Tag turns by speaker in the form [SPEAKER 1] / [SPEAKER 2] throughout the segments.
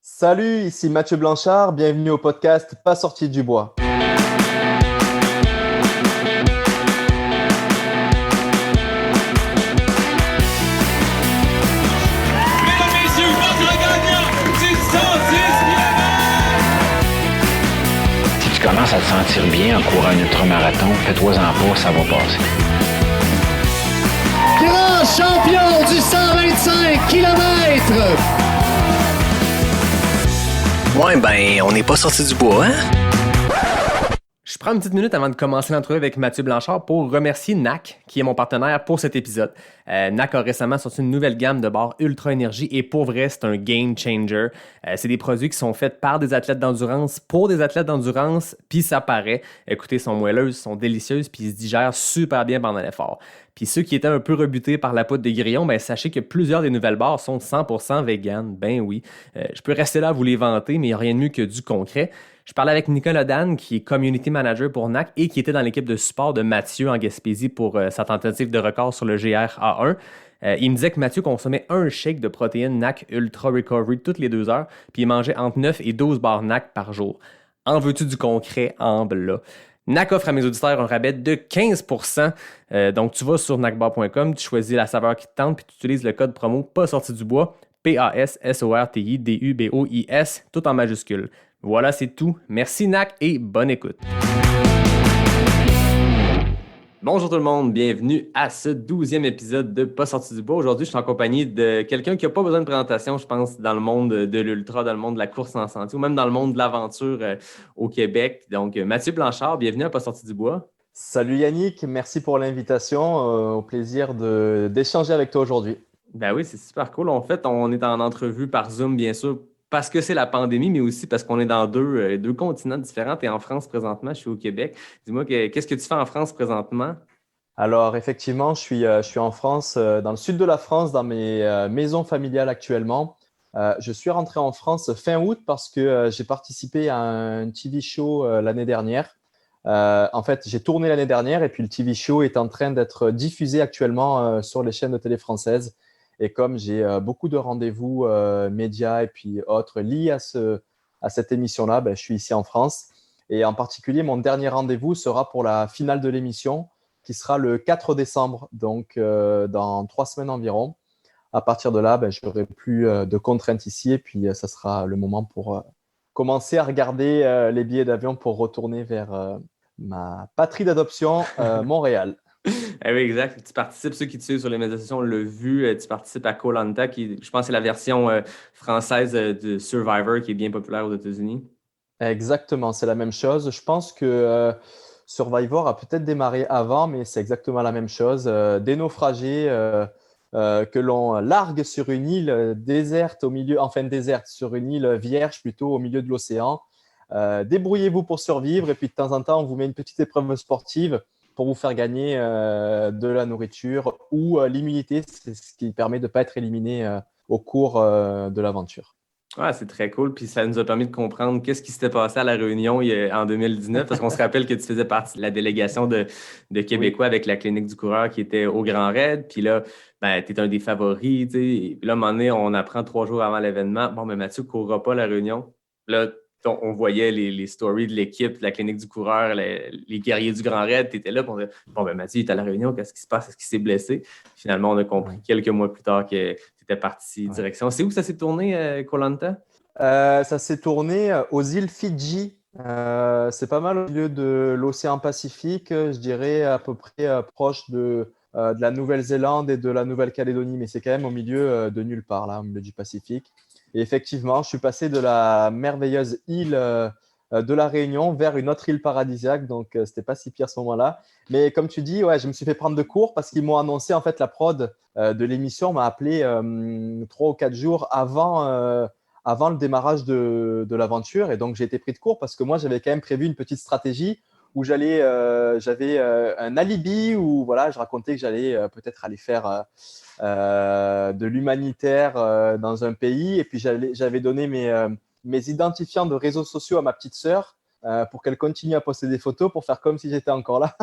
[SPEAKER 1] Salut, ici Mathieu Blanchard, bienvenue au podcast Pas sorti du bois.
[SPEAKER 2] Mesdames, messieurs, votre gagnant, c'est 110
[SPEAKER 3] Si tu commences à te sentir bien en courant un ultramarathon, fais-toi-en pas, ça va passer.
[SPEAKER 4] Grand champion du 125 km.
[SPEAKER 5] Ouais, ben, on n'est pas sorti du bois, hein?
[SPEAKER 6] Je prends une petite minute avant de commencer l'entrevue avec Mathieu Blanchard pour remercier NAC, qui est mon partenaire pour cet épisode. NAC a récemment sorti une nouvelle gamme de barres Ultra Énergie et pour vrai, c'est un game changer. C'est des produits qui sont faits par des athlètes d'endurance, pour des athlètes d'endurance, puis ça paraît. Écoutez, sont moelleuses, sont délicieuses, puis ils se digèrent super bien pendant l'effort. Puis ceux qui étaient un peu rebutés par la poudre de grillon, ben sachez que plusieurs des nouvelles barres sont 100% vegan. Ben oui, je peux rester là à vous les vanter, mais il n'y a rien de mieux que du concret. Je parlais avec Nicolas Dan, qui est Community Manager pour NAC et qui était dans l'équipe de support de Mathieu en Gaspésie pour sa tentative de record sur le GR-A1. Il me disait que Mathieu consommait un shake de protéines NAC Ultra Recovery toutes les 2 heures, puis il mangeait entre 9 et 12 barres NAC par jour. En veux-tu du concret? En blas. NAC offre à mes auditeurs un rabais de 15%. Donc, tu vas sur nacbar.com, tu choisis la saveur qui te tente, puis tu utilises le code promo pas sorti du bois, PASSORTIDUBOIS, tout en majuscule. Voilà, c'est tout. Merci NAC et bonne écoute. Bonjour tout le monde, bienvenue à ce 12e épisode de Pas sorti du bois. Aujourd'hui, je suis en compagnie de quelqu'un qui n'a pas besoin de présentation, je pense, dans le monde de l'ultra, dans le monde de la course en santé ou même dans le monde de l'aventure au Québec. Donc, Mathieu Blanchard, bienvenue à Pas sorti du bois.
[SPEAKER 1] Salut Yannick, merci pour l'invitation. Au plaisir d'échanger avec toi aujourd'hui.
[SPEAKER 6] Ben oui, c'est super cool. En fait, on est en entrevue par Zoom, bien sûr, parce que c'est la pandémie, mais aussi parce qu'on est dans deux continents différents. Tu es en France présentement, je suis au Québec. Dis-moi, qu'est-ce que tu fais en France présentement?
[SPEAKER 1] Alors effectivement, je suis en France, dans le sud de la France, dans mes maisons familiales actuellement. Je suis rentré en France fin août parce que j'ai participé à un TV show l'année dernière. En fait, j'ai tourné l'année dernière et puis le TV show est en train d'être diffusé actuellement sur les chaînes de télé françaises. Et comme j'ai beaucoup de rendez-vous médias et puis autres liés à cette émission-là, ben, je suis ici en France. Et en particulier, mon dernier rendez-vous sera pour la finale de l'émission qui sera le 4 décembre, donc dans 3 semaines environ. À partir de là, ben, je n'aurai plus de contraintes ici et puis ça sera le moment pour commencer à regarder les billets d'avion pour retourner vers ma patrie d'adoption, Montréal.
[SPEAKER 6] Ah oui, exact. Tu participes, ceux qui te suivent sur les médias sociaux, on l'a vu, tu participes à koh qui, je pense, c'est la version française de Survivor qui est bien populaire aux États-Unis.
[SPEAKER 1] Exactement, c'est la même chose. Je pense que Survivor a peut-être démarré avant, mais c'est exactement la même chose. Des naufragés que l'on largue sur une île déserte, déserte, sur une île vierge plutôt au milieu de l'océan. Débrouillez-vous pour survivre et puis de temps en temps, on vous met une petite épreuve sportive pour vous faire gagner de la nourriture ou l'immunité, c'est ce qui permet de ne pas être éliminé au cours de l'aventure.
[SPEAKER 6] Ouais, c'est très cool. Puis ça nous a permis de comprendre qu'est-ce qui s'était passé à La Réunion en 2019, parce qu'on se rappelle que tu faisais partie de la délégation de Québécois avec la clinique du coureur qui était au Grand Raid. Puis là, ben, tu es un des favoris. Puis là, à un moment donné, on apprend 3 jours avant l'événement. Bon, mais Mathieu ne courra pas à La Réunion. Là, on voyait les stories de l'équipe, de la clinique du coureur, les guerriers du Grand Raid. Tu étais là. On disait, bon, ben Mathieu, il est à La Réunion. Qu'est-ce qui se passe? Est-ce qu'il s'est blessé? Finalement, on a compris quelques mois plus tard que tu étais parti direction. C'est où ça s'est tourné, koh Lanta?
[SPEAKER 1] Ça s'est tourné aux îles Fidji. C'est pas mal au milieu de l'océan Pacifique, je dirais à peu près proche de la Nouvelle-Zélande et de la Nouvelle-Calédonie, mais c'est quand même au milieu de nulle part, là, au milieu du Pacifique. Et effectivement, je suis passé de la merveilleuse île de la Réunion vers une autre île paradisiaque, donc c'était pas si pire à ce moment-là. Mais comme tu dis, ouais, je me suis fait prendre de court parce qu'ils m'ont annoncé, en fait, la prod de l'émission m'a appelé 3 ou 4 jours avant le démarrage de l'aventure. Et donc, j'ai été pris de court parce que moi, j'avais quand même prévu une petite stratégie où j'avais un alibi où voilà, je racontais que j'allais peut-être aller faire de l'humanitaire dans un pays. Et puis, j'avais donné mes identifiants de réseaux sociaux à ma petite sœur pour qu'elle continue à poster des photos pour faire comme si j'étais encore là.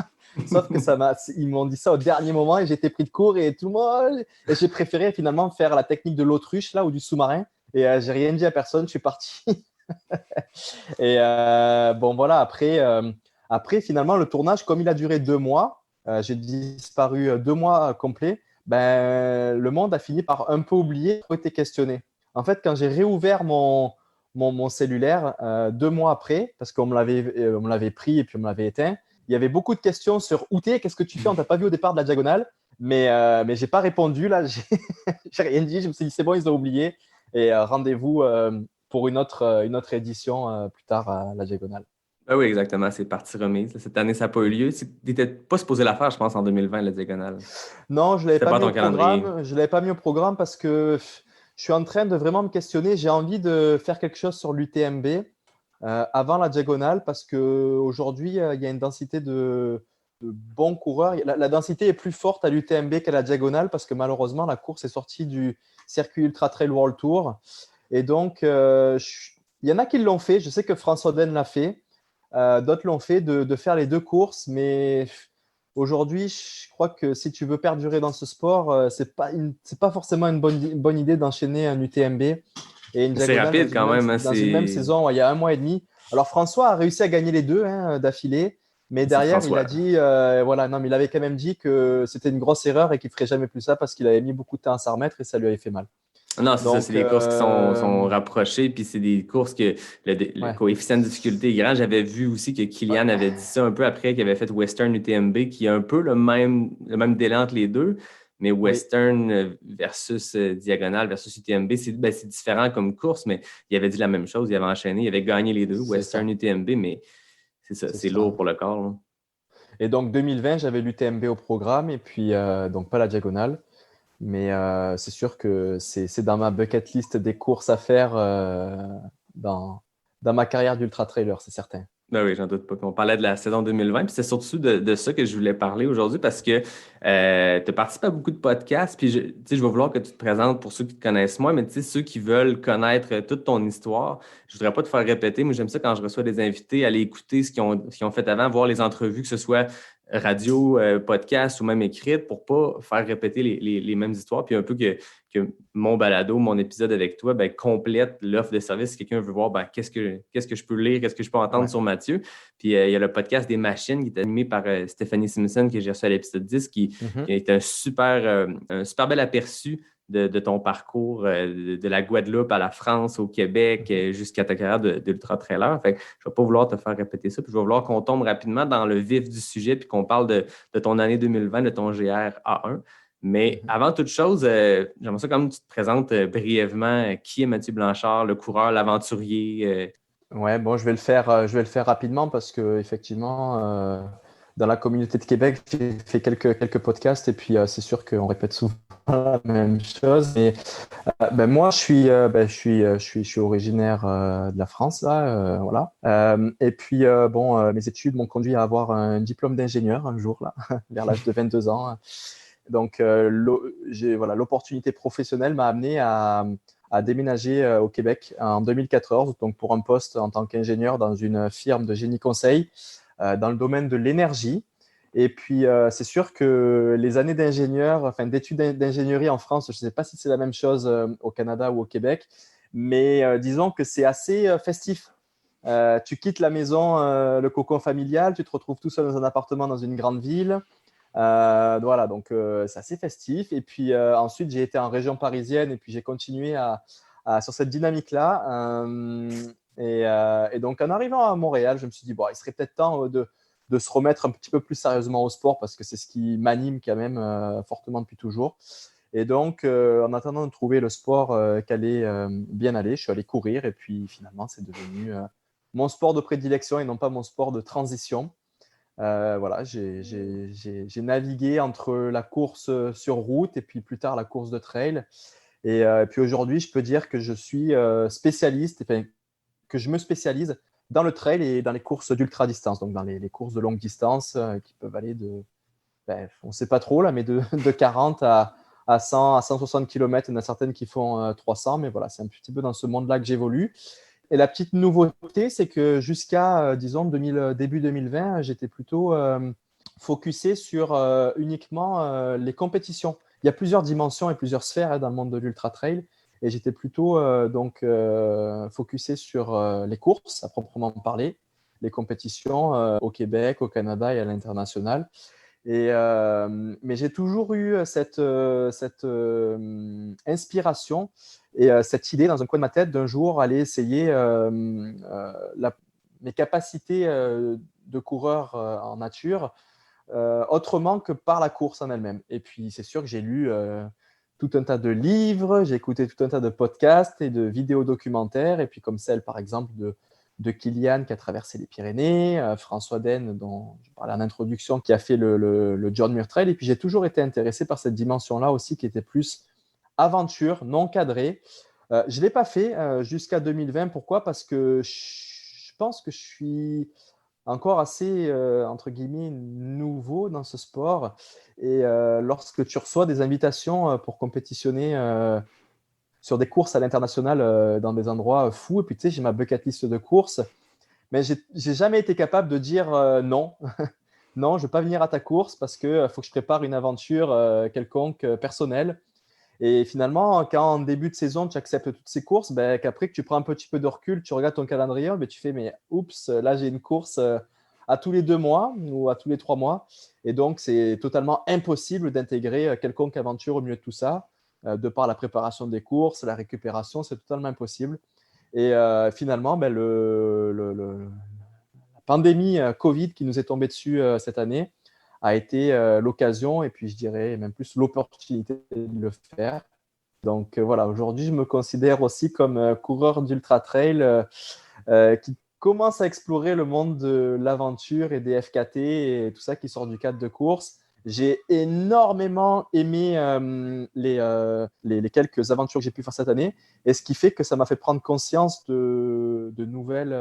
[SPEAKER 1] Sauf que ils m'ont dit ça au dernier moment et j'étais pris de court et tout le monde. Et j'ai préféré finalement faire la technique de l'autruche là ou du sous-marin. Et j'ai rien dit à personne, je suis parti. Et bon, voilà, après, finalement, le tournage, comme il a duré 2 mois, j'ai disparu 2 mois complets, ben, le monde a fini par un peu oublier, été questionné. En fait, quand j'ai réouvert mon cellulaire 2 mois après, parce qu'on on me l'avait pris et puis on me l'avait éteint, il y avait beaucoup de questions sur où t'es, qu'est-ce que tu fais, on t'a pas vu au départ de la diagonale, mais j'ai pas répondu, là, j'ai rien dit, je me suis dit c'est bon, ils ont oublié, et rendez-vous pour une autre édition plus tard à la diagonale.
[SPEAKER 6] Ben oui, exactement, c'est partie remise. Cette année, ça n'a pas eu lieu. Tu n'étais pas supposé la faire, je pense, en 2020, la diagonale.
[SPEAKER 1] Non, je ne l'avais
[SPEAKER 6] C'était
[SPEAKER 1] pas
[SPEAKER 6] pas
[SPEAKER 1] mis
[SPEAKER 6] ton
[SPEAKER 1] au
[SPEAKER 6] calendrier.
[SPEAKER 1] programme. Je l'avais pas mis au programme parce que je suis en train de vraiment me questionner. J'ai envie de faire quelque chose sur l'UTMB avant la diagonale parce qu'aujourd'hui, il y a une densité de bons coureurs. La densité est plus forte à l'UTMB qu'à la diagonale parce que malheureusement, la course est sortie du circuit Ultra Trail World Tour. Et donc, il y en a qui l'ont fait. Je sais que François Den l'a fait. D'autres l'ont fait de faire les deux courses, mais aujourd'hui, je crois que si tu veux perdurer dans ce sport, c'est pas forcément une bonne idée d'enchaîner un UTMB et une
[SPEAKER 6] C'est
[SPEAKER 1] diagonale
[SPEAKER 6] rapide quand même. Hein,
[SPEAKER 1] dans une même saison, il y a 1 mois et demi. Alors François a réussi à gagner les deux d'affilée, mais
[SPEAKER 6] C'est
[SPEAKER 1] derrière, il
[SPEAKER 6] François.
[SPEAKER 1] a dit, voilà, non, mais il avait quand même dit que c'était une grosse erreur et qu'il ferait jamais plus ça parce qu'il avait mis beaucoup de temps à s'en remettre et ça lui avait fait mal.
[SPEAKER 6] Non, c'est ça,
[SPEAKER 1] Donc,
[SPEAKER 6] c'est des courses qui sont rapprochées, puis c'est des courses que le
[SPEAKER 1] ouais,
[SPEAKER 6] coefficient de difficulté est grand. J'avais vu aussi que Kylian avait dit ça un peu après qu'il avait fait Western UTMB, qui a un peu le même délai entre les deux, mais
[SPEAKER 1] oui,
[SPEAKER 6] Western versus Diagonale versus UTMB, c'est différent comme course, mais il avait dit la même chose, il avait enchaîné, il avait gagné les deux,
[SPEAKER 1] c'est
[SPEAKER 6] Western
[SPEAKER 1] ça.
[SPEAKER 6] UTMB, mais c'est ça,
[SPEAKER 1] C'est
[SPEAKER 6] c'est
[SPEAKER 1] ça.
[SPEAKER 6] lourd pour le corps. Là.
[SPEAKER 1] Et donc 2020, j'avais l'UTMB au programme et puis donc pas la diagonale. Mais c'est sûr que c'est dans ma bucket list des courses à faire dans ma carrière d'ultra-trailer, c'est certain.
[SPEAKER 6] Ben oui, j'en doute pas. Puis on parlait de la saison 2020, puis c'est surtout de ça que je voulais parler aujourd'hui parce que tu participes à beaucoup de podcasts, puis je vais vouloir que tu te présentes pour ceux qui te connaissent moins, mais ceux qui veulent connaître toute ton histoire, je voudrais pas te faire répéter. Moi, j'aime ça quand je reçois des invités, aller écouter ce qu'ils ont fait avant, voir les entrevues, que ce soit radio, podcast ou même écrite, pour pas faire répéter les mêmes histoires, puis un peu que mon balado, mon épisode avec toi, ben, complète l'offre de service. Si quelqu'un veut voir qu'est-ce que je peux lire, qu'est-ce que je peux entendre
[SPEAKER 1] Ouais.
[SPEAKER 6] sur Mathieu. Puis il y a le podcast des machines qui est animé par Stéphanie Simpson que j'ai reçu à l'épisode 10 qui est un super bel aperçu de ton parcours de la Guadeloupe à la France, au Québec, jusqu'à ta carrière d'ultra-trailer. Fait que je ne vais pas vouloir te faire répéter ça. Puis je vais vouloir qu'on tombe rapidement dans le vif du sujet puis qu'on parle de ton année 2020, de ton GR A1. Mais avant toute chose, j'aimerais ça quand même que tu te présentes brièvement qui est Mathieu Blanchard, le coureur, l'aventurier.
[SPEAKER 1] Ouais, bon, je vais le faire rapidement parce que effectivement, dans la communauté de Québec, j'ai fait quelques podcasts et puis c'est sûr qu'on répète souvent la même chose. Mais ben, moi, je suis originaire de la France là, voilà. Et puis bon, mes études m'ont conduit à avoir un diplôme d'ingénieur un jour là, vers l'âge de 22 ans. Donc, l'opportunité professionnelle m'a amené à déménager au Québec en 2014, donc pour un poste en tant qu'ingénieur dans une firme de génie conseil dans le domaine de l'énergie. Et puis, c'est sûr que les années d'études d'ingénierie en France, je ne sais pas si c'est la même chose au Canada ou au Québec, mais disons que c'est assez festif. Tu quittes la maison, le cocon familial, tu te retrouves tout seul dans un appartement dans une grande ville. Voilà, donc c'est assez festif. Et puis ensuite, j'ai été en région parisienne et puis j'ai continué sur cette dynamique-là. Et donc, en arrivant à Montréal, je me suis dit, bon, il serait peut-être temps de se remettre un petit peu plus sérieusement au sport parce que c'est ce qui m'anime quand même fortement depuis toujours. Et donc, en attendant de trouver le sport qui allait bien aller, je suis allé courir et puis finalement, c'est devenu mon sport de prédilection et non pas mon sport de transition. Voilà, j'ai navigué entre la course sur route et puis plus tard la course de trail. Et puis aujourd'hui, je peux dire que je suis spécialiste, enfin, que je me spécialise dans le trail et dans les courses d'ultra-distance, donc dans les courses de longue distance qui peuvent aller on ne sait pas trop là, mais de 40 à 100, à 160 km. Il y en a certaines qui font 300, mais voilà, c'est un petit peu dans ce monde-là que j'évolue. Et la petite nouveauté, c'est que jusqu'à, disons, début 2020, j'étais plutôt focusé sur uniquement les compétitions. Il y a plusieurs dimensions et plusieurs sphères dans le monde de l'ultra-trail. Et j'étais plutôt focusé sur les courses à proprement parler, les compétitions au Québec, au Canada et à l'international. Mais j'ai toujours eu cette inspiration et cette idée dans un coin de ma tête d'un jour aller essayer mes capacités de coureur en nature autrement que par la course en elle-même. Et puis, c'est sûr que j'ai lu tout un tas de livres, j'ai écouté tout un tas de podcasts et de vidéos documentaires, et puis comme celle, par exemple, de Kilian qui a traversé les Pyrénées, François Den, dont je parlais en introduction, qui a fait le John Muir Trail. Et puis, j'ai toujours été intéressé par cette dimension-là aussi, qui était plus aventure, non cadrée. Je ne l'ai pas fait jusqu'à 2020. Pourquoi ? Parce que je pense que je suis encore assez, entre guillemets, nouveau dans ce sport. Et lorsque tu reçois des invitations pour compétitionner sur des courses à l'international dans des endroits fous, et puis tu sais, j'ai ma bucket list de courses, mais j'ai jamais été capable de dire non. Non, je ne veux pas venir à ta course parce qu'il faut que je prépare une aventure quelconque personnelle. Et finalement, quand en début de saison, tu acceptes toutes ces courses, qu'après que tu prends un petit peu de recul, tu regardes ton calendrier, tu fais, mais oups, là j'ai une course à tous les 2 mois ou à tous les 3 mois. Et donc, c'est totalement impossible d'intégrer quelconque aventure au milieu de tout ça. De par la préparation des courses, la récupération, c'est totalement impossible. Et finalement, la pandémie Covid qui nous est tombée dessus cette année a été l'occasion et puis je dirais même plus l'opportunité de le faire. Donc voilà, aujourd'hui, je me considère aussi comme coureur d'ultra-trail qui commence à explorer le monde de l'aventure et des FKT et tout ça qui sort du cadre de course. J'ai énormément aimé les quelques aventures que j'ai pu faire cette année et ce qui fait que ça m'a fait prendre conscience de nouvelles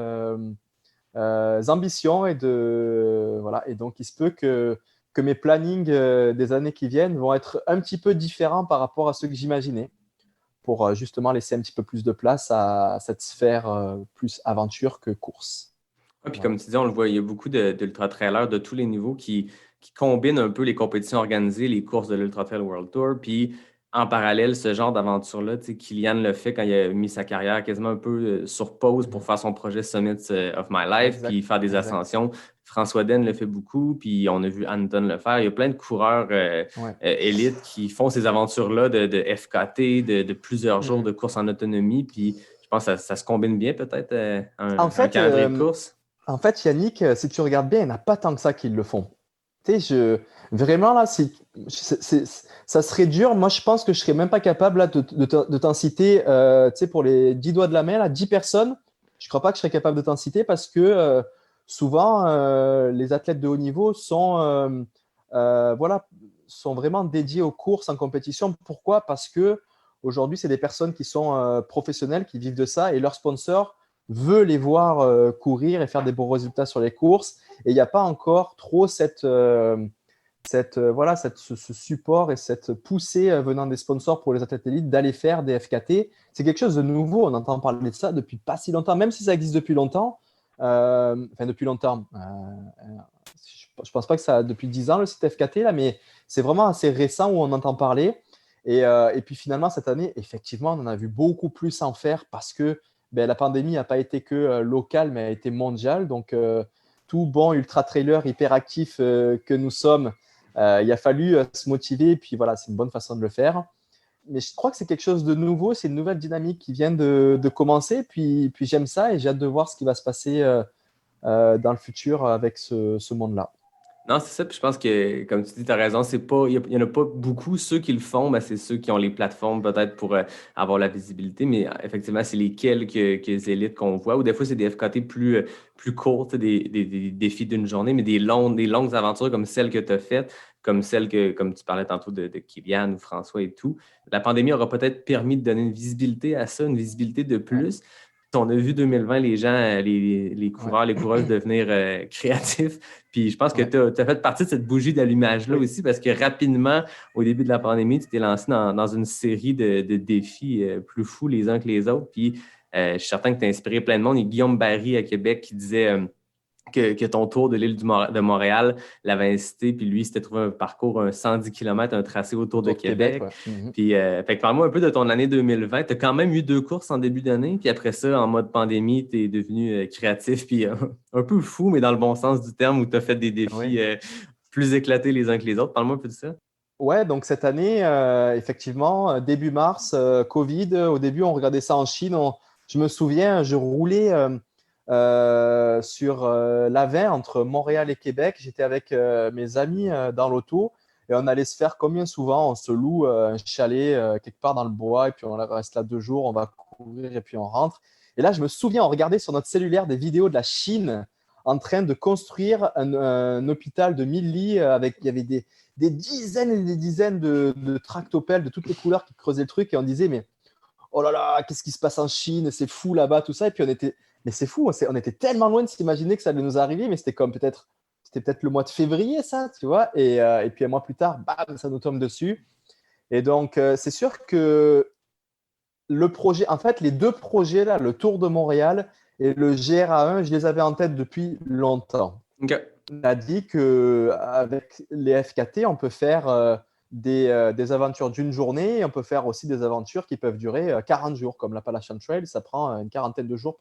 [SPEAKER 1] ambitions et donc il se peut que mes plannings des années qui viennent vont être un petit peu différents par rapport à ceux que j'imaginais pour justement laisser un petit peu plus de place à cette sphère plus aventure que course.
[SPEAKER 6] Ouais, puis comme tu dis, on le voit, il y a beaucoup d'ultra-trailers de tous les niveaux qui combinent un peu les compétitions organisées, les courses de l'Ultra Trail World Tour, puis en parallèle, ce genre d'aventure-là, tu sais, Kilian le fait quand il a mis sa carrière quasiment un peu sur pause pour faire son projet Summits of My Life, puis faire des ascensions. François Den le fait beaucoup, puis on a vu Anton le faire. Il y a plein de coureurs élites qui font ces aventures-là de FKT, de plusieurs jours de course en autonomie, puis je pense que ça se combine bien peut-être un calendrier de course.
[SPEAKER 1] En fait, Yannick, si tu regardes bien, il n'y en a pas tant que ça qui le font. Tu sais, vraiment là, ça serait dur. Moi, je pense que je ne serais même pas capable là, de t'en citer, tu sais, pour les 10 doigts de la main, là, 10 personnes. Je ne crois pas que je serais capable de t'en citer parce que souvent, les athlètes de haut niveau sont vraiment dédiés aux courses en compétition. Pourquoi ? Parce qu'aujourd'hui, c'est des personnes qui sont professionnelles, qui vivent de ça et leurs sponsors veut les voir courir et faire des bons résultats sur les courses. Et il n'y a pas encore trop ce support et cette poussée venant des sponsors pour les athlètes élites d'aller faire des FKT. C'est quelque chose de nouveau. On entend parler de ça depuis pas si longtemps, même si ça existe depuis longtemps. Depuis longtemps. Je ne pense pas que ça a depuis 10 ans, le site FKT, là, mais c'est vraiment assez récent où on entend parler. Et puis finalement, cette année, effectivement, on en a vu beaucoup plus en faire parce que la pandémie n'a pas été que locale, mais a été mondiale. Donc, tout bon ultra-trailer hyperactif que nous sommes, il a fallu se motiver. Et puis voilà, c'est une bonne façon de le faire. Mais je crois que c'est quelque chose de nouveau. C'est une nouvelle dynamique qui vient de commencer. Puis j'aime ça et j'ai hâte de voir ce qui va se passer dans le futur avec ce monde-là.
[SPEAKER 6] Non, c'est ça. Puis je pense que, comme tu dis, tu as raison. Il n'y en a pas beaucoup. Ceux qui le font, c'est ceux qui ont les plateformes peut-être pour avoir la visibilité. Mais effectivement, c'est les quelques élites qu'on voit. Ou des fois, c'est des FKT plus courtes, des défis d'une journée, mais des longues aventures comme celles que tu as faites, comme celles comme tu parlais tantôt de Kilian ou François et tout. La pandémie aura peut-être permis de donner une visibilité à ça, une visibilité de plus. On a vu 2020, les gens, les coureurs, les coureuses devenir créatifs. Puis je pense que tu as fait partie de cette bougie d'allumage-là aussi parce que rapidement, au début de la pandémie, tu t'es lancé dans une série de défis plus fous les uns que les autres. Puis je suis certain que tu as inspiré plein de monde. Il y a Guillaume Barry à Québec qui disait que ton tour de l'île de Montréal l'avait incité, puis lui, s'était trouvé un parcours, un 110 km, un tracé autour de Québec.
[SPEAKER 1] Ouais.
[SPEAKER 6] Puis, fait que parle-moi un peu de ton année 2020. Tu as quand même eu 2 courses en début d'année, puis après ça, en mode pandémie, tu es devenu créatif, puis un peu fou, mais dans le bon sens du terme, où tu as fait des défis plus éclatés les uns que les autres. Parle-moi un peu de ça.
[SPEAKER 1] Ouais, donc cette année, effectivement, début mars, Covid, au début, on regardait ça en Chine. Je me souviens, je roulais sur l'A20 entre Montréal et Québec. J'étais avec mes amis dans l'auto et on allait se faire combien souvent? On se loue un chalet quelque part dans le bois et puis on reste là 2 jours, on va courir et puis on rentre. Et là, je me souviens, on regardait sur notre cellulaire des vidéos de la Chine en train de construire un hôpital de 1000 lits il y avait des dizaines et des dizaines de tractopelles de toutes les couleurs qui creusaient le truc et on disait, mais oh là là, qu'est-ce qui se passe en Chine? C'est fou là-bas, tout ça. Et puis mais c'est fou, on était tellement loin de s'imaginer que ça allait nous arriver, mais c'était peut-être le mois de février, ça, tu vois. Et puis un mois plus tard, bam, ça nous tombe dessus. Et donc, c'est sûr que le projet, en fait, les 2 projets là, le Tour de Montréal et le GRA1, je les avais en tête depuis longtemps.
[SPEAKER 6] OK.
[SPEAKER 1] On a dit qu'avec les FKT, on peut faire des aventures d'une journée et on peut faire aussi des aventures qui peuvent durer 40 jours, comme l'Appalachian Trail. Ça prend une quarantaine de jours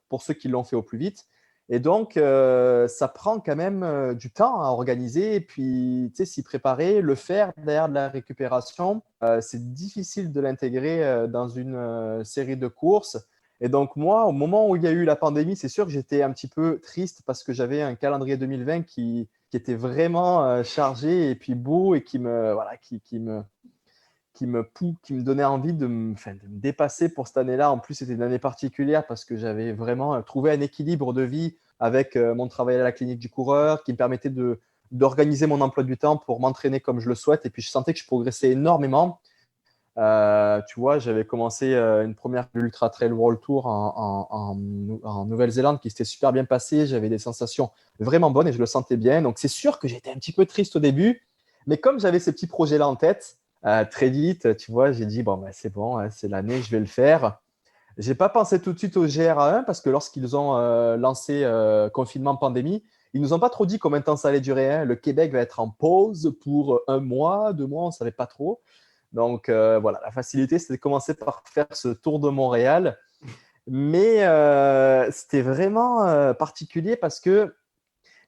[SPEAKER 1] pour ceux qui l'ont fait au plus vite. Et donc, ça prend quand même du temps à organiser et puis s'y préparer, le faire derrière de la récupération. C'est difficile de l'intégrer dans une série de courses. Et donc, moi, au moment où il y a eu la pandémie, c'est sûr que j'étais un petit peu triste parce que j'avais un calendrier 2020 qui était vraiment chargé et puis beau et qui me donnait envie de me dépasser pour cette année-là. En plus, c'était une année particulière parce que j'avais vraiment trouvé un équilibre de vie avec mon travail à la clinique du coureur qui me permettait d'organiser mon emploi du temps pour m'entraîner comme je le souhaite. Et puis, je sentais que je progressais énormément. Tu vois, j'avais commencé une première Ultra Trail World Tour en Nouvelle-Zélande qui s'était super bien passée. J'avais des sensations vraiment bonnes et je le sentais bien. Donc, c'est sûr que j'étais un petit peu triste au début. Mais comme j'avais ces petits projets-là en tête, très vite, tu vois, j'ai dit, bon, c'est bon, c'est l'année, je vais le faire. Je n'ai pas pensé tout de suite au GRA1 parce que lorsqu'ils ont lancé confinement pandémie, ils ne nous ont pas trop dit combien de temps ça allait durer. Hein. Le Québec va être en pause pour 1 mois, 2 mois, on ne savait pas trop. Donc, voilà, la facilité, c'était de commencer par faire ce Tour de Montréal. Mais c'était vraiment particulier parce que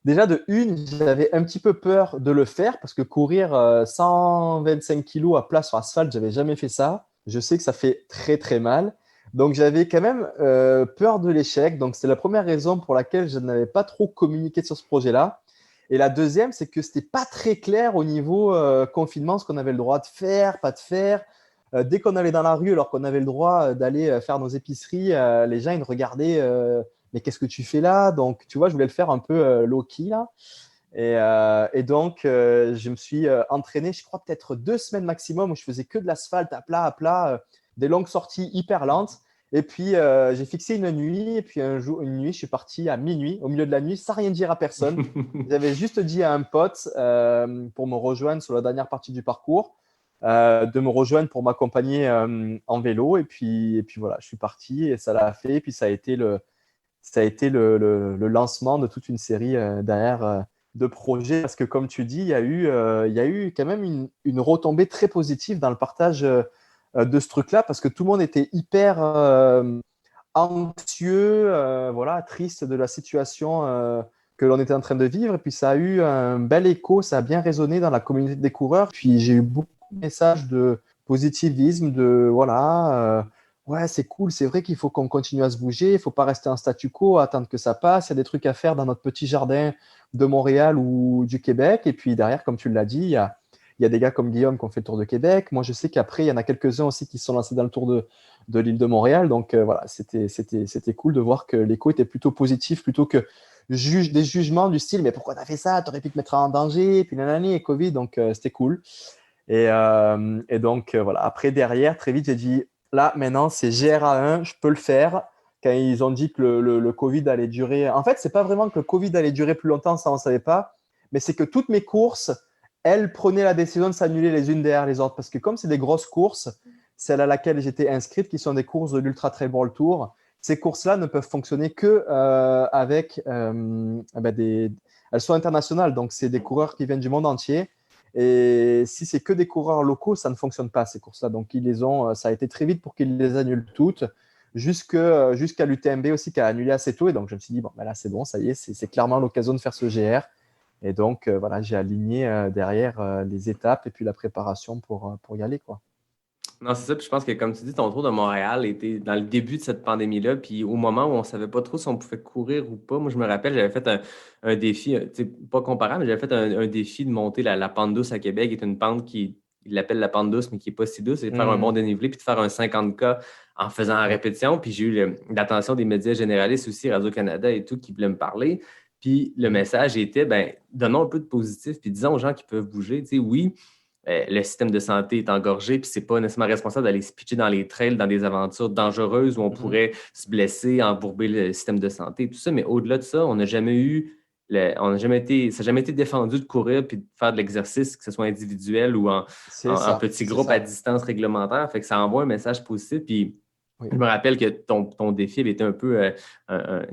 [SPEAKER 1] déjà, de une, j'avais un petit peu peur de le faire parce que courir 125 kilos à plat sur asphalte, je n'avais jamais fait ça. Je sais que ça fait très, très mal. Donc, j'avais quand même peur de l'échec. Donc, c'est la première raison pour laquelle je n'avais pas trop communiqué sur ce projet-là. Et la deuxième, c'est que ce n'était pas très clair au niveau confinement, ce qu'on avait le droit de faire, pas de faire. Dès qu'on allait dans la rue, alors qu'on avait le droit d'aller faire nos épiceries, les gens ils nous regardaient mais qu'est-ce que tu fais là? Donc, tu vois, je voulais le faire un peu low-key là. Et donc, je me suis entraîné, je crois, peut-être 2 semaines maximum où je faisais que de l'asphalte à plat, des longues sorties hyper lentes. Et puis, j'ai fixé une nuit. Et puis, une nuit, je suis parti à minuit, au milieu de la nuit, sans rien dire à personne. J'avais juste dit à un pote pour me rejoindre sur la dernière partie du parcours, de me rejoindre pour m'accompagner en vélo. Et puis voilà, je suis parti et ça l'a fait. Et puis, ça a été le lancement de toute une série derrière de projets. Parce que, comme tu dis, il y a eu quand même une retombée très positive dans le partage de ce truc-là, parce que tout le monde était hyper anxieux, voilà, triste de la situation que l'on était en train de vivre. Et puis, ça a eu un bel écho, ça a bien résonné dans la communauté des coureurs. Puis, j'ai eu beaucoup de messages de positivisme, de voilà, ouais, c'est cool, c'est vrai qu'il faut qu'on continue à se bouger, il ne faut pas rester en statu quo, attendre que ça passe. Il y a des trucs à faire dans notre petit jardin de Montréal ou du Québec. Et puis, derrière, comme tu l'as dit, il y a des gars comme Guillaume qui ont fait le Tour de Québec. Moi, je sais qu'après, il y en a quelques-uns aussi qui se sont lancés dans le Tour de l'île de Montréal. Donc, voilà, c'était cool de voir que l'écho était plutôt positif, plutôt que des jugements du style « Mais pourquoi tu as fait ça? Tu aurais pu te mettre en danger. » Puis nanani et Covid. Donc, c'était cool. Et donc, voilà. Après, derrière, très vite, j'ai dit « Là, maintenant, c'est GRA1. Je peux le faire. » Quand ils ont dit que le Covid allait durer… En fait, ce n'est pas vraiment que le Covid allait durer plus longtemps, ça, on ne savait pas. Mais c'est que toutes mes courses… elles prenaient la décision de s'annuler les unes derrière les autres. Parce que comme c'est des grosses courses, celle à laquelle j'étais inscrite, qui sont des courses de l'Ultra Trail World Tour, ces courses-là ne peuvent fonctionner que avec elles sont internationales, donc c'est des coureurs qui viennent du monde entier. Et si c'est que des coureurs locaux, ça ne fonctionne pas, ces courses-là. Donc, ça a été très vite pour qu'ils les annulent toutes, jusqu'à l'UTMB aussi qui a annulé assez tôt. Et donc, je me suis dit, bon, ben là, c'est bon, ça y est, c'est clairement l'occasion de faire ce GR. Et donc, voilà, j'ai aligné derrière les étapes et puis la préparation pour y aller, quoi.
[SPEAKER 6] Non, c'est ça. Puis je pense que, comme tu dis, ton Tour de Montréal était dans le début de cette pandémie-là. Puis au moment où on ne savait pas trop si on pouvait courir ou pas, moi, je me rappelle, j'avais fait un défi, pas comparable, mais j'avais fait un défi de monter la pente douce à Québec, qui est une pente qui, il l'appelle la pente douce, mais qui n'est pas si douce, c'est de faire un bon dénivelé puis de faire un 50K en faisant en répétition. Puis j'ai eu l'attention des médias généralistes aussi, Radio-Canada et tout, qui voulaient me parler. Puis le message était, donnons un peu de positif, puis disons aux gens qui peuvent bouger, oui, le système de santé est engorgé, puis c'est pas nécessairement responsable d'aller se pitcher dans les trails, dans des aventures dangereuses où on pourrait se blesser, embourber le système de santé, tout ça. Mais au-delà de ça, on n'a jamais eu, ça n'a jamais été défendu de courir puis de faire de l'exercice, que ce soit individuel ou en petit groupe à distance réglementaire. Fait que ça envoie un message positif. Puis je me rappelle que ton défi avait été un peu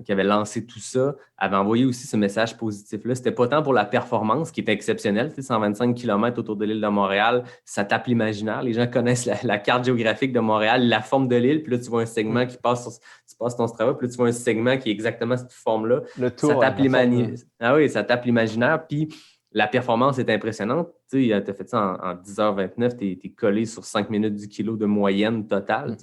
[SPEAKER 6] qui avait lancé tout ça, avait envoyé aussi ce message positif-là. C'était pas tant pour la performance qui était exceptionnelle. 125 km autour de l'île de Montréal, ça tape l'imaginaire. Les gens connaissent la carte géographique de Montréal, la forme de l'île, puis là, tu vois un segment qui passe tu passes ton Strava, puis là, tu vois un segment qui est exactement cette forme-là.
[SPEAKER 1] Le tour,
[SPEAKER 6] ça tape l'imaginaire. Ah oui, ça tape l'imaginaire, puis la performance est impressionnante. Tu as fait ça en 10h29, tu es collé sur 5 minutes du kilo de moyenne totale.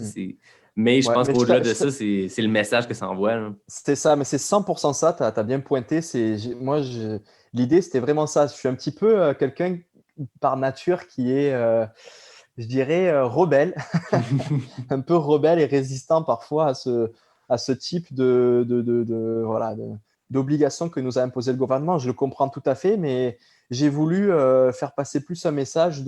[SPEAKER 6] Mais je pense qu'au-delà de ça, c'est le message que ça envoie. Là.
[SPEAKER 1] C'est ça, mais c'est 100% ça, tu as bien pointé. L'idée, c'était vraiment ça. Je suis un petit peu quelqu'un par nature qui est, je dirais, rebelle, un peu rebelle et résistant parfois à ce type d'obligation que nous a imposé le gouvernement. Je le comprends tout à fait, mais j'ai voulu faire passer plus un message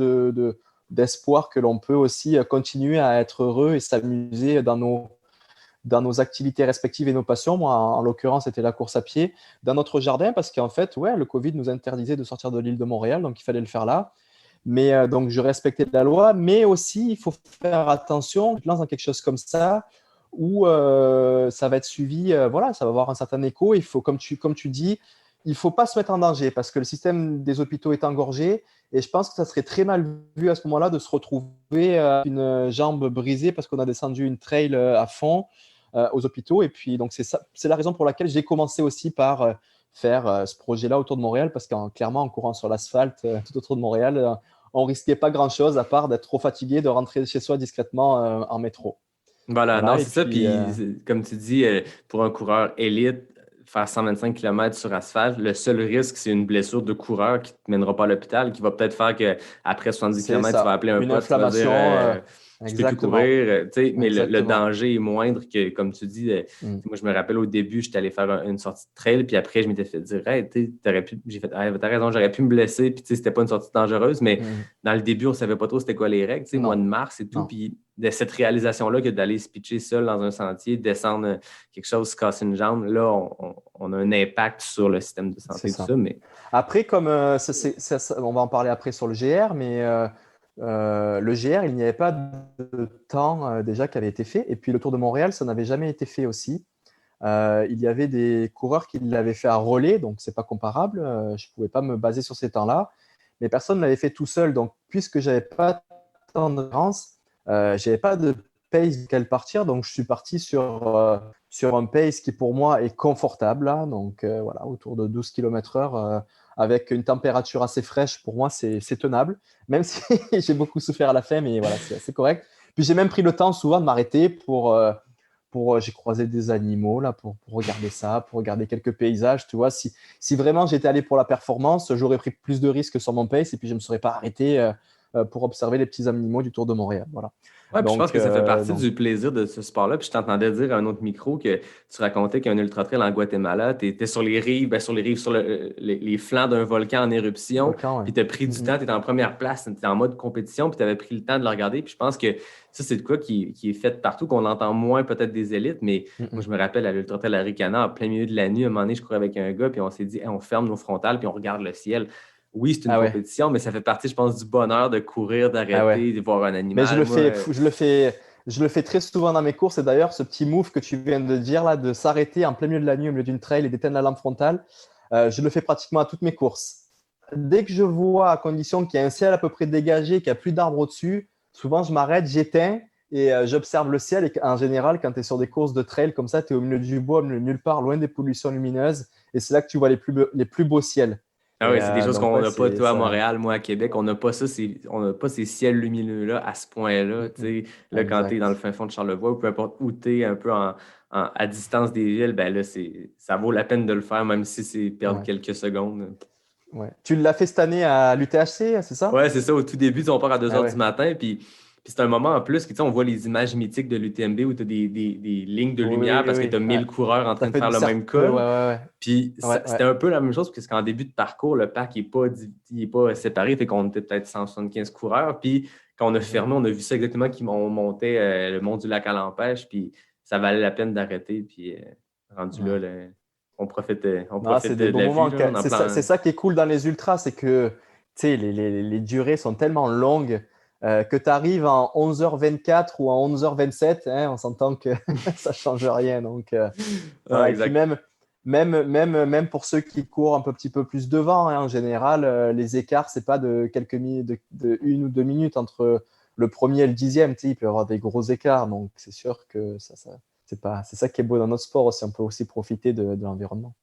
[SPEAKER 1] d'espoir que l'on peut aussi continuer à être heureux et s'amuser dans nos activités respectives et nos passions. Moi, en l'occurrence, c'était la course à pied dans notre jardin parce qu'en fait, le Covid nous interdisait de sortir de l'île de Montréal, donc il fallait le faire là. Mais donc, je respectais la loi, mais aussi, il faut faire attention. Je lance dans quelque chose comme ça où ça va être suivi, ça va avoir un certain écho. Il faut, comme tu dis, il ne faut pas se mettre en danger parce que le système des hôpitaux est engorgé et je pense que ça serait très mal vu à ce moment-là de se retrouver une jambe brisée parce qu'on a descendu une trail à fond aux hôpitaux. Et puis, donc, c'est la raison pour laquelle j'ai commencé aussi par faire ce projet-là autour de Montréal parce que clairement, en courant sur l'asphalte tout autour de Montréal, on ne risquait pas grand-chose à part d'être trop fatigué, de rentrer chez soi discrètement en métro.
[SPEAKER 6] Voilà, non, c'est ça. Puis, comme tu dis, pour un coureur élite, faire 125 km sur asphalte, le seul risque, c'est une blessure de coureur qui ne te mènera pas à l'hôpital, qui va peut-être faire qu'après 70 km, tu vas appeler un pote, tu vas dire tu peux plus courir. Mais le danger est moindre que, comme tu dis, moi, je me rappelle au début, j'étais allé faire une sortie de trail, puis après, je m'étais fait dire j'ai fait t'as raison, j'aurais pu me blesser, puis c'était pas une sortie dangereuse, mais dans le début, on savait pas trop c'était quoi les règles, mois de mars et tout, puis de cette réalisation-là que d'aller se pitcher seul dans un sentier, descendre quelque chose, se casser une jambe, là, on a un impact sur le système de santé, tout ça. Mais...
[SPEAKER 1] Après, comme on va en parler après sur le GR, mais le GR, il n'y avait pas de temps déjà qui avait été fait. Et puis le Tour de Montréal, ça n'avait jamais été fait aussi. Il y avait des coureurs qui l'avaient fait à relais, donc c'est pas comparable. Je ne pouvais pas me baser sur ces temps-là. Mais personne ne l'avait fait tout seul. Donc, puisque je n'avais pas de temps de d'endurance, je n'avais pas de pace duquel partir. Donc, je suis parti sur un pace qui, pour moi, est confortable. Là. Donc, autour de 12 km/h. Avec une température assez fraîche, pour moi, c'est tenable. Même si j'ai beaucoup souffert à la fin, mais voilà, c'est assez correct. Puis, j'ai même pris le temps souvent de m'arrêter j'ai croisé des animaux là, pour regarder ça, pour regarder quelques paysages. Tu vois, si vraiment j'étais allé pour la performance, j'aurais pris plus de risques sur mon pace et puis je ne me serais pas arrêté pour observer les petits animaux du Tour de Montréal. Voilà.
[SPEAKER 6] Ouais, puis je pense que ça fait partie du plaisir de ce sport-là. Puis je t'entendais dire à un autre micro que tu racontais qu'un ultra-trail en Guatemala, tu étais sur les rives, sur les flancs d'un volcan en éruption. Puis tu as pris du temps, tu étais en première place, tu étais en mode compétition, puis tu avais pris le temps de le regarder. Puis je pense que ça, c'est de quoi qui est fait partout, qu'on entend moins peut-être des élites. Mais moi, je me rappelle à l'ultra-trail Arikana, en plein milieu de la nuit, à un moment donné, je courais avec un gars, puis on s'est dit, on ferme nos frontales, puis on regarde le ciel. Oui, c'est une compétition, mais ça fait partie, je pense, du bonheur de courir, d'arrêter, de voir un animal.
[SPEAKER 1] Mais je Je le fais très souvent dans mes courses. Et d'ailleurs, ce petit move que tu viens de dire, là, de s'arrêter en plein milieu de la nuit, au milieu d'une trail et d'éteindre la lampe frontale, je le fais pratiquement à toutes mes courses. Dès que je vois, à condition qu'il y a un ciel à peu près dégagé, qu'il n'y a plus d'arbres au-dessus, souvent je m'arrête, j'éteins et j'observe le ciel. Et en général, quand tu es sur des courses de trail comme ça, tu es au milieu du bois, au milieu de nulle part, loin des pollutions lumineuses. Et c'est là que tu vois les plus beaux ciels.
[SPEAKER 6] Ah oui, c'est des choses
[SPEAKER 1] donc,
[SPEAKER 6] qu'on
[SPEAKER 1] ouais,
[SPEAKER 6] n'a pas, toi, à
[SPEAKER 1] ça...
[SPEAKER 6] Montréal, moi, à Québec. On n'a pas ça, on n'a pas ces ciels lumineux-là à ce point-là. Tu sais. Là, quand tu es dans le fin fond de Charlevoix, ou peu importe où tu es, un peu à distance des villes, ben là, ça vaut la peine de le faire, même si c'est perdre quelques secondes.
[SPEAKER 1] Ouais. Tu l'as fait cette année à l'UTHC, c'est ça?
[SPEAKER 6] Ouais, c'est ça. Au tout début, on part à 2 h du
[SPEAKER 1] ouais.
[SPEAKER 6] matin, puis c'est un moment en plus que on voit les images mythiques de l'UTMB où tu as des lignes de lumière parce que tu as 1000 coureurs en train de faire le même col.
[SPEAKER 1] Ouais.
[SPEAKER 6] Puis c'était un peu la même chose parce qu'en début de parcours, le pack n'est pas séparé, fait qu'on était peut-être 175 coureurs. Puis quand on a fermé, on a vu ça exactement on montait le mont du lac à l'Empêche, puis ça valait la peine d'arrêter. Puis rendu là, on profite
[SPEAKER 1] c'est
[SPEAKER 6] de
[SPEAKER 1] des bons
[SPEAKER 6] la
[SPEAKER 1] moments.
[SPEAKER 6] vie.
[SPEAKER 1] C'est ça qui est cool dans les ultras, c'est que les durées sont tellement longues que tu arrives en 11h24 ou en 11h27, on s'entend que ça ne change rien. Donc, voilà. Et puis même pour ceux qui courent un petit peu plus devant, en général, les écarts, ce n'est pas de quelques minutes, de 1 ou 2 minutes entre le premier et le 10e. Il peut y avoir des gros écarts. Donc, c'est sûr que c'est ça qui est beau dans notre sport aussi. On peut aussi profiter de l'environnement.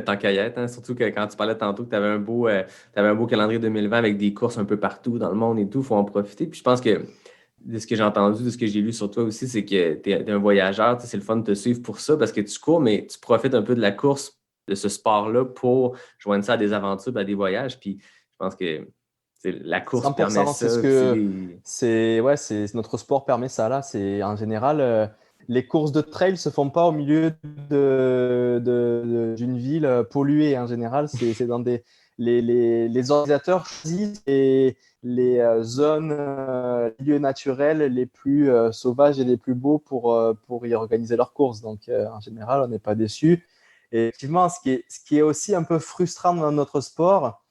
[SPEAKER 6] Tant qu'à y être, surtout que quand tu parlais tantôt que tu avais un beau calendrier 2020 avec des courses un peu partout dans le monde et tout, il faut en profiter. Puis je pense que de ce que j'ai entendu, de ce que j'ai lu sur toi aussi, c'est que tu es un voyageur, c'est le fun de te suivre pour ça parce que tu cours, mais tu profites un peu de la course, de ce sport-là pour joindre ça à des aventures, à des voyages. Puis je pense que la course
[SPEAKER 1] 100%,
[SPEAKER 6] permet ça.
[SPEAKER 1] C'est notre sport permet ça là. C'est en général. Les courses de trail se font pas au milieu d'une ville polluée en général. C'est dans les organisateurs choisissent les zones, lieux naturels les plus sauvages et les plus beaux pour y organiser leurs courses. Donc en général, on n'est pas déçu. Et effectivement, ce qui est aussi un peu frustrant dans notre sport,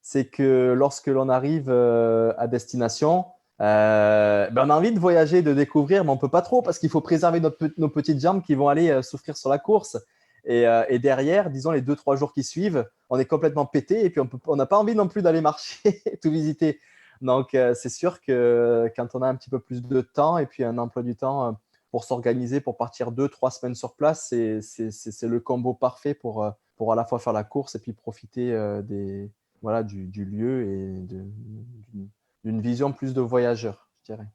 [SPEAKER 1] c'est que lorsque l'on arrive à destination, on a envie de voyager, de découvrir, mais on ne peut pas trop parce qu'il faut préserver nos petites jambes qui vont aller souffrir sur la course. Et derrière, disons les 2-3 jours qui suivent, on est complètement pété et puis on n'a pas envie non plus d'aller marcher, tout visiter. Donc, c'est sûr que quand on a un petit peu plus de temps et puis un emploi du temps pour s'organiser, pour partir 2-3 semaines sur place, c'est le combo parfait pour à la fois faire la course et puis profiter du lieu et d'une vision plus de voyageur, je dirais.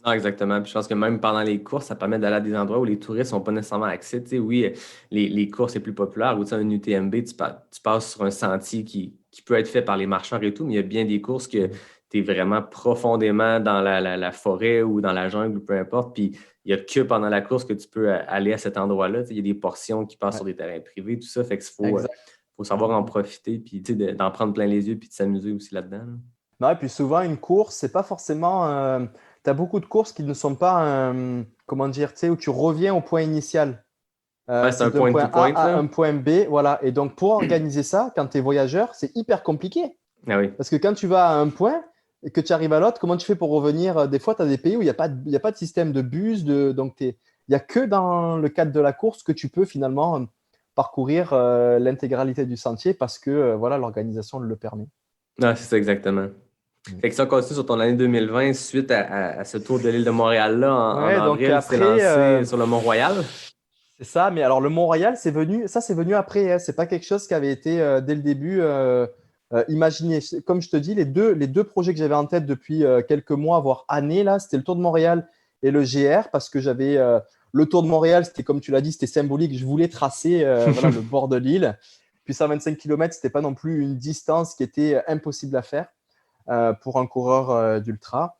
[SPEAKER 6] Ah, exactement. Puis je pense que même pendant les courses, ça permet d'aller à des endroits où les touristes n'ont pas nécessairement accès. Tu sais, oui, les courses les plus populaires, ou un UTMB, tu passes sur un sentier qui peut être fait par les marcheurs et tout, mais il y a bien des courses que tu es vraiment profondément dans la forêt ou dans la jungle ou peu importe. Puis il n'y a que pendant la course que tu peux aller à cet endroit-là. Tu sais, il y a des portions qui passent sur des terrains privés, tout ça. Fait qu'il faut savoir en profiter, puis d'en prendre plein les yeux, puis de s'amuser aussi là-dedans.
[SPEAKER 1] Non, et puis souvent, une course, c'est pas forcément. Tu as beaucoup de courses qui ne sont pas, comment dire, tu sais, où tu reviens au point initial.
[SPEAKER 6] C'est un point
[SPEAKER 1] A à un point B. Voilà. Et donc, pour organiser ça, quand tu es voyageur, c'est hyper compliqué.
[SPEAKER 6] Ah oui.
[SPEAKER 1] Parce que quand tu vas à un point et que tu arrives à l'autre, comment tu fais pour revenir? Des fois, tu as des pays où il n'y a pas de système de bus. Donc, il n'y a que dans le cadre de la course que tu peux finalement parcourir l'intégralité du sentier parce que l'organisation le permet.
[SPEAKER 6] Ah, c'est ça, exactement. Fait que ça continue sur ton année 2020 suite à ce tour de l'île de Montréal-là en avril, tu t'es lancé sur le Mont-Royal.
[SPEAKER 1] C'est ça, mais alors le Mont-Royal, c'est venu après. C'est pas quelque chose qui avait été dès le début imaginé. Comme je te dis, les deux projets que j'avais en tête depuis quelques mois, voire années, là, c'était le Tour de Montréal et le GR, parce que j'avais le Tour de Montréal, c'était comme tu l'as dit, c'était symbolique. Je voulais tracer le bord de l'île. Puis 125 km, c'était pas non plus une distance qui était impossible à faire pour un coureur d'ultra.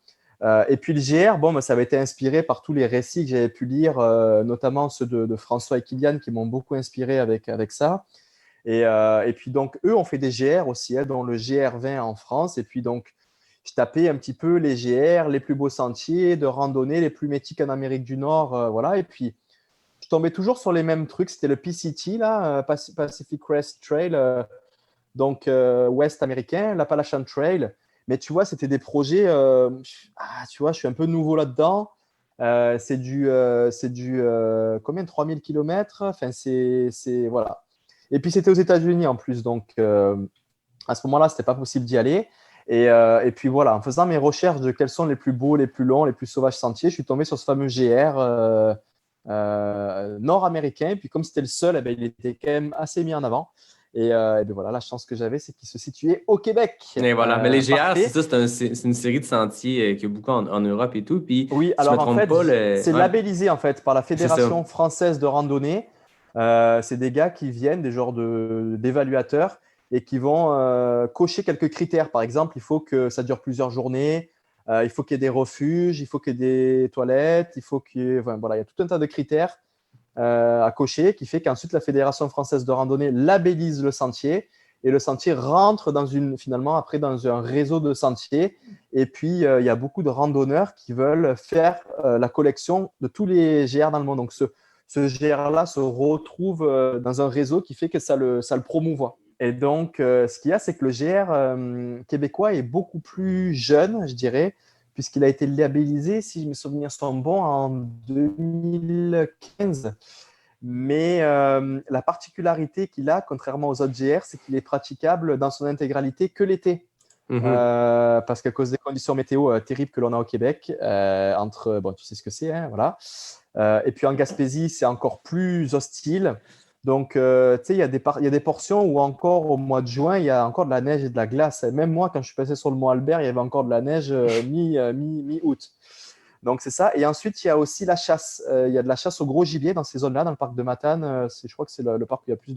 [SPEAKER 1] Et puis le GR, ça avait été inspiré par tous les récits que j'avais pu lire, notamment ceux de François et Kylian qui m'ont beaucoup inspiré avec ça. Et puis donc, eux ont fait des GR aussi, dont le GR20 en France. Et puis donc, je tapais un petit peu les GR, les plus beaux sentiers de randonnée, les plus mythiques en Amérique du Nord. Voilà. Et puis, je tombais toujours sur les mêmes trucs. C'était le PCT, là, Pacific Crest Trail, donc ouest américain, l'Appalachian Trail. Mais tu vois, c'était des projets, tu vois, je suis un peu nouveau là-dedans. Combien? 3000 km. Enfin, voilà. Et puis, c'était aux États-Unis en plus. Donc, à ce moment-là, ce n'était pas possible d'y aller. Et puis, voilà, en faisant mes recherches de quels sont les plus beaux, les plus longs, les plus sauvages sentiers, je suis tombé sur ce fameux GR nord-américain. Et puis, comme c'était le seul, eh bien, il était quand même assez mis en avant. Et bien voilà, la chance que j'avais, c'est qu'il se situait au Québec.
[SPEAKER 6] Et voilà. Mais les GR,
[SPEAKER 1] parfait.
[SPEAKER 6] c'est ça, c'est une série de sentiers qu'il y a beaucoup en Europe et tout. Puis,
[SPEAKER 1] Oui,
[SPEAKER 6] si je
[SPEAKER 1] alors
[SPEAKER 6] me
[SPEAKER 1] en
[SPEAKER 6] trompe
[SPEAKER 1] fait,
[SPEAKER 6] pas,
[SPEAKER 1] c'est labellisé en fait par la Fédération française de randonnée. C'est des gars qui viennent, des genres d'évaluateurs, et qui vont cocher quelques critères. Par exemple, il faut que ça dure plusieurs journées, il faut qu'il y ait des refuges, il faut qu'il y ait des toilettes, enfin, voilà, il y a tout un tas de critères à cocher qui fait qu'ensuite la Fédération française de randonnée labellise le sentier et le sentier rentre finalement après dans un réseau de sentiers. Et puis il y a beaucoup de randonneurs qui veulent faire la collection de tous les GR dans le monde. Donc ce GR-là se retrouve dans un réseau qui fait que ça le promouvoit. Et donc, ce qu'il y a, c'est que le GR québécois est beaucoup plus jeune, je dirais, puisqu'il a été labellisé, si mes souvenirs sont bons, en 2015. Mais la particularité qu'il a, contrairement aux autres GR, c'est qu'il est praticable dans son intégralité que l'été. Parce qu'à cause des conditions météo terribles que l'on a au Québec, bon, tu sais ce que c'est, hein, voilà. Et puis en Gaspésie, c'est encore plus hostile. Donc, tu sais, il y a des portions où encore au mois de juin, il y a encore de la neige et de la glace. Et même moi, quand je suis passé sur le Mont Albert, il y avait encore de la neige mi-août. Donc, c'est ça. Et ensuite, il y a aussi la chasse. Il y a de la chasse au gros gibier dans ces zones-là, dans le parc de Matane. Je crois que c'est le parc où il y a plus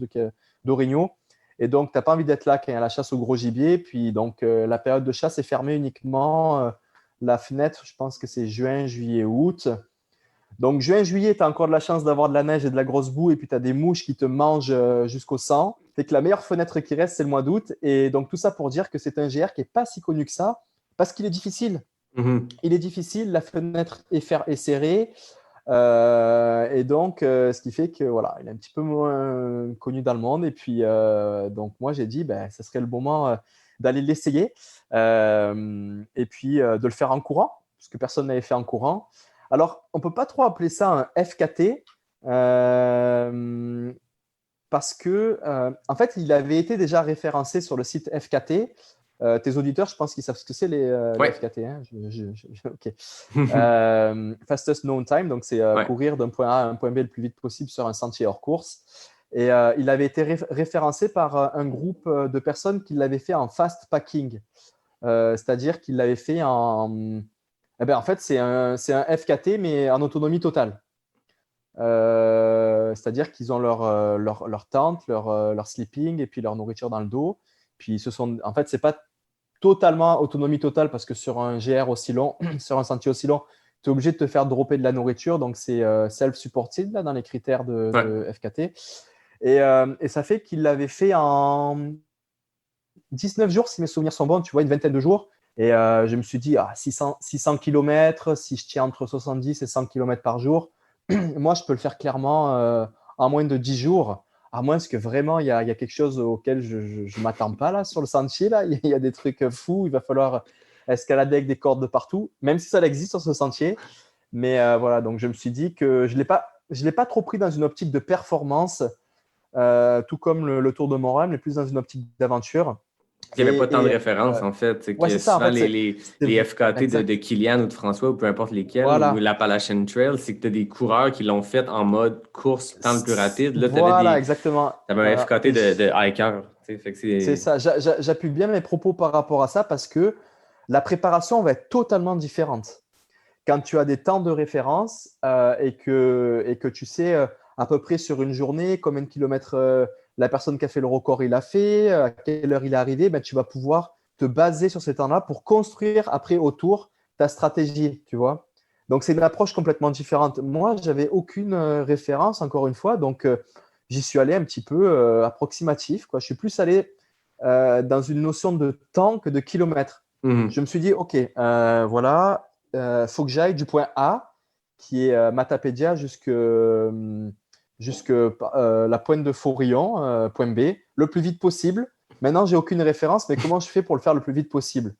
[SPEAKER 1] d'orignaux. Et donc, tu n'as pas envie d'être là quand il y a la chasse au gros gibier. Puis, donc, la période de chasse est fermée uniquement. La fenêtre, je pense que c'est juin, juillet, août. Donc, juin, juillet, tu as encore de la chance d'avoir de la neige et de la grosse boue, et puis tu as des mouches qui te mangent jusqu'au sang. Fait que la meilleure fenêtre qui reste, c'est le mois d'août. Et donc, tout ça pour dire que c'est un GR qui n'est pas si connu que ça, parce qu'il est difficile. Il est difficile, la fenêtre est serrée. Et donc, ce qui fait que voilà, il est un petit peu moins connu dans le monde. Et puis, donc, moi, j'ai dit, ça serait le moment d'aller l'essayer. Et puis, de le faire en courant, parce que personne n'avait fait en courant. Alors, on ne peut pas trop appeler ça un FKT parce que, en fait, il avait été déjà référencé sur le site FKT. Tes auditeurs, je pense qu'ils savent ce que c'est les FKT. Hein. Okay. Fastest Known Time, donc c'est courir d'un point A à un point B le plus vite possible sur un sentier hors course. Et il avait été référencé par un groupe de personnes qui l'avaient fait en fast packing, c'est-à-dire qu'ils l'avaient fait en… en fait, c'est un FKT, mais en autonomie totale. C'est-à-dire qu'ils ont leur tente, leur sleeping et puis leur nourriture dans le dos. Puis en fait, ce n'est pas totalement autonomie totale parce que sur un GR aussi long, sur un sentier aussi long, tu es obligé de te faire dropper de la nourriture. Donc, c'est self-supported là, dans les critères de FKT. Et ça fait qu'il l'avait fait en 19 jours, si mes souvenirs sont bons, tu vois, une vingtaine de jours. Et je me suis dit, 600 km, si je tiens entre 70 et 100 km par jour, moi, je peux le faire clairement en moins de 10 jours, à moins que vraiment, il y a quelque chose auquel je ne m'attends pas là, sur le sentier. Là. Il y a des trucs fous, il va falloir escalader avec des cordes de partout, même si ça existe sur ce sentier. Mais voilà, donc je me suis dit que je l'ai pas trop pris dans une optique de performance, tout comme le Tour de Montréal, mais plus dans une optique d'aventure.
[SPEAKER 6] Il n'y avait pas tant de références, en fait. C'est que souvent,
[SPEAKER 1] en fait,
[SPEAKER 6] les FKT de Kylian ou de François, ou peu importe lesquels, ou l'Appalachian Trail, c'est que tu as des coureurs qui l'ont fait en mode course temps le plus rapide. Là,
[SPEAKER 1] exactement.
[SPEAKER 6] Tu avais un FKT de hiker.
[SPEAKER 1] C'est ça. J'appuie bien mes propos par rapport à ça parce que la préparation va être totalement différente. Quand tu as des temps de référence et que tu sais à peu près sur une journée combien de kilomètres la personne qui a fait le record il a fait, à quelle heure il est arrivé, tu vas pouvoir te baser sur ces temps-là pour construire après autour ta stratégie, tu vois. Donc, c'est une approche complètement différente. Moi, je n'avais aucune référence, encore une fois, donc j'y suis allé un petit peu approximatif, quoi. Je suis plus allé dans une notion de temps que de kilomètres. Je me suis dit, OK, voilà, faut que j'aille du point A, qui est Matapédia, jusque la pointe de Forillon, point B, le plus vite possible. Maintenant, j'ai aucune référence, mais comment je fais pour le faire le plus vite possible?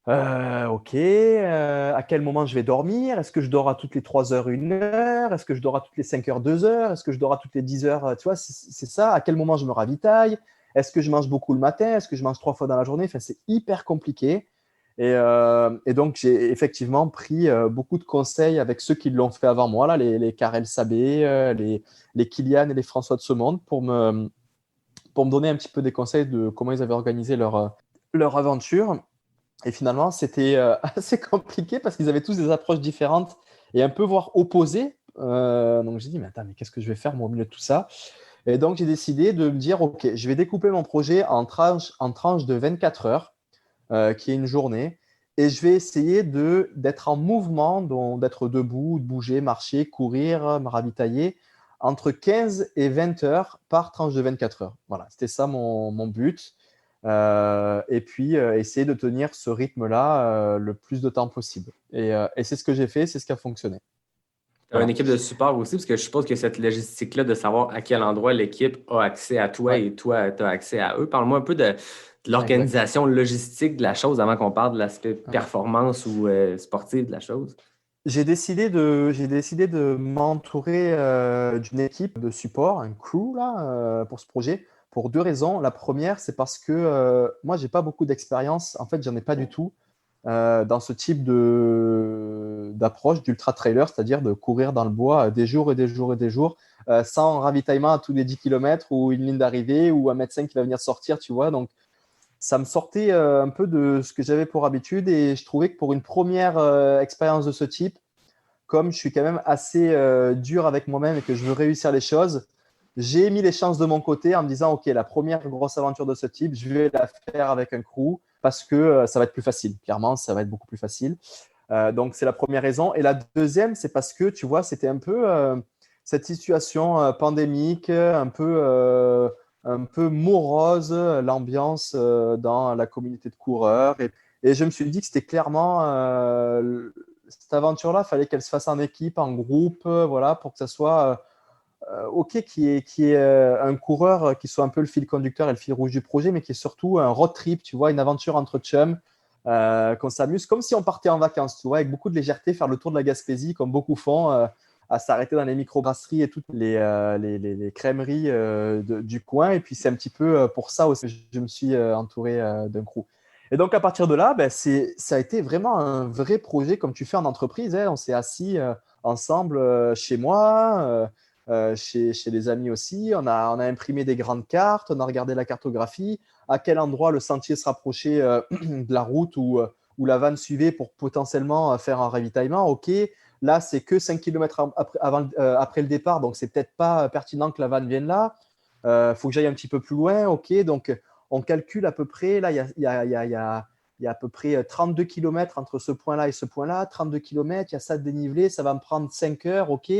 [SPEAKER 1] Ok, à quel moment je vais dormir? Est-ce que je dors à toutes les 3 heures, 1 heure? Est-ce que je dors à toutes les 5 heures, 2 heures? Est-ce que je dors à toutes les 10 heures? Tu vois, c'est ça. À quel moment je me ravitaille? Est-ce que je mange beaucoup le matin? Est-ce que je mange 3 fois dans la journée? Enfin, c'est hyper compliqué. Et donc, j'ai effectivement pris beaucoup de conseils avec ceux qui l'ont fait avant moi, là, les Karel Sabé, les Kylian et les François de ce monde, pour me donner un petit peu des conseils de comment ils avaient organisé leur aventure. Et finalement, c'était assez compliqué parce qu'ils avaient tous des approches différentes et un peu voire opposées. Donc j'ai dit, mais attends, mais qu'est-ce que je vais faire moi au milieu de tout ça? Et donc j'ai décidé de me dire, ok, je vais découper mon projet en tranches de 24 heures, qui est une journée, et je vais essayer d'être en mouvement, donc d'être debout, de bouger, marcher, courir, me ravitailler, entre 15 et 20 heures par tranche de 24 heures. Voilà, c'était ça mon but. Et puis essayer de tenir ce rythme-là le plus de temps possible. Et c'est ce que j'ai fait, c'est ce qui a fonctionné.
[SPEAKER 6] Tu as une
[SPEAKER 1] Voilà.
[SPEAKER 6] équipe de support aussi, parce que je suppose que cette logistique-là de savoir à quel endroit l'équipe a accès à toi
[SPEAKER 1] Ouais,
[SPEAKER 6] et toi, tu as accès à eux. Parle-moi un peu de
[SPEAKER 1] exact.
[SPEAKER 6] l'organisation logistique de la chose avant qu'on parle de l'aspect
[SPEAKER 1] Ouais.
[SPEAKER 6] performance ou sportif de la chose.
[SPEAKER 1] J'ai décidé de m'entourer d'une équipe de support, un crew là, pour ce projet, pour deux raisons. La première, c'est parce que moi, j'ai pas beaucoup d'expérience. En fait, j'en ai pas du tout dans ce type d'approche d'ultra trailer, c'est-à-dire de courir dans le bois des jours et des jours et des jours, sans ravitaillement à tous les 10 kilomètres ou une ligne d'arrivée ou un médecin qui va venir sortir, tu vois. Donc, ça me sortait un peu de ce que j'avais pour habitude et je trouvais que pour une première expérience de ce type, comme je suis quand même assez dur avec moi-même et que je veux réussir les choses, j'ai mis les chances de mon côté en me disant, OK, la première grosse aventure de ce type, je vais la faire avec un crew parce que ça va être plus facile. Clairement, ça va être beaucoup plus facile. Donc, c'est la première raison. Et la deuxième, c'est parce que, tu vois, c'était un peu cette situation pandémique, un peu morose, l'ambiance dans la communauté de coureurs. Et je me suis dit que c'était clairement cette aventure-là, il fallait qu'elle se fasse en équipe, en groupe, voilà, pour que ça soit OK, qui est un coureur qui soit un peu le fil conducteur et le fil rouge du projet, mais qui est surtout un road trip, tu vois, une aventure entre chums, qu'on s'amuse comme si on partait en vacances, tu vois, avec beaucoup de légèreté, faire le tour de la Gaspésie, comme beaucoup font, à s'arrêter dans les microbrasseries et toutes les crèmeries du coin. Et puis, c'est un petit peu pour ça aussi que je me suis entouré d'un crew. Et donc, à partir de là, ben, ça a été vraiment un vrai projet comme tu fais en entreprise, hein. On s'est assis ensemble chez moi, chez les amis aussi. On a imprimé des grandes cartes, on a regardé la cartographie, à quel endroit le sentier se rapprochait de la route où la vanne suivait pour potentiellement faire un ravitaillement. OK, là, c'est que 5 km après le départ, donc c'est peut-être pas pertinent que la vanne vienne là. Faut que j'aille un petit peu plus loin. OK, donc on calcule à peu près, là, il y a à peu près 32 km entre ce point-là et ce point-là, 32 km, il y a ça de dénivelé, ça va me prendre 5 heures, OK.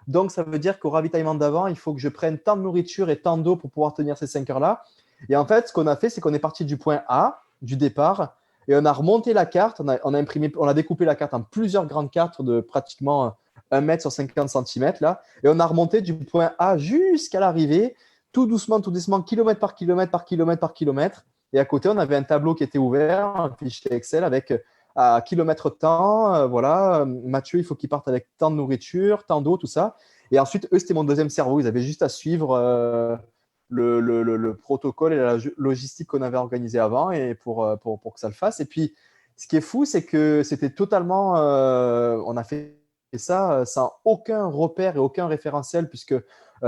[SPEAKER 1] Donc, ça veut dire qu'au ravitaillement d'avant, il faut que je prenne tant de nourriture et tant d'eau pour pouvoir tenir ces 5 heures-là. Et en fait, ce qu'on a fait, c'est qu'on est parti du point A, du départ, et on a remonté la carte, on a découpé la carte en plusieurs grandes cartes de pratiquement 1 mètre sur 50 cm, là, et on a remonté du point A jusqu'à l'arrivée, tout doucement, kilomètre par kilomètre, par kilomètre, par kilomètre. Et à côté, on avait un tableau qui était ouvert, un fichier Excel avec à kilomètre temps, voilà, Mathieu, il faut qu'il parte avec tant de nourriture, tant d'eau, tout ça. Et ensuite, eux, c'était mon deuxième cerveau. Ils avaient juste à suivre le protocole et la logistique qu'on avait organisé avant et pour que ça le fasse. Et puis, ce qui est fou, c'est que c'était totalement. On a fait ça sans aucun repère et aucun référentiel puisque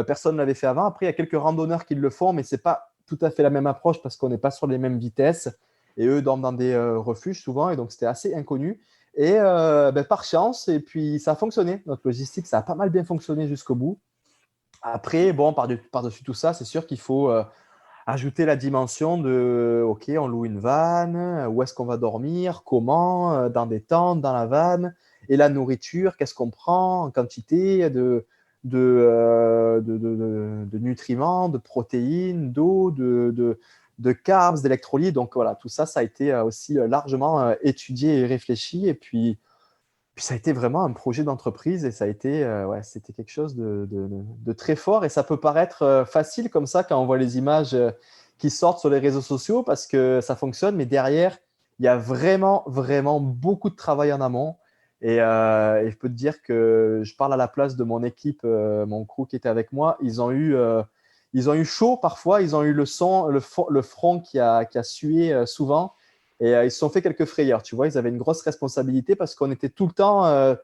[SPEAKER 1] personne ne l'avait fait avant. Après, il y a quelques randonneurs qui le font, mais ce n'est pas tout à fait la même approche parce qu'on n'est pas sur les mêmes vitesses. Et eux dorment dans des refuges souvent, et donc c'était assez inconnu. Et par chance, et puis ça a fonctionné. Notre logistique, ça a pas mal bien fonctionné jusqu'au bout. Après, bon, par-dessus tout ça, c'est sûr qu'il faut ajouter la dimension de OK, on loue une vanne, où est-ce qu'on va dormir, comment, dans des tentes, dans la vanne, et la nourriture, qu'est-ce qu'on prend en quantité de nutriments, de protéines, d'eau, de carbs, d'électrolytes. Donc voilà, tout ça, ça a été aussi largement étudié et réfléchi. Et puis ça a été vraiment un projet d'entreprise et ça a été, ouais, c'était quelque chose de très fort. Et ça peut paraître facile comme ça quand on voit les images qui sortent sur les réseaux sociaux parce que ça fonctionne, mais derrière, il y a vraiment, vraiment beaucoup de travail en amont. Et je peux te dire que je parle à la place de mon équipe, mon crew qui était avec moi. Ils ont eu chaud parfois, ils ont eu le front qui a sué souvent. Et ils se sont fait quelques frayeurs, tu vois. Ils avaient une grosse responsabilité parce qu'on était tout le temps… tu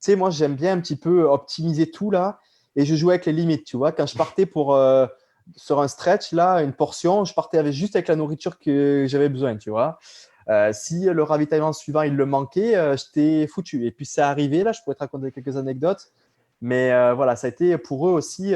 [SPEAKER 1] sais, moi, j'aime bien un petit peu optimiser tout là. Et je jouais avec les limites, tu vois. Quand je partais sur un stretch, là, une portion, je partais juste avec la nourriture que j'avais besoin, tu vois. Si le ravitaillement suivant, il le manquait, j'étais foutu. Et puis, c'est arrivé, là, je pourrais te raconter quelques anecdotes. Mais voilà, ça a été pour eux aussi,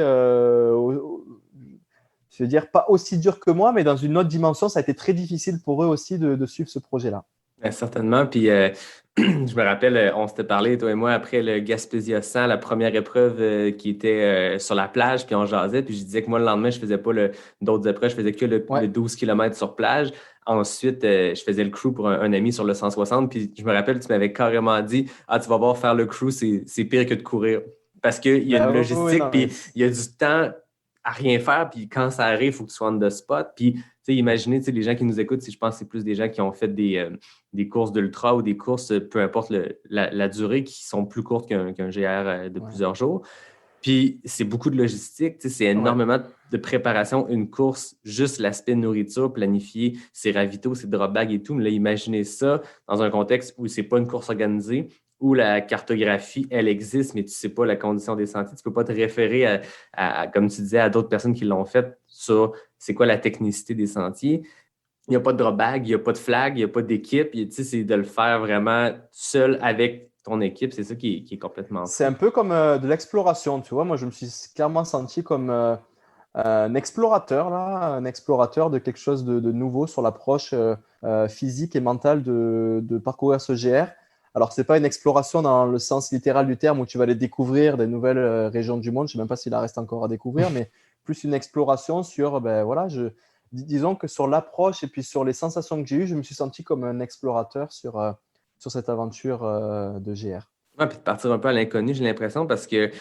[SPEAKER 1] je veux dire, pas aussi dur que moi, mais dans une autre dimension, ça a été très difficile pour eux aussi de suivre ce projet-là.
[SPEAKER 6] Ben, certainement. Puis, je me rappelle, on s'était parlé, toi et moi, après le Gaspésia 100, la première épreuve qui était sur la plage, puis on jasait. Puis, je disais que moi, le lendemain, je ne faisais pas d'autres épreuves, je faisais que le 12 km sur plage. Ensuite, je faisais le crew pour un ami sur le 160. Puis, je me rappelle, tu m'avais carrément dit, ah, tu vas voir faire le crew, c'est pire que de courir. Parce qu'il y a une logistique, puis il y a du temps à rien faire, puis quand ça arrive, il faut que tu sois on the spot. Puis, tu sais, imaginez, tu sais, les gens qui nous écoutent, je pense que c'est plus des gens qui ont fait des courses d'ultra ou des courses, peu importe la durée, qui sont plus courtes qu'un GR de plusieurs jours. Puis, c'est beaucoup de logistique, tu sais, c'est énormément de préparation. Une course, juste l'aspect nourriture, planifier ses ravitaux, ses drop bags et tout. Mais là, imaginez ça dans un contexte où c'est pas une course organisée, où la cartographie, elle existe, mais tu ne sais pas la condition des sentiers. Tu ne peux pas te référer à, comme tu disais, à d'autres personnes qui l'ont fait sur c'est quoi la technicité des sentiers. Il n'y a pas de drop bag, il n'y a pas de flag, il n'y a pas d'équipe. Tu sais, c'est de le faire vraiment seul avec ton équipe. C'est ça qui est complètement fou.
[SPEAKER 1] C'est un peu comme de l'exploration, tu vois. Moi, je me suis clairement senti comme un explorateur, là, un explorateur de quelque chose de nouveau sur l'approche physique et mentale de parcourir ce GR. Alors, ce n'est pas une exploration dans le sens littéral du terme où tu vas aller découvrir des nouvelles régions du monde. Je ne sais même pas s'il en reste encore à découvrir, mais plus une exploration sur, disons que sur l'approche et puis sur les sensations que j'ai eues, je me suis senti comme un explorateur sur cette aventure de GR.
[SPEAKER 6] Ouais, puis de partir un peu à l'inconnu, j'ai l'impression, parce que tu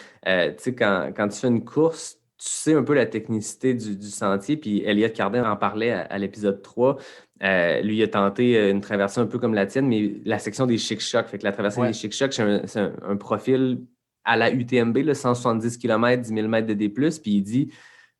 [SPEAKER 6] sais, quand tu fais une course, tu sais un peu la technicité du sentier. Puis Elliot Cardin en parlait à l'épisode 3. Lui, il a tenté une traversée un peu comme la tienne, mais la section des Chic-Chocs. Fait que la traversée des Chic-Chocs, c'est un profil à la UTMB, là, 170 km, 10 000 mètres de D+. Puis il dit,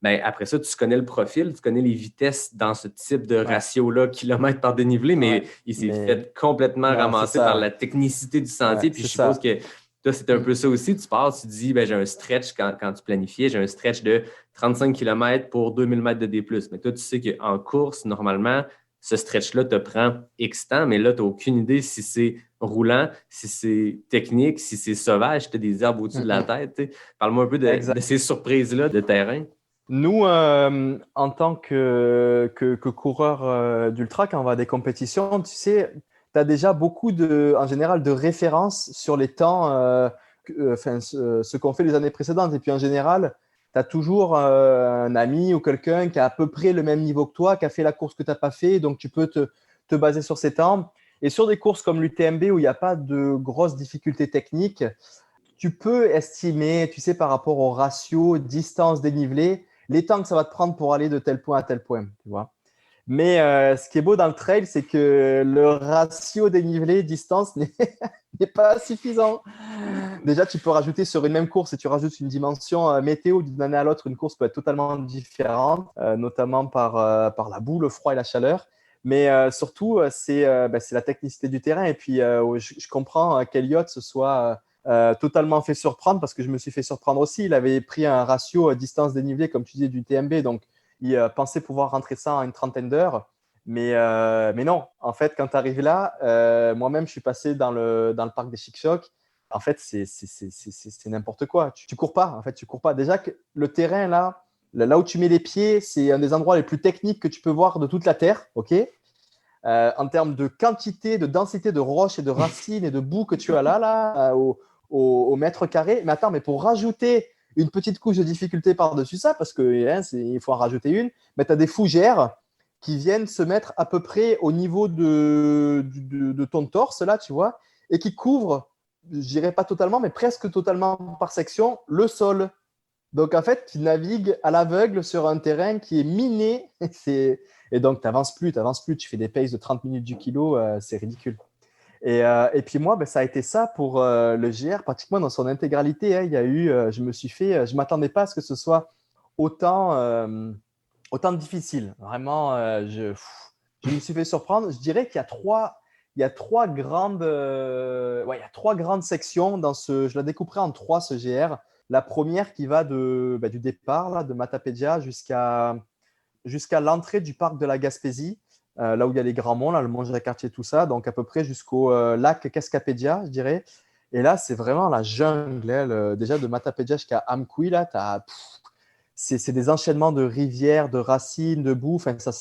[SPEAKER 6] ben, après ça, tu connais le profil, tu connais les vitesses dans ce type de ratio-là, kilomètres par dénivelé, mais il s'est fait complètement ramasser par la technicité du sentier. Puis je suppose que toi, c'est un peu ça aussi. Tu pars, tu dis, ben, j'ai un stretch quand tu planifiais, j'ai un stretch de 35 km pour 2000 mètres de D+. Mais toi, tu sais qu'en course, normalement, ce stretch-là te prend X temps, mais là, tu n'as aucune idée si c'est roulant, si c'est technique, si c'est sauvage, tu as des arbres au-dessus de la tête. T'sais. Parle-moi un peu de ces surprises-là de terrain.
[SPEAKER 1] Nous, en tant que coureur d'ultra, quand on va à des compétitions, tu sais, tu as déjà beaucoup en général de références sur les temps, ce qu'on fait les années précédentes. Et puis en général, tu as toujours un ami ou quelqu'un qui a à peu près le même niveau que toi, qui a fait la course que tu n'as pas fait, donc tu peux te baser sur ces temps. Et sur des courses comme l'UTMB où il n'y a pas de grosses difficultés techniques, tu peux estimer, tu sais, par rapport au ratio distance dénivelé, les temps que ça va te prendre pour aller de tel point à tel point, tu vois. Mais ce qui est beau dans le trail, c'est que le ratio dénivelé-distance n'est pas suffisant. Déjà, tu peux rajouter sur une même course, et tu rajoutes une dimension météo d'une année à l'autre, une course peut être totalement différente, notamment par la boue, le froid et la chaleur. Mais surtout, c'est la technicité du terrain. Et puis, je comprends qu'Elliot se soit totalement fait surprendre, parce que je me suis fait surprendre aussi. Il avait pris un ratio distance dénivelé, comme tu disais, du TMB, donc il pensait pouvoir rentrer ça en une trentaine d'heures. Mais non, en fait, quand tu arrives là, moi-même, je suis passé dans le parc des Chic-Chocs. En fait, c'est n'importe quoi. Tu cours pas, en fait, tu cours pas. Déjà que le terrain, là où tu mets les pieds, c'est un des endroits les plus techniques que tu peux voir de toute la Terre, ok ? En termes de quantité, de densité de roches et de racines et de boue que tu as là au mètre carré. Mais attends, mais pour rajouter une petite couche de difficulté par-dessus ça, parce qu'il faut en rajouter une, mais tu as des fougères qui viennent se mettre à peu près au niveau de ton torse, là, tu vois, et qui couvrent, je dirais pas totalement, mais presque totalement par section, le sol. Donc, en fait, tu navigues à l'aveugle sur un terrain qui est miné. Et donc, tu n'avances plus. Tu fais des paces de 30 minutes du kilo. C'est ridicule. Et puis moi, ça a été ça pour le GR, pratiquement dans son intégralité. Hein. Il y a eu, je ne m'attendais pas à ce que ce soit autant difficile. Vraiment, je me suis fait surprendre. Je dirais qu'il y a trois grandes sections dans ce. Je la découperai en trois, ce GR. La première qui va du départ là, de Matapédia jusqu'à l'entrée du parc de la Gaspésie, là où il y a les grands monts, là, le mont Jacques-Cartier, tout ça, donc à peu près jusqu'au lac Cascapédia, je dirais. Et là, c'est vraiment la jungle. Hein, déjà de Matapédia jusqu'à Amkoui, là, c'est des enchaînements de rivières, de racines, de boue. Enfin, ça,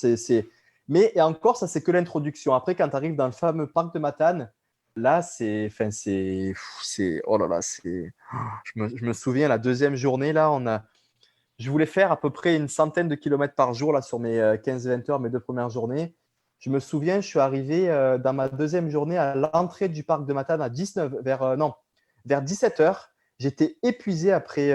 [SPEAKER 1] Mais et encore, ça, c'est que l'introduction. Après, quand tu arrives dans le fameux parc de Matane, là, oh là là, je me souviens, la deuxième journée, là, je voulais faire à peu près une centaine de kilomètres par jour là, sur mes 15-20 heures, mes 2 premières journées. Je me souviens, je suis arrivé dans ma deuxième journée à l'entrée du parc de Matane vers 17 heures. J'étais épuisé après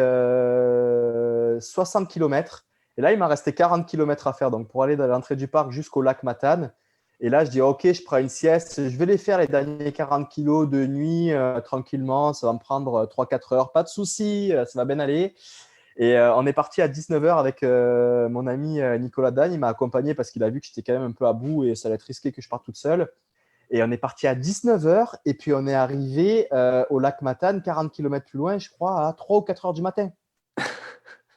[SPEAKER 1] 60 kilomètres. Et là, il m'a resté 40 kilomètres à faire donc pour aller de l'entrée du parc jusqu'au lac Matane. Et là, je dis, OK, je prends une sieste. Je vais les faire les derniers 40 kilos de nuit tranquillement. Ça va me prendre 3-4 heures. Pas de souci, ça va bien aller. Et on est parti à 19h avec mon ami Nicolas Dagne. Il m'a accompagné parce qu'il a vu que j'étais quand même un peu à bout et ça allait être risqué que je parte toute seule. Et on est parti à 19h et puis on est arrivé au lac Matane, 40 km plus loin, je crois, à 3 ou 4 heures du matin.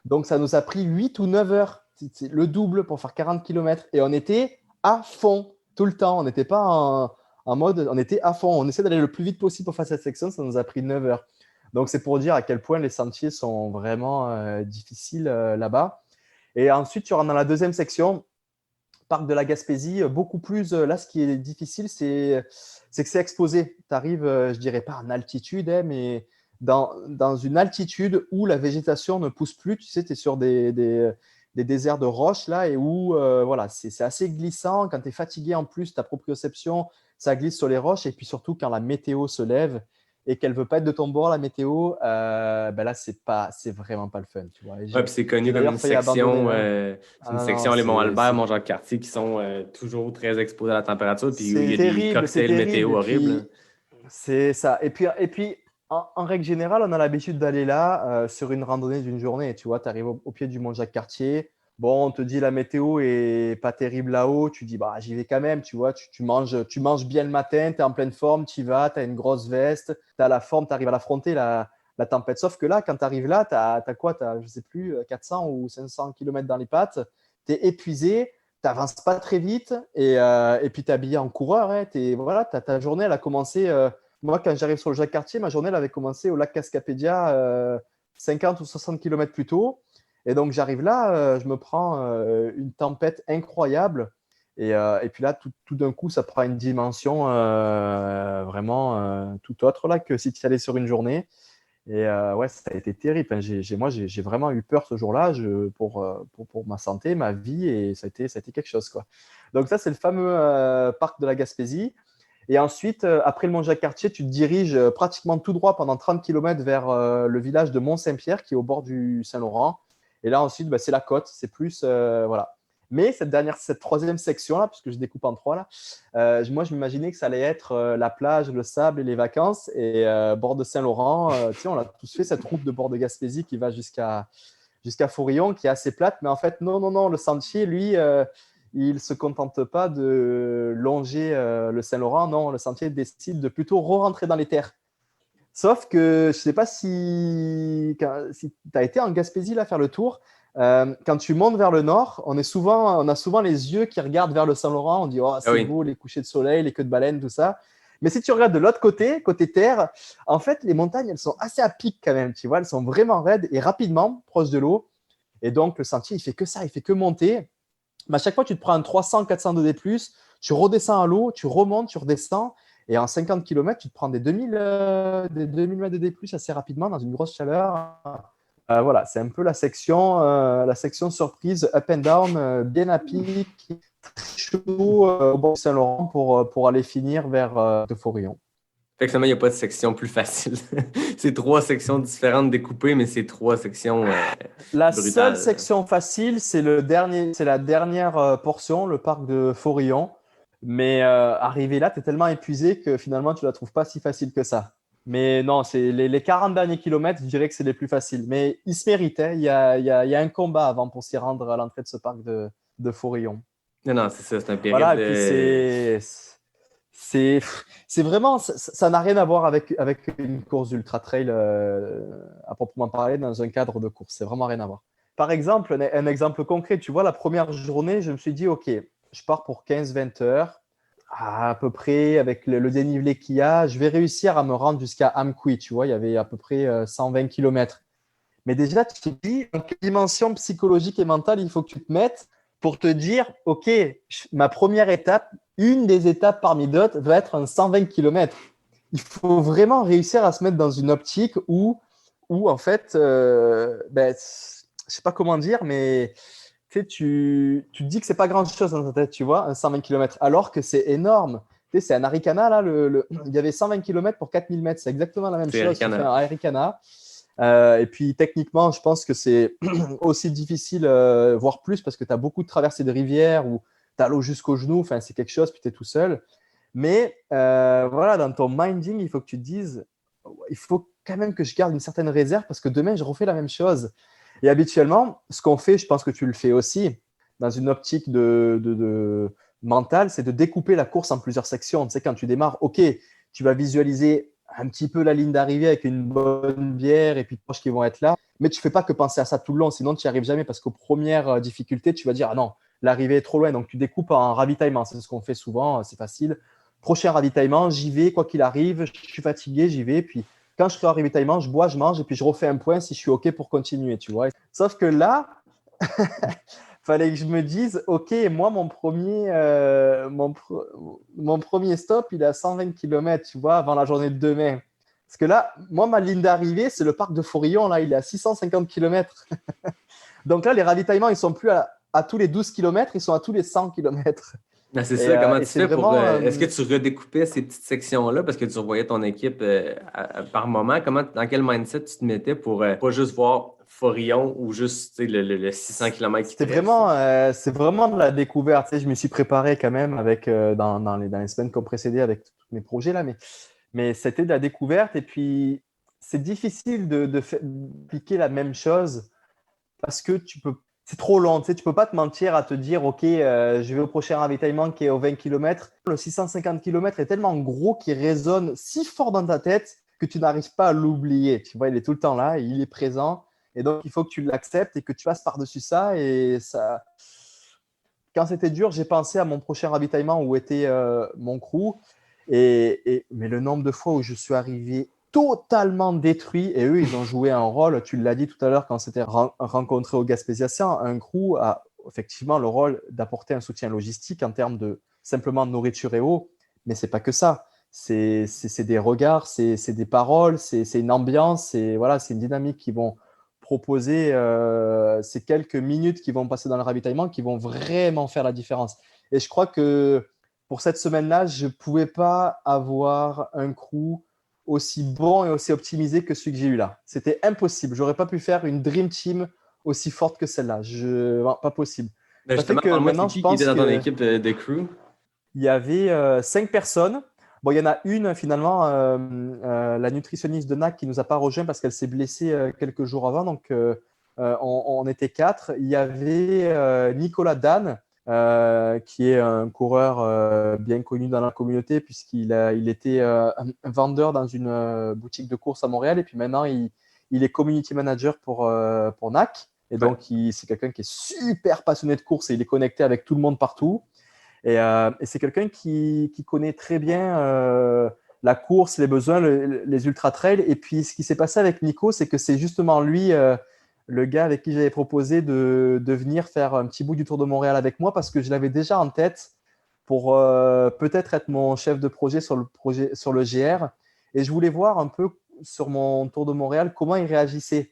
[SPEAKER 1] Donc, ça nous a pris 8 ou 9 heures. C'est le double pour faire 40 km. Et on était à fond tout le temps. On n'était pas en mode… On était à fond. On essaie d'aller le plus vite possible pour faire cette section. Ça nous a pris 9 heures. Donc, c'est pour dire à quel point les sentiers sont vraiment difficiles là-bas. Et ensuite, tu rentres dans la deuxième section, parc de la Gaspésie. Beaucoup plus… là, ce qui est difficile, c'est que c'est exposé. Tu arrives, je ne dirais pas en altitude, mais… Dans une altitude où la végétation ne pousse plus, tu sais, tu es sur des déserts de roches là, et où voilà, c'est assez glissant. Quand tu es fatigué en plus, ta proprioception, ça glisse sur les roches. Et puis surtout, quand la météo se lève et qu'elle ne veut pas être de ton bord, la météo, là, c'est vraiment pas le fun. Tu vois.
[SPEAKER 6] Ouais, puis c'est connu comme une section, les Monts-Albert, Mont-Jacques-Cartier, qui sont toujours très exposés à la température. Puis il y a des cocktails météo horribles.
[SPEAKER 1] C'est ça. Et puis en règle générale, on a l'habitude d'aller là sur une randonnée d'une journée. Tu vois, tu arrives au pied du mont Jacques-Cartier. Bon, on te dit la météo est pas terrible là-haut. Tu dis, j'y vais quand même. Tu vois, tu manges bien le matin, tu es en pleine forme, tu y vas, tu as une grosse veste, tu as la forme, tu arrives à l'affronter, la tempête. Sauf que là, quand tu arrives là, tu as quoi? Tu as, je sais plus, 400 ou 500 km dans les pattes. Tu es épuisé, tu n'avances pas très vite et puis tu es habillé en coureur. Hein, voilà, ta journée, elle a commencé… moi, quand j'arrive sur le Jacques-Cartier, ma journée elle avait commencé au lac Cascapédia 50 ou 60 km plus tôt. Et donc, j'arrive là, je me prends une tempête incroyable. Et puis là, tout d'un coup, ça prend une dimension vraiment tout autre là, que si tu y allais sur une journée. Et ouais, ça a été terrible. Enfin, moi, j'ai vraiment eu peur ce jour-là pour ma santé, ma vie. Et ça a été quelque chose, quoi. Donc ça, c'est le fameux parc de la Gaspésie. Et ensuite, après le mont Jacques-Cartier, tu te diriges pratiquement tout droit pendant 30 km vers le village de Mont-Saint-Pierre qui est au bord du Saint-Laurent. Et là, ensuite, c'est la côte. C'est plus… voilà. Mais cette troisième section-là, puisque je découpe en trois, là, moi, je m'imaginais que ça allait être la plage, le sable et les vacances. Et bord de Saint-Laurent, on a tous fait cette route de bord de Gaspésie qui va jusqu'à Fourillon, qui est assez plate. Mais en fait, non, le sentier, lui… il ne se contente pas de longer le Saint-Laurent. Non, le sentier décide de plutôt re-rentrer dans les terres. Sauf que je ne sais pas si tu as été en Gaspésie là, faire le tour. Quand tu montes vers le nord, on a souvent les yeux qui regardent vers le Saint-Laurent. On dit, oh, c'est beau, les couchers de soleil, les queues de baleine, tout ça. Mais si tu regardes de l'autre côté terre, en fait, les montagnes, elles sont assez à pic quand même. Tu vois, elles sont vraiment raides et rapidement proches de l'eau. Et donc, le sentier, il fait que ça, il fait que monter. Mais à chaque fois, tu te prends un 300-400 de D+, tu redescends à l'eau, tu remontes, tu redescends. Et en 50 km, tu te prends des 2000 mètres de D+, assez rapidement dans une grosse chaleur. Voilà, c'est un peu la section surprise up and down, bien à pic, très chaud au bord du Saint-Laurent pour aller finir vers de Forillon.
[SPEAKER 6] Effectivement, il n'y a pas de section plus facile. C'est 3 sections différentes découpées, mais c'est 3 sections
[SPEAKER 1] La
[SPEAKER 6] brutales.
[SPEAKER 1] seule section facile, c'est la dernière portion, le parc de Forillon. Mais arrivé là, tu es tellement épuisé que finalement, tu ne la trouves pas si facile que ça. Mais non, c'est les 40 derniers kilomètres, je dirais que c'est les plus faciles. Mais ils se méritent. Hein. Il y a un combat avant pour s'y rendre à l'entrée de ce parc de Forillon.
[SPEAKER 6] Non, c'est ça, c'est un périple.
[SPEAKER 1] Voilà, et puis c'est vraiment, ça n'a rien à voir avec une course d'ultra trail à proprement parler dans un cadre de course. C'est vraiment rien à voir. Par exemple, un exemple concret, tu vois, la première journée, je me suis dit, OK, je pars pour 15-20 heures, à peu près avec le dénivelé qu'il y a, je vais réussir à me rendre jusqu'à Amqui, tu vois, il y avait à peu près 120 km. Mais déjà, tu te dis, en quelle dimension psychologique et mentale il faut que tu te mettes pour te dire, OK, ma première étape, une des étapes parmi d'autres, va être un 120 km. Il faut vraiment réussir à se mettre dans une optique où en fait, je ne sais pas comment dire, mais tu te dis que c'est pas grand-chose dans ta tête, tu vois, un 120 km, alors que c'est énorme. Tu sais, c'est un Arikana, là, il y avait 120 km pour 4000 mètres, c'est exactement la même chose. C'est un Arikana. Et puis, techniquement, je pense que c'est aussi difficile, voire plus, parce que tu as beaucoup de traversées de rivières où tu as l'eau jusqu'aux genoux, enfin, c'est quelque chose, puis tu es tout seul. Mais voilà, dans ton minding, il faut que tu te dises, il faut quand même que je garde une certaine réserve parce que demain, je refais la même chose. Et habituellement, ce qu'on fait, je pense que tu le fais aussi, dans une optique de mentale, c'est de découper la course en plusieurs sections. Tu sais, quand tu démarres, OK, tu vas visualiser un petit peu la ligne d'arrivée avec une bonne bière et puis les proches qui vont être là, mais tu ne fais pas que penser à ça tout le long, sinon tu n'y arrives jamais parce qu'aux premières difficultés, tu vas dire « Ah non, l'arrivée est trop loin », donc tu découpes en ravitaillement. C'est ce qu'on fait souvent, c'est facile. Prochain ravitaillement, j'y vais, quoi qu'il arrive, je suis fatigué, j'y vais, puis quand je serai en ravitaillement, je bois, je mange et puis je refais un point si je suis OK pour continuer, tu vois. Sauf que là, fallait que je me dise, OK, moi, mon premier stop, il est à 120 km, tu vois, avant la journée de demain. Parce que là, moi, ma ligne d'arrivée, c'est le parc de Forillon, là, il est à 650 km. Donc là, les ravitaillements, ils ne sont plus à tous les 12 km, ils sont à tous les 100 km.
[SPEAKER 6] Ben c'est ça, comment tu fais
[SPEAKER 1] vraiment,
[SPEAKER 6] pour… est-ce que tu redécoupais ces petites sections-là parce que tu revoyais ton équipe par moment? Dans quel mindset tu te mettais pour pas juste voir Forillon ou juste le 600 km qui te reste?
[SPEAKER 1] C'est vraiment de la découverte. Tu sais, je me suis préparé quand même avec, dans les semaines qui ont précédé avec tous mes projets là, mais c'était de la découverte et puis c'est difficile d'appliquer la même chose parce que c'est trop long, tu sais, tu peux pas te mentir à te dire OK, je vais au prochain ravitaillement qui est aux 20 km. Le 650 km est tellement gros qu'il résonne si fort dans ta tête que tu n'arrives pas à l'oublier. Tu vois, il est tout le temps là, il est présent et donc il faut que tu l'acceptes et que tu passes par-dessus ça. Et ça, quand c'était dur, j'ai pensé à mon prochain ravitaillement où était mon crew mais le nombre de fois où je suis arrivé totalement détruit et eux, ils ont joué un rôle, tu l'as dit tout à l'heure quand on s'était rencontré au Gaspésiacien, un crew a effectivement le rôle d'apporter un soutien logistique en termes de simplement nourriture et eau, mais c'est pas que ça, c'est des regards, c'est des paroles, c'est une ambiance, c'est une dynamique qui vont proposer ces quelques minutes qui vont passer dans le ravitaillement qui vont vraiment faire la différence. Et je crois que pour cette semaine-là, je ne pouvais pas avoir un crew aussi bon et aussi optimisé que celui que j'ai eu là. C'était impossible. Je n'aurais pas pu faire une Dream Team aussi forte que celle-là. Pas possible.
[SPEAKER 6] Ben justement, maintenant, qui était dans ton équipe de crew?
[SPEAKER 1] Il y avait 5 personnes. Bon, il y en a une, finalement, la nutritionniste de NAC qui ne nous a pas rejoint parce qu'elle s'est blessée quelques jours avant. Donc, on était 4. Il y avait Nicolas Dan, qui est un coureur bien connu dans la communauté puisqu'il était un vendeur dans une boutique de course à Montréal et puis maintenant il est community manager pour NAC et donc c'est quelqu'un qui est super passionné de course et il est connecté avec tout le monde partout et c'est quelqu'un qui connaît très bien la course, les besoins, les ultra trails et puis ce qui s'est passé avec Nico, c'est que c'est justement lui le gars avec qui j'avais proposé de venir faire un petit bout du Tour de Montréal avec moi parce que je l'avais déjà en tête pour peut-être être mon chef de projet sur le GR. Et je voulais voir un peu sur mon Tour de Montréal comment il réagissait.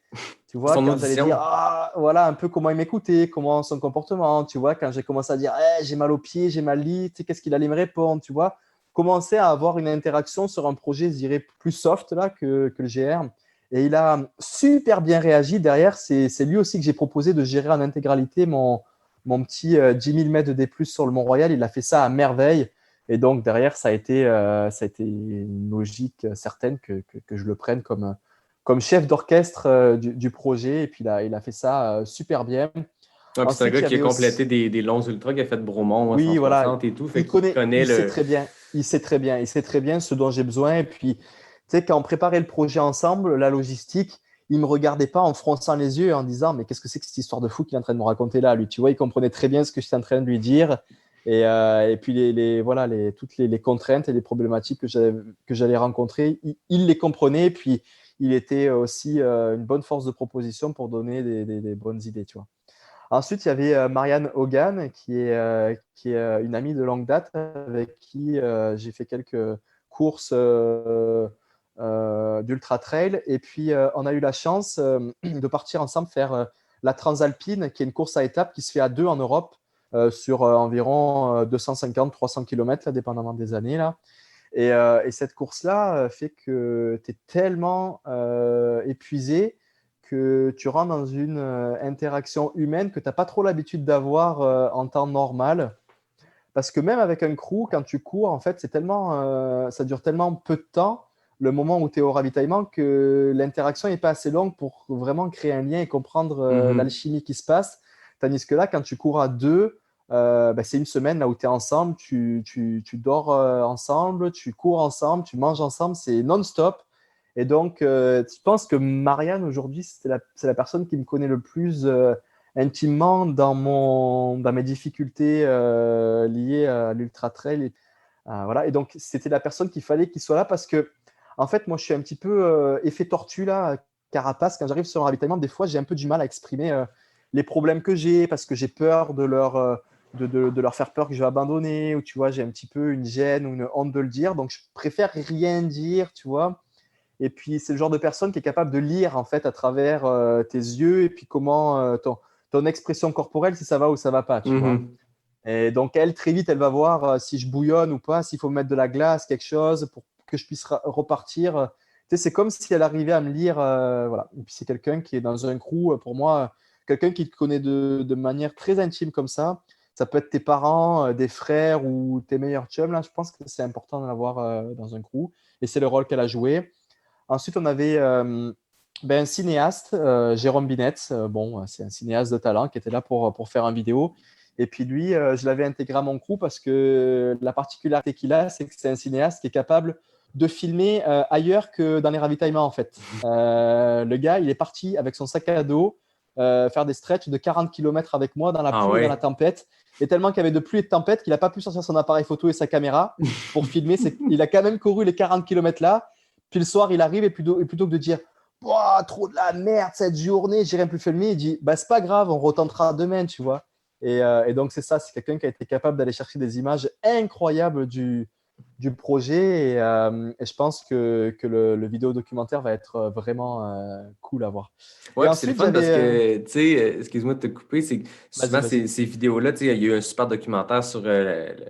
[SPEAKER 1] Tu vois, quand j'allais dire un peu comment il m'écoutait, comment son comportement. Tu vois, quand j'ai commencé à dire j'ai mal aux pieds, j'ai mal lit, tu sais, qu'est-ce qu'il allait me répondre, tu vois. commencer à avoir une interaction sur un projet, je dirais, plus soft là, que le GR. Et il a super bien réagi. Derrière, c'est lui aussi que j'ai proposé de gérer en intégralité mon petit 10 000 mètres de D+, sur le Mont-Royal. Il a fait ça à merveille. Et donc, derrière, ça a été une logique certaine que je le prenne comme chef d'orchestre du projet. Et puis, il a fait ça super bien.
[SPEAKER 6] C'est un gars qui a complété des longs ultras, qui a fait Bromont,
[SPEAKER 1] oui,
[SPEAKER 6] 160
[SPEAKER 1] voilà.
[SPEAKER 6] et tout.
[SPEAKER 1] Il sait très bien. Il sait très bien ce dont j'ai besoin. Et puis, tu sais, quand on préparait le projet ensemble, la logistique, il ne me regardait pas en fronçant les yeux et en disant « Mais qu'est-ce que c'est que cette histoire de fou qu'il est en train de me raconter là ?» Lui, tu vois, il comprenait très bien ce que j'étais en train de lui dire. Et puis, toutes les contraintes et les problématiques que j'allais rencontrer, il les comprenait. Et puis, il était aussi une bonne force de proposition pour donner des bonnes idées, tu vois. Ensuite, il y avait Marianne Hogan, qui est une amie de longue date avec qui j'ai fait quelques courses d'ultra trail. Et puis, on a eu la chance de partir ensemble faire la Transalpine, qui est une course à étapes qui se fait à 2 en Europe sur environ 250-300 km, là, dépendamment des années. Là. Et cette course-là fait que tu es tellement épuisé que tu rentres dans une interaction humaine que tu n'as pas trop l'habitude d'avoir en temps normal. Parce que même avec un crew, quand tu cours, en fait, ça dure tellement peu de temps, le moment où tu es au ravitaillement, que l'interaction n'est pas assez longue pour vraiment créer un lien et comprendre l'alchimie qui se passe. Tandis que là, quand tu cours à 2, c'est une semaine là où tu es ensemble, tu dors ensemble, tu cours ensemble, tu manges ensemble, c'est non-stop. Et donc, je pense que Marianne, aujourd'hui, c'est la personne qui me connaît le plus intimement dans mes difficultés liées à l'ultra-trail. Voilà. Et donc, c'était la personne qu'il fallait qu'il soit là parce que, en fait, moi, je suis un petit peu effet tortue, là, carapace. Quand j'arrive sur un ravitaillement, des fois, j'ai un peu du mal à exprimer les problèmes que j'ai parce que j'ai peur de leur faire peur que je vais abandonner ou, tu vois, j'ai un petit peu une gêne ou une honte de le dire. Donc, je préfère rien dire, tu vois. Et puis, c'est le genre de personne qui est capable de lire en fait à travers tes yeux et puis comment ton expression corporelle, si ça va ou ça va pas, tu vois. Et donc, elle, très vite, elle va voir si je bouillonne ou pas, s'il faut me mettre de la glace, quelque chose pour que je puisse repartir. Tu sais, c'est comme si elle arrivait à me lire. Voilà. Et puis, c'est quelqu'un qui est dans un crew, pour moi, quelqu'un qui te connaît de manière très intime comme ça. Ça peut être tes parents, des frères ou tes meilleurs chums. Là, je pense que c'est important d'en avoir dans un crew. Et c'est le rôle qu'elle a joué. Ensuite, on avait un cinéaste, Jérôme Binetz. C'est un cinéaste de talent qui était là pour faire une vidéo. Et puis lui, je l'avais intégré à mon crew parce que la particularité qu'il a, c'est que c'est un cinéaste qui est capable de filmer ailleurs que dans les ravitaillements, en fait. Le gars, il est parti avec son sac à dos faire des stretches de 40 km avec moi dans la pluie et dans la tempête. Et tellement qu'il y avait de pluie et de tempête qu'il n'a pas pu sortir son appareil photo et sa caméra pour filmer. Il a quand même couru les 40 km là. Puis le soir, il arrive et plutôt que de dire « trop de la merde cette journée, j'ai rien pu filmer », il dit « c'est pas grave, on retentera demain, tu vois ». Et donc, c'est ça, c'est quelqu'un qui a été capable d'aller chercher des images incroyables du projet. Et je pense que le vidéo documentaire va être vraiment cool à voir.
[SPEAKER 6] Ouais, c'est le fun parce que, tu sais, excuse-moi de te couper, c'est que souvent ces vidéos-là, tu sais, il y a eu un super documentaire sur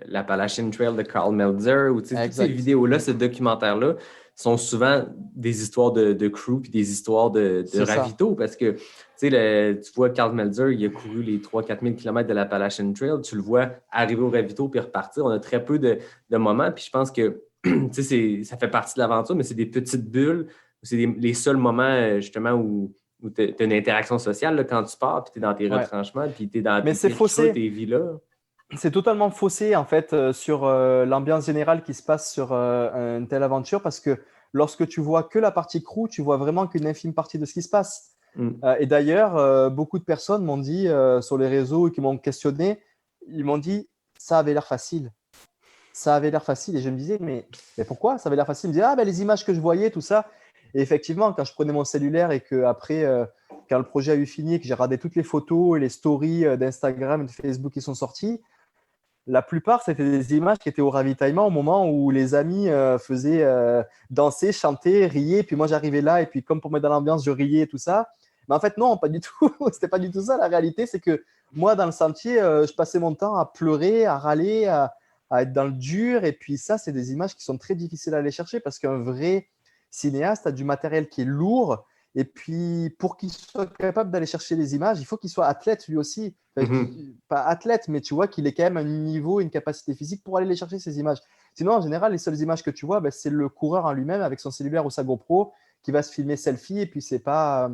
[SPEAKER 6] l'Appalachian Trail de Carl Meltzer, ou tu sais, toutes ces vidéos-là, ce documentaire-là, sont souvent des histoires de crew puis des histoires de ravito parce que tu vois Carl Meltzer, il a couru les 3-4 000 km de l'Appalachian Trail, tu le vois arriver au ravito puis repartir. On a très peu de moments, puis je pense que ça fait partie de l'aventure, mais c'est des petites bulles, c'est les seuls moments justement où tu as une interaction sociale là, quand tu pars, puis tu es dans tes retranchements, puis tu es dans tes vies-là.
[SPEAKER 1] C'est totalement faussé en fait sur l'ambiance générale qui se passe sur une telle aventure parce que lorsque tu vois que la partie crew, tu vois vraiment qu'une infime partie de ce qui se passe. Et d'ailleurs, beaucoup de personnes m'ont dit sur les réseaux et qui m'ont questionné, ils m'ont dit ça avait l'air facile. Ça avait l'air facile et je me disais mais pourquoi ça avait l'air facile? Ils me disaient les images que je voyais, tout ça. Et effectivement, quand je prenais mon cellulaire et qu'après, quand le projet a eu fini et que j'ai regardé toutes les photos et les stories d'Instagram et de Facebook qui sont sorties, la plupart, c'était des images qui étaient au ravitaillement au moment où les amis faisaient danser, chanter, rier. Puis moi, j'arrivais là et puis comme pour mettre dans l'ambiance, je riais et tout ça. Mais en fait, non, pas du tout. C'était pas du tout ça. La réalité, c'est que moi, dans le sentier, je passais mon temps à pleurer, à râler, à être dans le dur. Et puis ça, c'est des images qui sont très difficiles à aller chercher parce qu'un vrai cinéaste a du matériel qui est lourd. Et puis, pour qu'il soit capable d'aller chercher les images, il faut qu'il soit athlète lui aussi. Enfin, pas athlète, mais tu vois qu'il ait quand même un niveau, une capacité physique pour aller les chercher, ces images. Sinon, en général, les seules images que tu vois, c'est le coureur en lui-même avec son cellulaire ou sa GoPro qui va se filmer selfie. Et puis, c'est pas…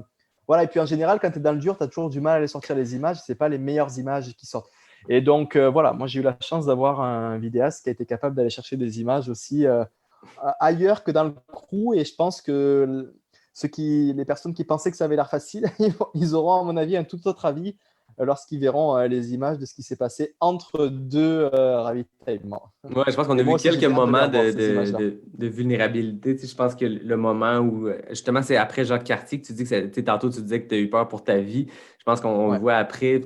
[SPEAKER 1] Voilà. Et puis, en général, quand tu es dans le dur, tu as toujours du mal à aller sortir les images. Ce n'est pas les meilleures images qui sortent. Et donc, voilà, moi, j'ai eu la chance d'avoir un vidéaste qui a été capable d'aller chercher des images aussi ailleurs que dans le crew. Et je pense que les personnes qui pensaient que ça avait l'air facile, ils auront, à mon avis, un tout autre avis lorsqu'ils verront les images de ce qui s'est passé entre deux ravitaillements.
[SPEAKER 6] Ouais, je pense qu'on a vu quelques moments de vulnérabilité. Tu sais, je pense que le moment où, justement, c'est après Jacques Cartier que tu dis que tantôt, tu disais que tu as eu peur pour ta vie. Je pense qu'on le voit après,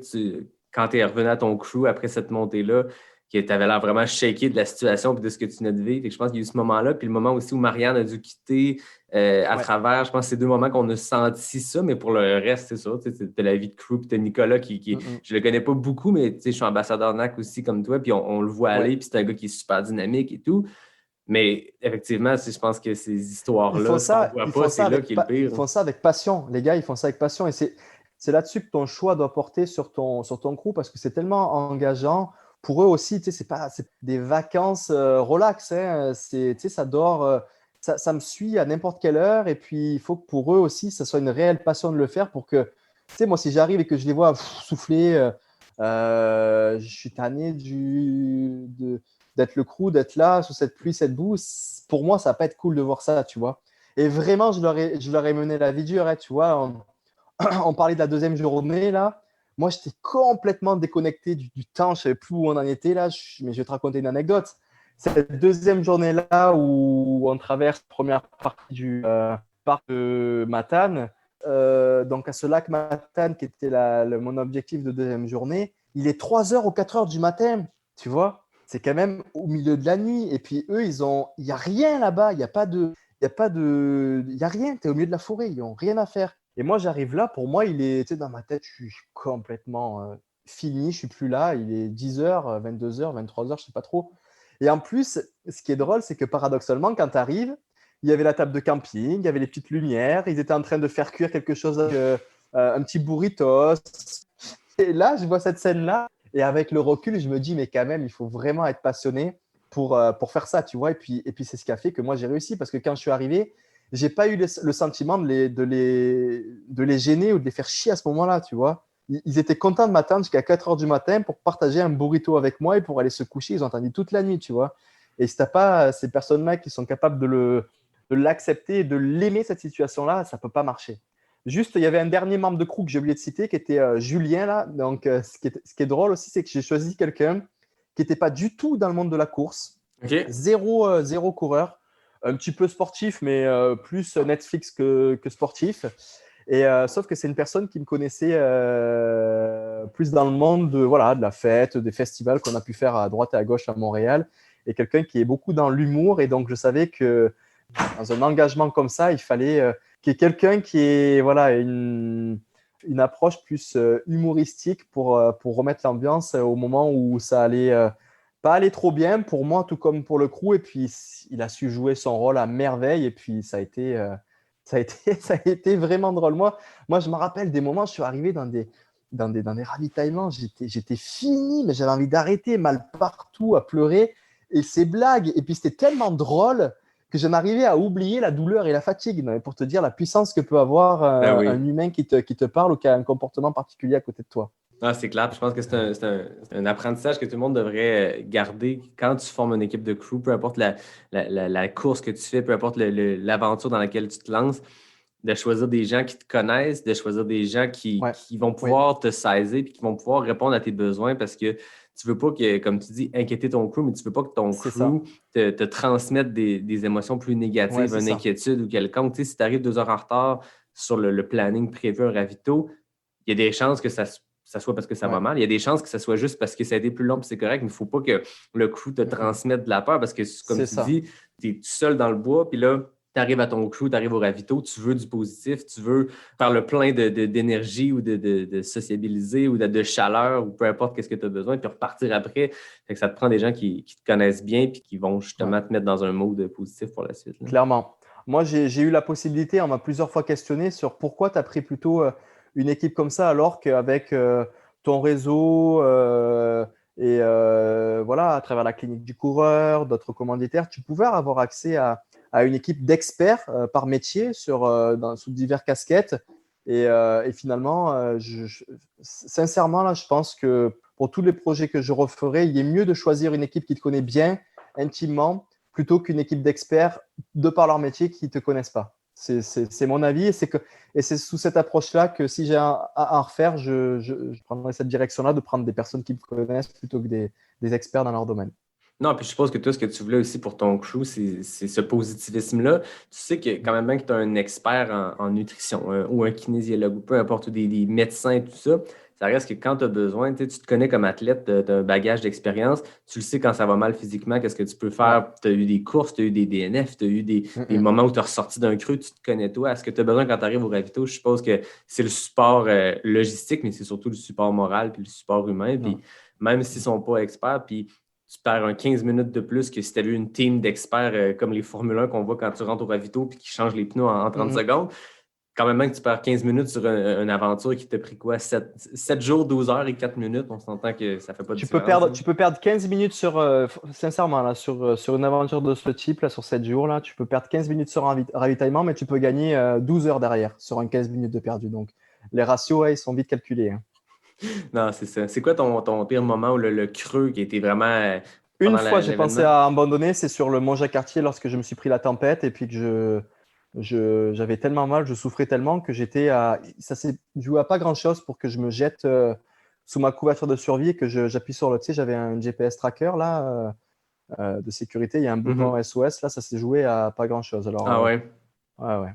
[SPEAKER 6] quand tu es revenu à ton crew après cette montée-là, que tu avais l'air vraiment shaké de la situation et de ce que tu venais de vivre. Et je pense qu'il y a eu ce moment-là, puis le moment aussi où Marianne a dû quitter à travers, je pense que c'est 2 moments qu'on a senti ça, mais pour le reste, c'est ça. Tu as la vie de crew, puis tu as Nicolas qui je le connais pas beaucoup, mais je suis ambassadeur NAC aussi comme toi, puis on le voit aller, puis c'est un gars qui est super dynamique et tout. Mais effectivement, je pense que ces histoires-là, qu'on voit pas, c'est là qui est le pire.
[SPEAKER 1] Ils font ça avec passion. Les gars, ils font ça avec passion. Et c'est là-dessus que ton choix doit porter sur ton crew parce que c'est tellement engageant. Pour eux aussi, c'est des vacances relax. Hein. Ça dort, ça me suit à n'importe quelle heure. Et puis, il faut que pour eux aussi, ça soit une réelle passion de le faire pour que, moi, si j'arrive et que je les vois souffler, je suis tanné d'être le crew, d'être là sous cette pluie, cette boue. Pour moi, ça va pas être cool de voir ça, tu vois. Et vraiment, je leur ai mené la vie dure, hein, tu vois. On parlait de la 2e journée, là. Moi, j'étais complètement déconnecté du temps. Je ne savais plus où on en était, là. Mais je vais te raconter une anecdote. Cette 2e journée-là où on traverse la première partie du parc de Matane, donc à ce lac Matane qui était mon objectif de 2e journée, il est 3h ou 4h du matin, tu vois. C'est quand même au milieu de la nuit. Et puis, eux, il n'y a rien là-bas. Il n'y a rien. Tu es au milieu de la forêt. Ils n'ont rien à faire. Et moi, j'arrive là. Pour moi, il est dans ma tête, je suis complètement fini. Je ne suis plus là. Il est 10h, 22h, 23h, je ne sais pas trop. Et en plus, ce qui est drôle, c'est que paradoxalement, quand tu arrives, il y avait la table de camping, il y avait les petites lumières. Ils étaient en train de faire cuire quelque chose, un petit burritos. Et là, je vois cette scène-là. Et avec le recul, je me dis, mais quand même, il faut vraiment être passionné pour faire ça, tu vois. Et puis c'est ce qui a fait que moi, j'ai réussi. Parce que quand je suis arrivé, je n'ai pas eu le sentiment de les gêner ou de les faire chier à ce moment-là, tu vois. Ils étaient contents de m'attendre jusqu'à 4h du matin pour partager un burrito avec moi et pour aller se coucher. Ils ont attendu toute la nuit, tu vois. Et si tu n'as pas ces personnes-là qui sont capables de l'accepter et de l'aimer, cette situation-là, ça ne peut pas marcher. Juste, il y avait un dernier membre de crew que j'ai oublié de citer, qui était Julien. Là. Donc, ce qui est drôle aussi, c'est que j'ai choisi quelqu'un qui n'était pas du tout dans le monde de la course.
[SPEAKER 6] Okay.
[SPEAKER 1] Zéro coureur. Un petit peu sportif, mais plus Netflix que sportif. Et sauf que c'est une personne qui me connaissait plus dans le monde de la fête, des festivals qu'on a pu faire à droite et à gauche à Montréal. Et quelqu'un qui est beaucoup dans l'humour. Et donc, je savais que dans un engagement comme ça, il fallait qu'il y ait quelqu'un qui ait une approche plus humoristique pour remettre l'ambiance au moment où ça allait pas aller trop bien pour moi, tout comme pour le crew. Et puis, il a su jouer son rôle à merveille. Et puis, ça a été vraiment drôle. Moi, je me rappelle des moments, je suis arrivé dans des ravitaillements. J'étais fini, mais j'avais envie d'arrêter, mal partout, à pleurer. Et ces blagues. Et puis, c'était tellement drôle que j'en arrivais à oublier la douleur et la fatigue. Non, pour te dire la puissance que peut avoir un humain qui te parle ou qui a un comportement particulier à côté de toi.
[SPEAKER 6] Ah, c'est clair. Je pense que c'est un apprentissage que tout le monde devrait garder quand tu formes une équipe de crew, peu importe la course que tu fais, peu importe l'aventure dans laquelle tu te lances, de choisir des gens qui te connaissent, de choisir des gens qui vont pouvoir te saisir et qui vont pouvoir répondre à tes besoins parce que tu ne veux pas que, comme tu dis, inquiéter ton crew, mais tu ne veux pas que ton crew te transmette des émotions plus négatives, une inquiétude ou quelconque. Tu sais, si tu arrives 2 heures en retard sur le planning prévu un ravito, il y a des chances que ça soit parce que ça va mal. Il y a des chances que ça soit juste parce que ça a été plus long et c'est correct, mais il ne faut pas que le crew te transmette de la peur parce que, comme tu dis, tu es tout seul dans le bois, puis là, Tu arrives à ton crew, tu arrives au ravito, tu veux du positif, tu veux faire le plein d'énergie ou de sociabiliser ou de chaleur ou peu importe qu'est-ce que tu as besoin, puis repartir après. Fait que ça te prend des gens qui te connaissent bien et qui vont justement te mettre dans un mode positif pour la suite. Là.
[SPEAKER 1] Clairement. Moi, j'ai eu la possibilité, on m'a plusieurs fois questionné sur pourquoi tu as pris plutôt une équipe comme ça alors qu'avec ton réseau voilà, à travers la clinique du coureur, d'autres commanditaires, tu pouvais avoir accès à une équipe d'experts par métier sous diverses casquettes. Et finalement, sincèrement, là, je pense que pour tous les projets que je referai, il est mieux de choisir une équipe qui te connaît bien, intimement, plutôt qu'une équipe d'experts de par leur métier qui ne te connaissent pas. C'est mon avis et c'est sous cette approche-là que si j'ai à refaire, je prendrai cette direction-là de prendre des personnes qui me connaissent plutôt que des experts dans leur domaine.
[SPEAKER 6] Non, puis je suppose que toi, ce que tu voulais aussi pour ton crew, c'est ce positivisme-là. Tu sais que quand même bien que tu as un expert en nutrition ou un kinésiologue ou peu importe, ou des médecins et tout ça, ça reste que quand tu as besoin, tu te connais comme athlète, tu as un bagage d'expérience, tu le sais quand ça va mal physiquement, qu'est-ce que tu peux faire. Tu as eu des courses, tu as eu des DNF, tu as eu des moments où tu as ressorti d'un creux, tu te connais toi. Est-ce que tu as besoin quand tu arrives au ravito? Je suppose que c'est le support logistique, mais c'est surtout le support moral puis le support humain. Puis même s'ils ne sont pas experts, puis tu perds un 15 minutes de plus que si tu avais une team d'experts comme les Formule 1 qu'on voit quand tu rentres au ravito puis qui changent les pneus en 30 secondes. Quand même que tu perds 15 minutes sur une aventure qui t'a pris quoi? 7 jours, 12 heures et 4 minutes. On s'entend que ça fait pas de différence.
[SPEAKER 1] Tu peux perdre 15 minutes sincèrement, là, sur une aventure de ce type, là, sur 7 jours. Là, tu peux perdre 15 minutes sur un ravitaillement, mais tu peux gagner 12 heures derrière sur un 15 minutes de perdu. Donc, les ratios, ils sont vite calculés. Hein.
[SPEAKER 6] Non, c'est ça. C'est quoi ton pire moment ou le creux qui a été vraiment.
[SPEAKER 1] Une fois, j'ai pensé à abandonner, c'est sur le Mont-Jacques-Cartier lorsque je me suis pris la tempête et puis que j'avais tellement mal, je souffrais tellement que ça s'est joué à pas grand-chose pour que je me jette sous ma couverture de survie et que j'appuie sur le. Tu sais, j'avais un GPS tracker là de sécurité, il y a un bouton SOS là, ça s'est joué à pas grand-chose. Alors,
[SPEAKER 6] ouais.
[SPEAKER 1] Ouais.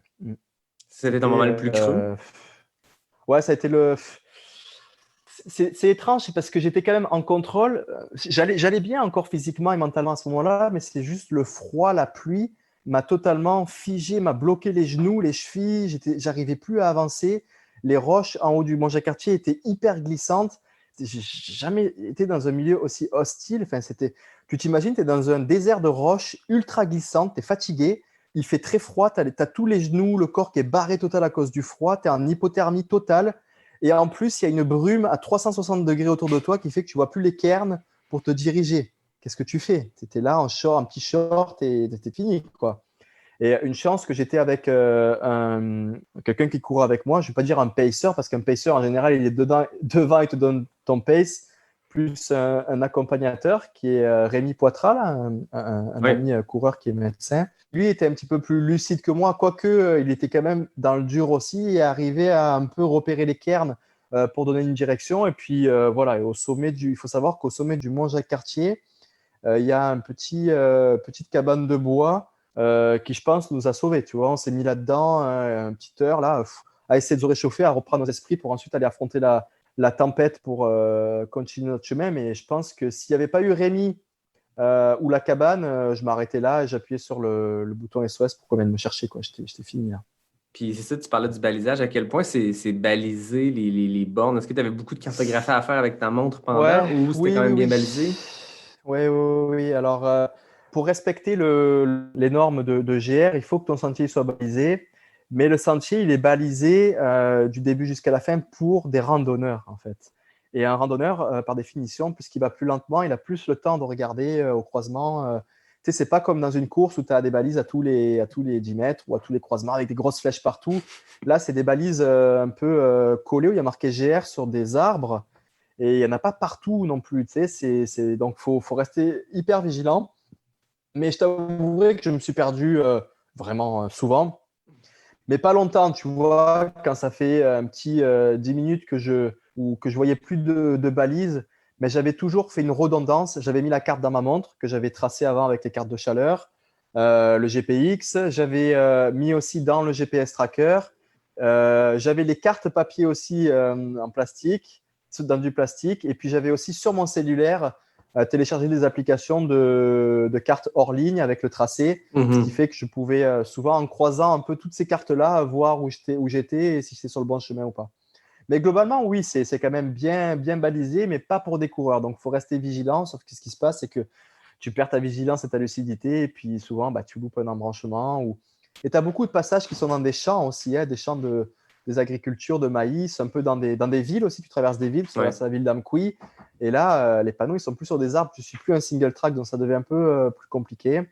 [SPEAKER 6] C'était ton moment le plus creux.
[SPEAKER 1] Ouais, ça a été le. C'est étrange, c'est parce que j'étais quand même en contrôle. J'allais bien encore physiquement et mentalement à ce moment-là, mais c'est juste le froid, la pluie m'a totalement figé, m'a bloqué les genoux, les chevilles. J'arrivais plus à avancer. Les roches en haut du Mont-Jacques-Cartier étaient hyper glissantes. J'ai jamais été dans un milieu aussi hostile. Enfin, tu t'imagines, tu es dans un désert de roches ultra glissantes, tu es fatigué, il fait très froid, tu as tous les genoux, le corps qui est barré total à cause du froid, tu es en hypothermie totale. Et en plus, il y a une brume à 360 degrés autour de toi qui fait que tu ne vois plus les cairns pour te diriger. Qu'est-ce que tu fais? Tu étais là en petit short et c'était fini, quoi. Et une chance que j'étais avec quelqu'un qui courait avec moi. Je ne vais pas dire un pacer, parce qu'un pacer, en général, il est devant et te donne ton pace, plus un accompagnateur qui est Rémi Poitras, là, un ami coureur qui est médecin. Lui était un petit peu plus lucide que moi, quoique il était quand même dans le dur aussi et arrivait à un peu repérer les cairns pour donner une direction. Et puis voilà, et il faut savoir qu'au sommet du Mont-Jacques-Cartier, il y a une petite cabane de bois qui, je pense, nous a sauvés. Tu vois, on s'est mis là-dedans une petite heure là, à essayer de se réchauffer, à reprendre nos esprits pour ensuite aller affronter la tempête pour continuer notre chemin. Mais je pense que s'il n'y avait pas eu Rémi ou la cabane, je m'arrêtais là et j'appuyais sur le bouton SOS pour qu'on vienne me chercher. J'étais fini là.
[SPEAKER 6] Puis c'est ça, tu parlais du balisage. À quel point c'est balisé les bornes? Est-ce que tu avais beaucoup de cartographie à faire avec ta montre pendant ou c'était quand même bien balisé?
[SPEAKER 1] Oui. Alors, pour respecter les normes de GR, il faut que ton sentier soit balisé. Mais le sentier, il est balisé du début jusqu'à la fin pour des randonneurs, en fait. Et un randonneur, par définition, puisqu'il va plus lentement, il a plus le temps de regarder au croisement. Tu sais, c'est pas comme dans une course où tu as des balises à tous les 10 mètres ou à tous les croisements avec des grosses flèches partout. Là, c'est des balises un peu collées où il y a marqué GR sur des arbres. Et il n'y en a pas partout non plus. Tu sais, donc, il faut rester hyper vigilant. Mais je t'avouerai que je me suis perdu vraiment souvent. Mais pas longtemps, tu vois, quand ça fait un petit 10 minutes que je voyais plus de balises, mais j'avais toujours fait une redondance. J'avais mis la carte dans ma montre que j'avais tracée avant avec les cartes de chaleur, le GPX. J'avais mis aussi dans le GPS tracker. J'avais les cartes papier aussi en plastique, dans du plastique. Et puis, j'avais aussi sur mon cellulaire télécharger des applications de cartes hors ligne avec le tracé, ce qui fait que je pouvais souvent, en croisant un peu toutes ces cartes-là, voir où j'étais et si j'étais sur le bon chemin ou pas. Mais globalement, oui, c'est quand même bien balisé, mais pas pour des coureurs. Donc, il faut rester vigilant. Sauf que ce qui se passe, c'est que tu perds ta vigilance et ta lucidité. Et puis, souvent, tu loupes un embranchement. Et tu as beaucoup de passages qui sont dans des champs aussi, des champs des agricultures de maïs, un peu dans des villes aussi. Tu traverses des villes, tu traverses la ville d'Amqui. Et là, les panneaux, ils sont plus sur des arbres. Je ne suis plus un single track, donc ça devient un peu plus compliqué.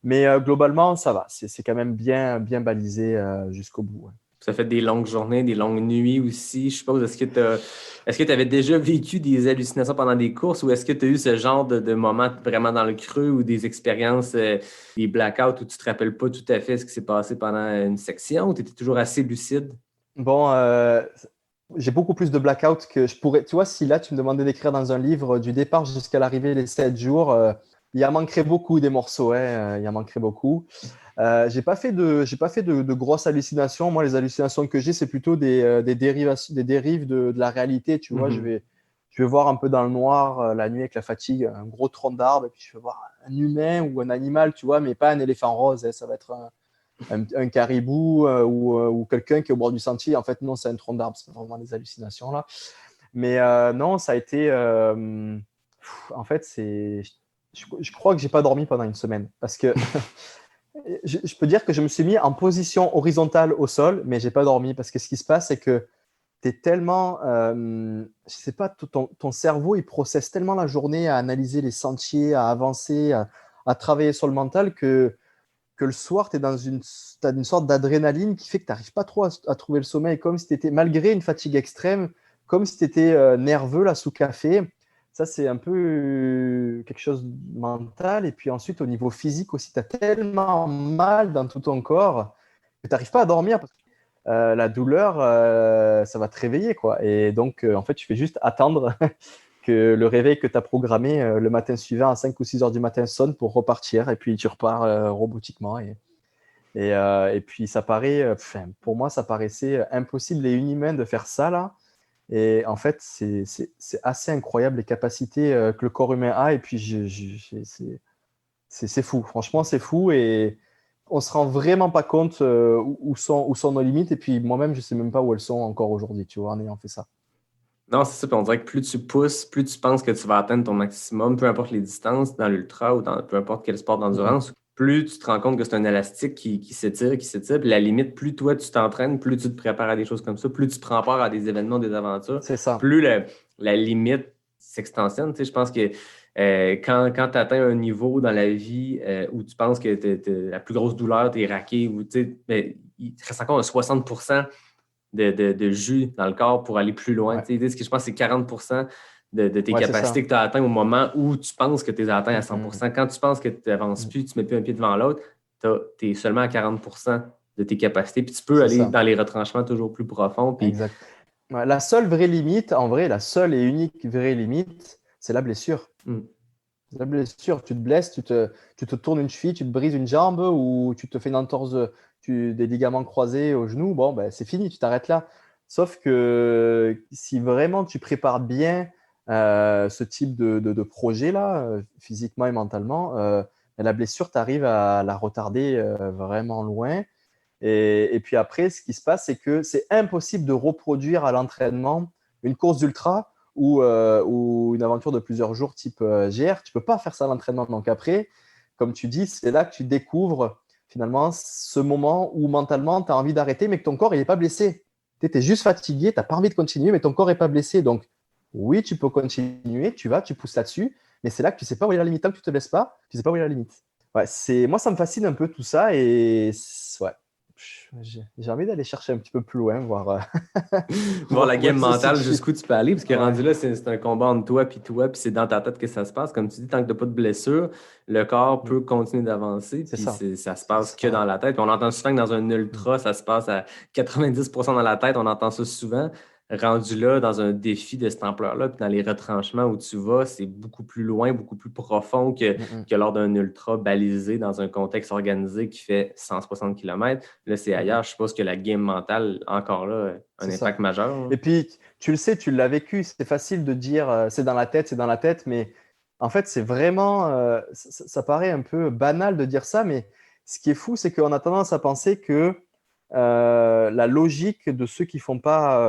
[SPEAKER 1] Mais globalement, ça va. C'est quand même bien balisé jusqu'au bout. Ouais.
[SPEAKER 6] Ça fait des longues journées, des longues nuits aussi. Je suppose, est-ce que tu avais déjà vécu des hallucinations pendant des courses ou est-ce que tu as eu ce genre de moments vraiment dans le creux ou des expériences, des blackouts où tu ne te rappelles pas tout à fait ce qui s'est passé pendant une section ou tu étais toujours assez lucide?
[SPEAKER 1] Bon, j'ai beaucoup plus de blackouts que je pourrais. Tu vois, si là, tu me demandais d'écrire dans un livre du départ jusqu'à l'arrivée, les 7 jours, il en manquerait beaucoup des morceaux. Il en manquerait beaucoup. J'ai pas fait de grosses hallucinations. Moi, les hallucinations que j'ai, c'est plutôt des dérives de la réalité. Tu vois, je vais voir un peu dans le noir la nuit avec la fatigue, un gros tronc d'arbre, et puis je vais voir un humain ou un animal, tu vois, mais pas un éléphant rose. Ça va être un caribou ou quelqu'un qui est au bord du sentier. En fait, non, c'est un tronc d'arbre. C'est vraiment des hallucinations là. Mais non, ça a été. En fait, je crois que j'ai pas dormi pendant une semaine parce que. Je peux dire que je me suis mis en position horizontale au sol, mais j'ai pas dormi parce que ce qui se passe, c'est que tu es tellement, je sais pas, ton cerveau, il processe tellement la journée à analyser les sentiers, à avancer, à travailler sur le mental que le soir, tu as une sorte d'adrénaline qui fait que tu n'arrives pas trop à trouver le sommeil, comme si tu étais, malgré une fatigue extrême, comme si tu étais nerveux là sous café. Ça, c'est un peu quelque chose de mental. Et puis ensuite, au niveau physique aussi, tu as tellement mal dans tout ton corps que tu n'arrives pas à dormir parce que la douleur, ça va te réveiller, quoi. Et donc, en fait, tu fais juste attendre que le réveil que tu as programmé le matin suivant à 5 ou 6 heures du matin sonne pour repartir. Et puis, tu repars robotiquement. Et puis, ça paraît, pour moi, ça paraissait impossible et inhumain de faire ça, là. Et en fait, c'est assez incroyable les capacités que le corps humain a. Et puis, c'est fou. Franchement, c'est fou. Et on ne se rend vraiment pas compte où sont nos limites. Et puis, moi-même, je ne sais même pas où elles sont encore aujourd'hui, tu vois, en ayant fait ça.
[SPEAKER 6] Non, c'est ça. Puis on dirait que plus tu pousses, plus tu penses que tu vas atteindre ton maximum, peu importe les distances, dans l'ultra ou dans peu importe quel sport d'endurance, plus tu te rends compte que c'est un élastique qui s'étire. Puis la limite, plus toi tu t'entraînes, plus tu te prépares à des choses comme ça, plus tu prends part à des événements, des aventures,
[SPEAKER 1] c'est ça.
[SPEAKER 6] Plus la limite s'extensionne. Tu sais, je pense que quand tu atteins un niveau dans la vie où tu penses que la plus grosse douleur, tu es raqué, ou, il te reste encore un 60% de jus dans le corps pour aller plus loin. Ouais. Ce que je pense, c'est 40% de tes capacités que tu as atteint au moment où tu penses que tu es atteint à 100%. Quand tu penses que tu n'avances plus, tu ne mets plus un pied devant l'autre, tu es seulement à 40% de tes capacités. Puis tu peux aller dans les retranchements toujours plus profonds. Puis...
[SPEAKER 1] Exact. Ouais, la seule vraie limite, en vrai, la seule et unique vraie limite, c'est la blessure. La blessure, tu te blesses, tu te tournes une cheville, tu te brises une jambe ou tu te fais une entorse, des ligaments croisés au genou, bon, c'est fini, tu t'arrêtes là. Sauf que si vraiment tu prépares bien ce type de projet-là, physiquement et mentalement, la blessure, tu arrives à la retarder vraiment loin. Et puis après, ce qui se passe, c'est que c'est impossible de reproduire à l'entraînement une course d'ultra ou une aventure de plusieurs jours type GR. Tu ne peux pas faire ça à l'entraînement. Donc après, comme tu dis, c'est là que tu découvres finalement ce moment où mentalement, tu as envie d'arrêter, mais que ton corps n'est pas blessé. Tu es juste fatigué, tu n'as pas envie de continuer, mais ton corps n'est pas blessé. Donc oui, tu peux continuer, tu pousses là-dessus, mais c'est là que tu ne sais pas où est la limite. Tant que tu ne te blesses pas, tu ne sais pas où est la limite. Ouais, moi, ça me fascine un peu tout ça et ouais. J'ai envie d'aller chercher un petit peu plus loin, voir
[SPEAKER 6] la game mentale, jusqu'où tu peux aller, parce que rendu là, c'est un combat entre toi, puis c'est dans ta tête que ça se passe. Comme tu dis, tant que tu n'as pas de blessure, le corps peut continuer d'avancer, puis ça se passe que dans la tête. Puis on entend souvent que dans un ultra, ça se passe à 90% dans la tête, on entend ça souvent. Rendu là, dans un défi de cette ampleur-là, puis dans les retranchements où tu vas, c'est beaucoup plus loin, beaucoup plus profond que lors d'un ultra balisé dans un contexte organisé qui fait 160 km. Là, c'est ailleurs. Je suppose que la game mentale, encore là, un impact majeur.
[SPEAKER 1] Et puis, tu le sais, tu l'as vécu. C'est facile de dire c'est dans la tête, mais En fait, c'est vraiment, ça paraît un peu banal de dire ça, mais ce qui est fou, c'est qu'on a tendance à penser que la logique de ceux qui font pas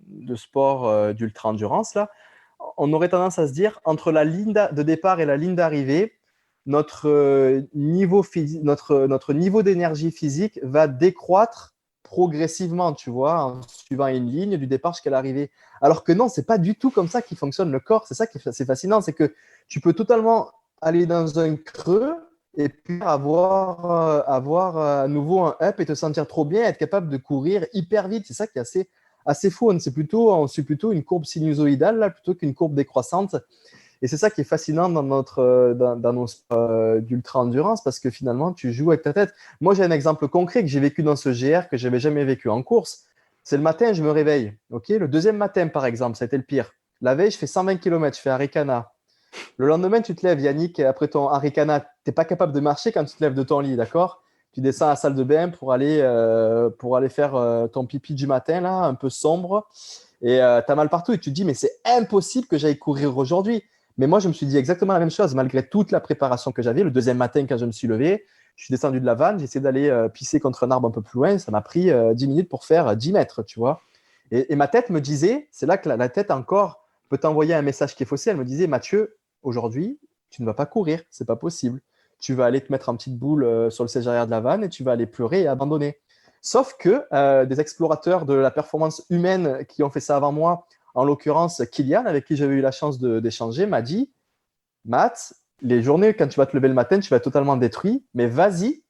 [SPEAKER 1] de sport d'ultra-endurance, là, on aurait tendance à se dire, entre la ligne de départ et la ligne d'arrivée, notre niveau d'énergie physique va décroître progressivement, tu vois, en suivant une ligne du départ jusqu'à l'arrivée. Alors que non, c'est pas du tout comme ça qui fonctionne le corps. C'est ça qui est assez fascinant, c'est que tu peux totalement aller dans un creux et puis avoir à nouveau un up et te sentir trop bien, être capable de courir hyper vite. C'est ça qui est assez fou. On suit plutôt une courbe sinusoïdale là, plutôt qu'une courbe décroissante. Et c'est ça qui est fascinant dans nos sports d'ultra-endurance, parce que finalement, tu joues avec ta tête. Moi, j'ai un exemple concret que j'ai vécu dans ce GR que je n'avais jamais vécu en course. C'est le matin, je me réveille. Okay, le deuxième matin, par exemple, ça a été le pire. La veille, je fais 120 km, je fais Harikana. Le lendemain, tu te lèves, Yannick, après ton Harikana, tu n'es pas capable de marcher quand tu te lèves de ton lit, d'accord? Tu descends à la salle de bain pour aller faire ton pipi du matin, là, un peu sombre. Et tu as mal partout et tu te dis, mais c'est impossible que j'aille courir aujourd'hui. Mais moi, je me suis dit exactement la même chose, malgré toute la préparation que j'avais. Le deuxième matin, quand je me suis levé, je suis descendu de la vanne, j'ai essayé d'aller pisser contre un arbre un peu plus loin. Ça m'a pris 10 minutes pour faire 10 mètres, tu vois. Et ma tête me disait, c'est là que la tête encore peut t'envoyer un message qui est faussé. Elle me disait, Mathieu, aujourd'hui, tu ne vas pas courir, c'est pas possible. Tu vas aller te mettre en petite boule sur le siège arrière de la vanne et tu vas aller pleurer et abandonner. Sauf que des explorateurs de la performance humaine qui ont fait ça avant moi, en l'occurrence, Kylian, avec qui j'avais eu la chance d'échanger, m'a dit « Matt, les journées, quand tu vas te lever le matin, tu vas être totalement détruit, mais vas-y,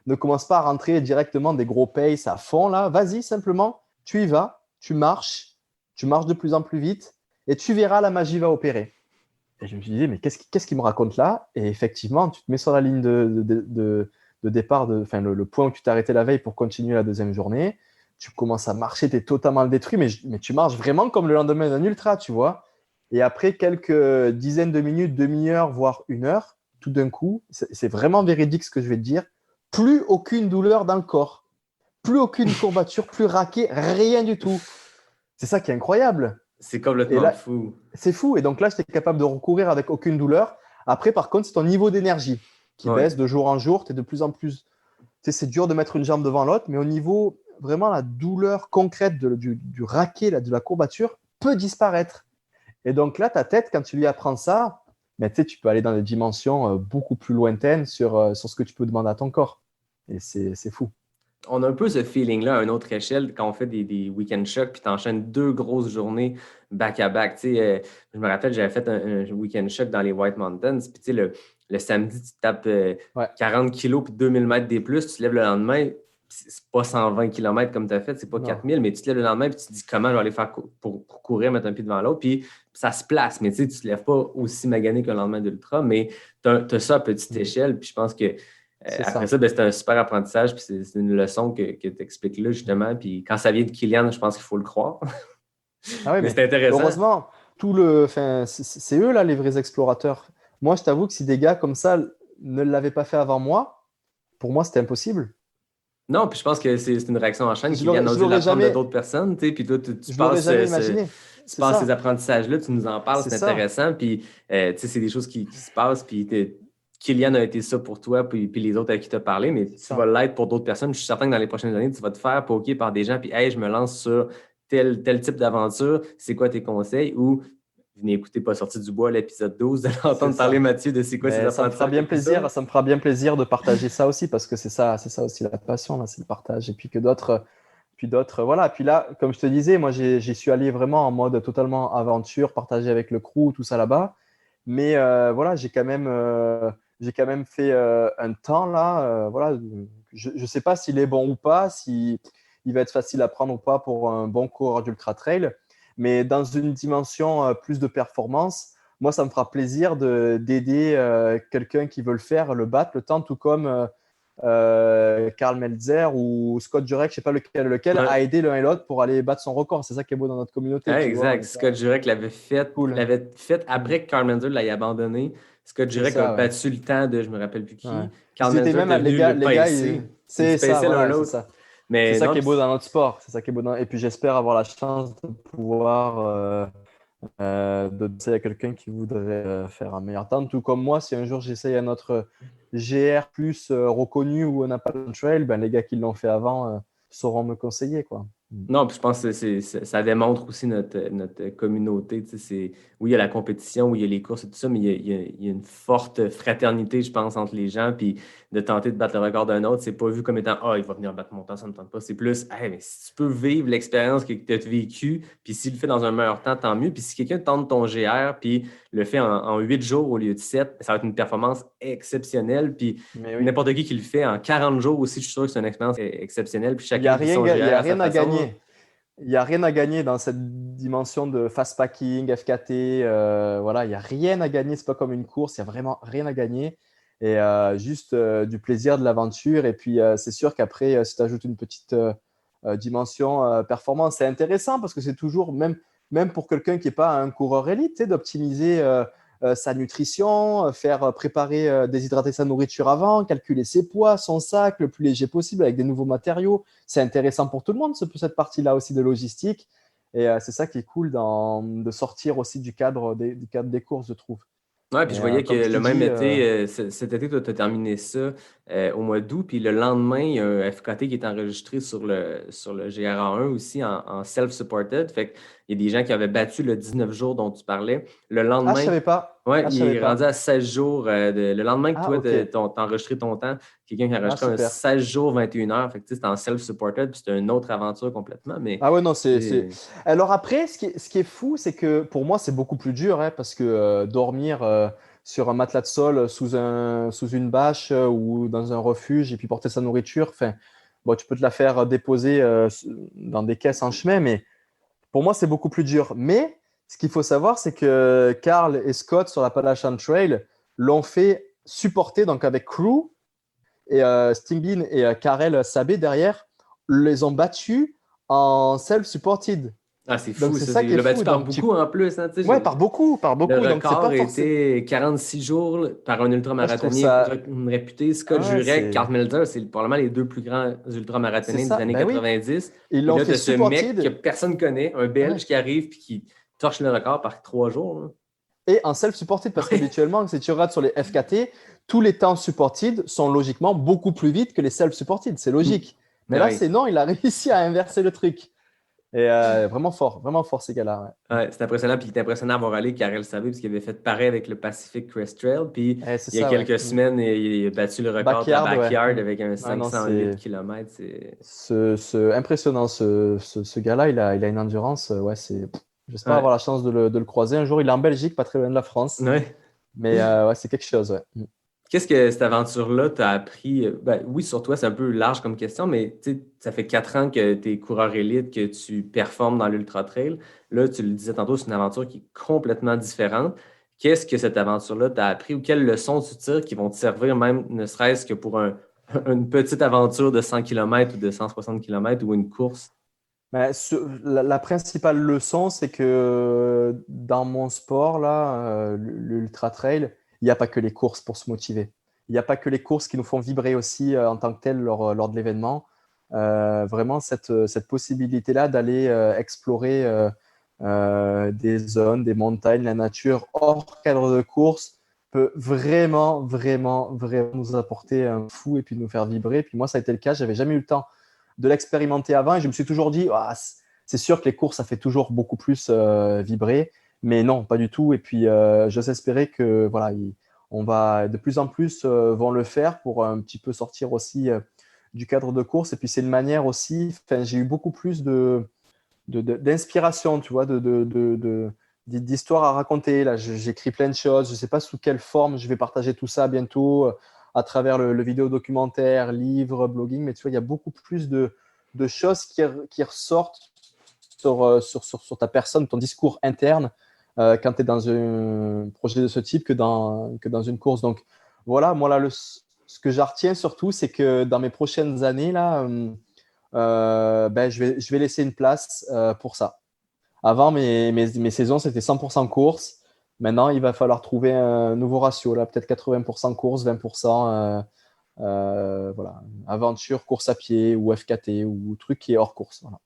[SPEAKER 1] ne commence pas à rentrer directement des gros pace à fond, là. Vas-y, simplement, tu y vas, tu marches de plus en plus vite, et tu verras, la magie va opérer. » Et je me suis dit « Mais qu'est-ce qu'il me raconte là ?» Et effectivement, tu te mets sur la ligne de départ, le point où tu t'es arrêté la veille pour continuer la deuxième journée. Tu commences à marcher, tu es totalement détruit, mais tu marches vraiment comme le lendemain d'un ultra, tu vois. Et après quelques dizaines de minutes, demi-heure, voire une heure, tout d'un coup, c'est vraiment véridique ce que je vais te dire, plus aucune douleur dans le corps, plus aucune courbature, plus raqué, rien du tout. C'est ça qui est incroyable.
[SPEAKER 6] C'est complètement fou.
[SPEAKER 1] C'est fou. Et donc là, j'étais capable de recourir avec aucune douleur. Après, par contre, c'est ton niveau d'énergie qui baisse de jour en jour. Tu es de plus en plus… Tu sais, c'est dur de mettre une jambe devant l'autre, mais au niveau… vraiment la douleur concrète du raquet, de la courbature peut disparaître. Et donc là, ta tête, quand tu lui apprends ça, mais tu peux aller dans des dimensions beaucoup plus lointaines sur ce que tu peux demander à ton corps. Et c'est fou.
[SPEAKER 6] On a un peu ce feeling-là à une autre échelle quand on fait des week-end shocks puis tu enchaînes 2 grosses journées back-à-back. Je me rappelle, j'avais fait un week-end shock dans les White Mountains. Puis le samedi, tu tapes 40 kilos puis 2000 mètres des plus, tu te lèves le lendemain. C'est pas 120 km comme tu as fait, c'est pas 4000, mais tu te lèves le lendemain et tu te dis comment je vais aller faire pour courir, mettre un pied devant l'autre, puis ça se place, mais tu te lèves pas aussi magané que le lendemain d'ultra, mais tu as ça à petite échelle, puis je pense que après ça, c'est un super apprentissage, puis c'est une leçon que tu expliques là, justement, puis quand ça vient de Kylian, je pense qu'il faut le croire.
[SPEAKER 1] Ah oui,
[SPEAKER 6] mais c'est intéressant.
[SPEAKER 1] Heureusement, c'est eux là les vrais explorateurs. Moi, je t'avoue que si des gars comme ça ne l'avaient pas fait avant moi, pour moi, c'était impossible.
[SPEAKER 6] Non, puis je pense que c'est une réaction en chaîne qui vient d'apprendre de d'autres personnes, tu sais, puis toi, tu passes ces apprentissages-là, tu nous en parles, c'est intéressant, puis tu sais, c'est des choses qui se passent, puis Kylian a été ça pour toi, puis les autres avec qui tu as parlé, mais tu vas l'être pour d'autres personnes. Je suis certain que dans les prochaines années, tu vas te faire poker par des gens, puis « Hey, je me lance sur tel type d'aventure, c'est quoi tes conseils? » ou venez écouter Pas sorti du bois, l'épisode 12, de l'entendre parler, Mathieu, de c'est quoi ces apprentissages.
[SPEAKER 1] Ça me fera bien plaisir de partager ça aussi, parce que c'est ça aussi la passion, là, c'est le partage. Et puis que d'autres, voilà. Puis là, comme je te disais, moi, j'y suis allé vraiment en mode totalement aventure, partager avec le crew, tout ça là-bas. Mais voilà, j'ai quand même fait un temps là. Voilà, je ne sais pas s'il est bon ou pas, s'il va être facile à prendre ou pas pour un bon coureur d'ultra trail. Mais dans une dimension plus de performance, moi, ça me fera plaisir d'aider quelqu'un qui veut le faire, le battre, le temps, tout comme Karl Meltzer ou Scott Jurek, je ne sais pas lequel a aidé l'un et l'autre pour aller battre son record. C'est ça qui est beau dans notre communauté.
[SPEAKER 6] Exact. Scott Jurek l'avait fait après que Karl Meltzer l'ait abandonné. Scott Jurek a battu le temps de je ne me rappelle plus qui. Ouais.
[SPEAKER 1] Karl Meltzer même les gars, c'est ça. Mais c'est ça qui est beau dans notre sport. C'est ça qui est beau et puis j'espère avoir la chance de pouvoir de conseiller à quelqu'un qui voudrait faire un meilleur temps. Tout comme moi, si un jour j'essaye un autre GR plus reconnu ou un Appalachian Trail, ben, les gars qui l'ont fait avant sauront me conseiller, quoi.
[SPEAKER 6] Non, puis je pense que ça démontre aussi notre communauté. Oui, il y a la compétition, oui, il y a les courses et tout ça, mais il y a une forte fraternité, je pense, entre les gens. Puis de tenter de battre le record d'un autre, c'est pas vu comme étant il va venir battre mon temps, ça ne me tente pas. C'est plus hey, mais si tu peux vivre l'expérience que tu as vécue, puis s'il le fait dans un meilleur temps, tant mieux. Puis si quelqu'un tente ton GR, puis le fait en 8 jours au lieu de 7, ça va être une performance exceptionnelle. Puis
[SPEAKER 1] Mais oui.
[SPEAKER 6] n'importe qui le fait en 40 jours aussi, je suis sûr que c'est une expérience exceptionnelle. Puis
[SPEAKER 1] Il n'y a
[SPEAKER 6] chacun vit son
[SPEAKER 1] rien, il y
[SPEAKER 6] GR
[SPEAKER 1] a
[SPEAKER 6] à sa
[SPEAKER 1] rien à
[SPEAKER 6] façon.
[SPEAKER 1] gagner. Il n'y a rien à gagner dans cette dimension de fast packing, FKT. Voilà, il n'y a rien à gagner. Ce n'est pas comme une course. Il n'y a vraiment rien à gagner. Et juste du plaisir, de l'aventure. Et puis, c'est sûr qu'après, si tu ajoutes une petite dimension performance, c'est intéressant parce que c'est toujours, même pour quelqu'un qui n'est pas un coureur élite, d'optimiser sa nutrition, faire préparer, déshydrater sa nourriture avant, calculer ses poids, son sac le plus léger possible avec des nouveaux matériaux. C'est intéressant pour tout le monde, cette partie-là aussi de logistique. Et c'est ça qui est cool de sortir aussi du cadre des courses, je trouve.
[SPEAKER 6] Oui, puis je voyais que
[SPEAKER 1] comme je
[SPEAKER 6] le
[SPEAKER 1] te
[SPEAKER 6] même
[SPEAKER 1] dis,
[SPEAKER 6] été, cet été, tu as terminé ça au mois d'août, puis le lendemain, il y a un FKT qui est enregistré sur le GRA1 aussi en self-supported. Fait qu'il y a des gens qui avaient battu le 19 jours dont tu parlais. Le
[SPEAKER 1] je
[SPEAKER 6] lendemain,
[SPEAKER 1] savais pas.
[SPEAKER 6] ouais,
[SPEAKER 1] Je
[SPEAKER 6] il
[SPEAKER 1] savais
[SPEAKER 6] est
[SPEAKER 1] pas.
[SPEAKER 6] rendu à 16 jours. Le lendemain que toi,
[SPEAKER 1] Ok.
[SPEAKER 6] tu as enregistré ton temps, quelqu'un qui a enregistré un
[SPEAKER 1] Super.
[SPEAKER 6] 16 jours, 21 heures. Fait que c'était en self-supported, puis c'était une autre aventure complètement. Mais
[SPEAKER 1] Ah ouais, non, c'est... Alors après, ce qui est fou, c'est que pour moi, c'est beaucoup plus dur, parce que dormir sur un matelas de sol sous une bâche ou dans un refuge et puis porter sa nourriture, bon, tu peux te la faire déposer dans des caisses en chemin, mais pour moi, c'est beaucoup plus dur. Mais ce qu'il faut savoir, c'est que Carl et Scott sur l'Appalachian Trail l'ont fait supporter donc avec Crew et Stingbin et Karel Sabé derrière les ont battus en self-supported.
[SPEAKER 6] Ah, c'est
[SPEAKER 1] Donc
[SPEAKER 6] fou,
[SPEAKER 1] c'est
[SPEAKER 6] ça.
[SPEAKER 1] ça qui est
[SPEAKER 6] Le battu
[SPEAKER 1] fou.
[SPEAKER 6] par
[SPEAKER 1] Donc,
[SPEAKER 6] beaucoup en plus. Hein,
[SPEAKER 1] ouais, par beaucoup,
[SPEAKER 6] le
[SPEAKER 1] Donc c'est
[SPEAKER 6] record
[SPEAKER 1] pas forcément.
[SPEAKER 6] était 46 jours par un
[SPEAKER 1] Ouais, je trouve
[SPEAKER 6] ultramarathonien
[SPEAKER 1] ça.
[SPEAKER 6] réputé. Scott
[SPEAKER 1] Ouais,
[SPEAKER 6] Jurek, Karl Melzer, c'est probablement les deux plus grands
[SPEAKER 1] c'est
[SPEAKER 6] ultramarathoniens des
[SPEAKER 1] ça.
[SPEAKER 6] années
[SPEAKER 1] Ben oui.
[SPEAKER 6] 90.
[SPEAKER 1] Ils
[SPEAKER 6] Et
[SPEAKER 1] l'ont
[SPEAKER 6] là, tu
[SPEAKER 1] fait
[SPEAKER 6] as ce mec que
[SPEAKER 1] supported.
[SPEAKER 6] personne ne connaît, un Belge
[SPEAKER 1] Ouais.
[SPEAKER 6] qui arrive et qui torche le record par 3 jours. Là.
[SPEAKER 1] Et en self-supported, parce qu'habituellement, si tu regardes sur les FKT, tous les temps supported sont logiquement beaucoup plus vite que les self-supported. C'est logique. Mais là,
[SPEAKER 6] oui.
[SPEAKER 1] c'est non, il a réussi à inverser le truc. Et vraiment fort ces gars-là. Ouais.
[SPEAKER 6] Ouais, c'est impressionnant. Puis il est impressionnant d'avoir allé Karel Savy parce qu'il avait fait pareil avec le Pacific Crest Trail. Puis
[SPEAKER 1] C'est
[SPEAKER 6] il y a
[SPEAKER 1] ça,
[SPEAKER 6] quelques
[SPEAKER 1] ouais.
[SPEAKER 6] semaines, il a battu le record de
[SPEAKER 1] Backyard,
[SPEAKER 6] la Backyard
[SPEAKER 1] ouais.
[SPEAKER 6] avec un
[SPEAKER 1] Ouais, non,
[SPEAKER 6] 508 km.
[SPEAKER 1] impressionnant, ce gars-là, il a une endurance. Ouais, j'espère
[SPEAKER 6] Ouais.
[SPEAKER 1] avoir la chance de le croiser un jour. Il est en Belgique, pas très loin de la France.
[SPEAKER 6] Ouais.
[SPEAKER 1] Mais ouais, c'est quelque chose. Ouais.
[SPEAKER 6] Qu'est-ce que cette aventure-là t'a appris? Ben, oui, sur toi, c'est un peu large comme question, mais ça fait 4 ans que tu es coureur élite, que tu performes dans l'Ultra Trail. Là, tu le disais tantôt, c'est une aventure qui est complètement différente. Qu'est-ce que cette aventure-là t'a appris ou quelles leçons tu tires qui vont te servir même, ne serait-ce que pour une petite aventure de 100 km ou de 160 km ou une course?
[SPEAKER 1] Ben, la principale leçon, c'est que dans mon sport, là, l'ultra trail, il n'y a pas que les courses pour se motiver. Il n'y a pas que les courses qui nous font vibrer aussi en tant que telles lors de l'événement. Vraiment, cette possibilité-là d'aller explorer des zones, des montagnes, la nature hors cadre de course peut vraiment, vraiment, vraiment nous apporter un fou et puis nous faire vibrer. Puis moi, ça a été le cas. J'avais jamais eu le temps de l'expérimenter avant et je me suis toujours dit, c'est sûr que les courses, ça fait toujours beaucoup plus vibrer. Mais non, pas du tout. Et puis, j'ose espérer que voilà, on va de plus en plus vont le faire pour un petit peu sortir aussi du cadre de course. Et puis, c'est une manière aussi. J'ai eu beaucoup plus d'inspiration, tu vois, d'histoires à raconter. Là, j'écris plein de choses. Je ne sais pas sous quelle forme je vais partager tout ça bientôt à travers le vidéo documentaire, livre, blogging. Mais tu vois, il y a beaucoup plus de choses qui ressortent sur ta personne, ton discours interne quand tu es dans un projet de ce type que dans une course. Donc voilà, moi là, ce que j'en retiens surtout, c'est que dans mes prochaines années, là, je vais laisser une place pour ça. Avant, mes saisons, c'était 100% course. Maintenant, il va falloir trouver un nouveau ratio, là, peut-être 80% course, 20% voilà, aventure, course à pied ou FKT ou truc qui est hors course. Voilà.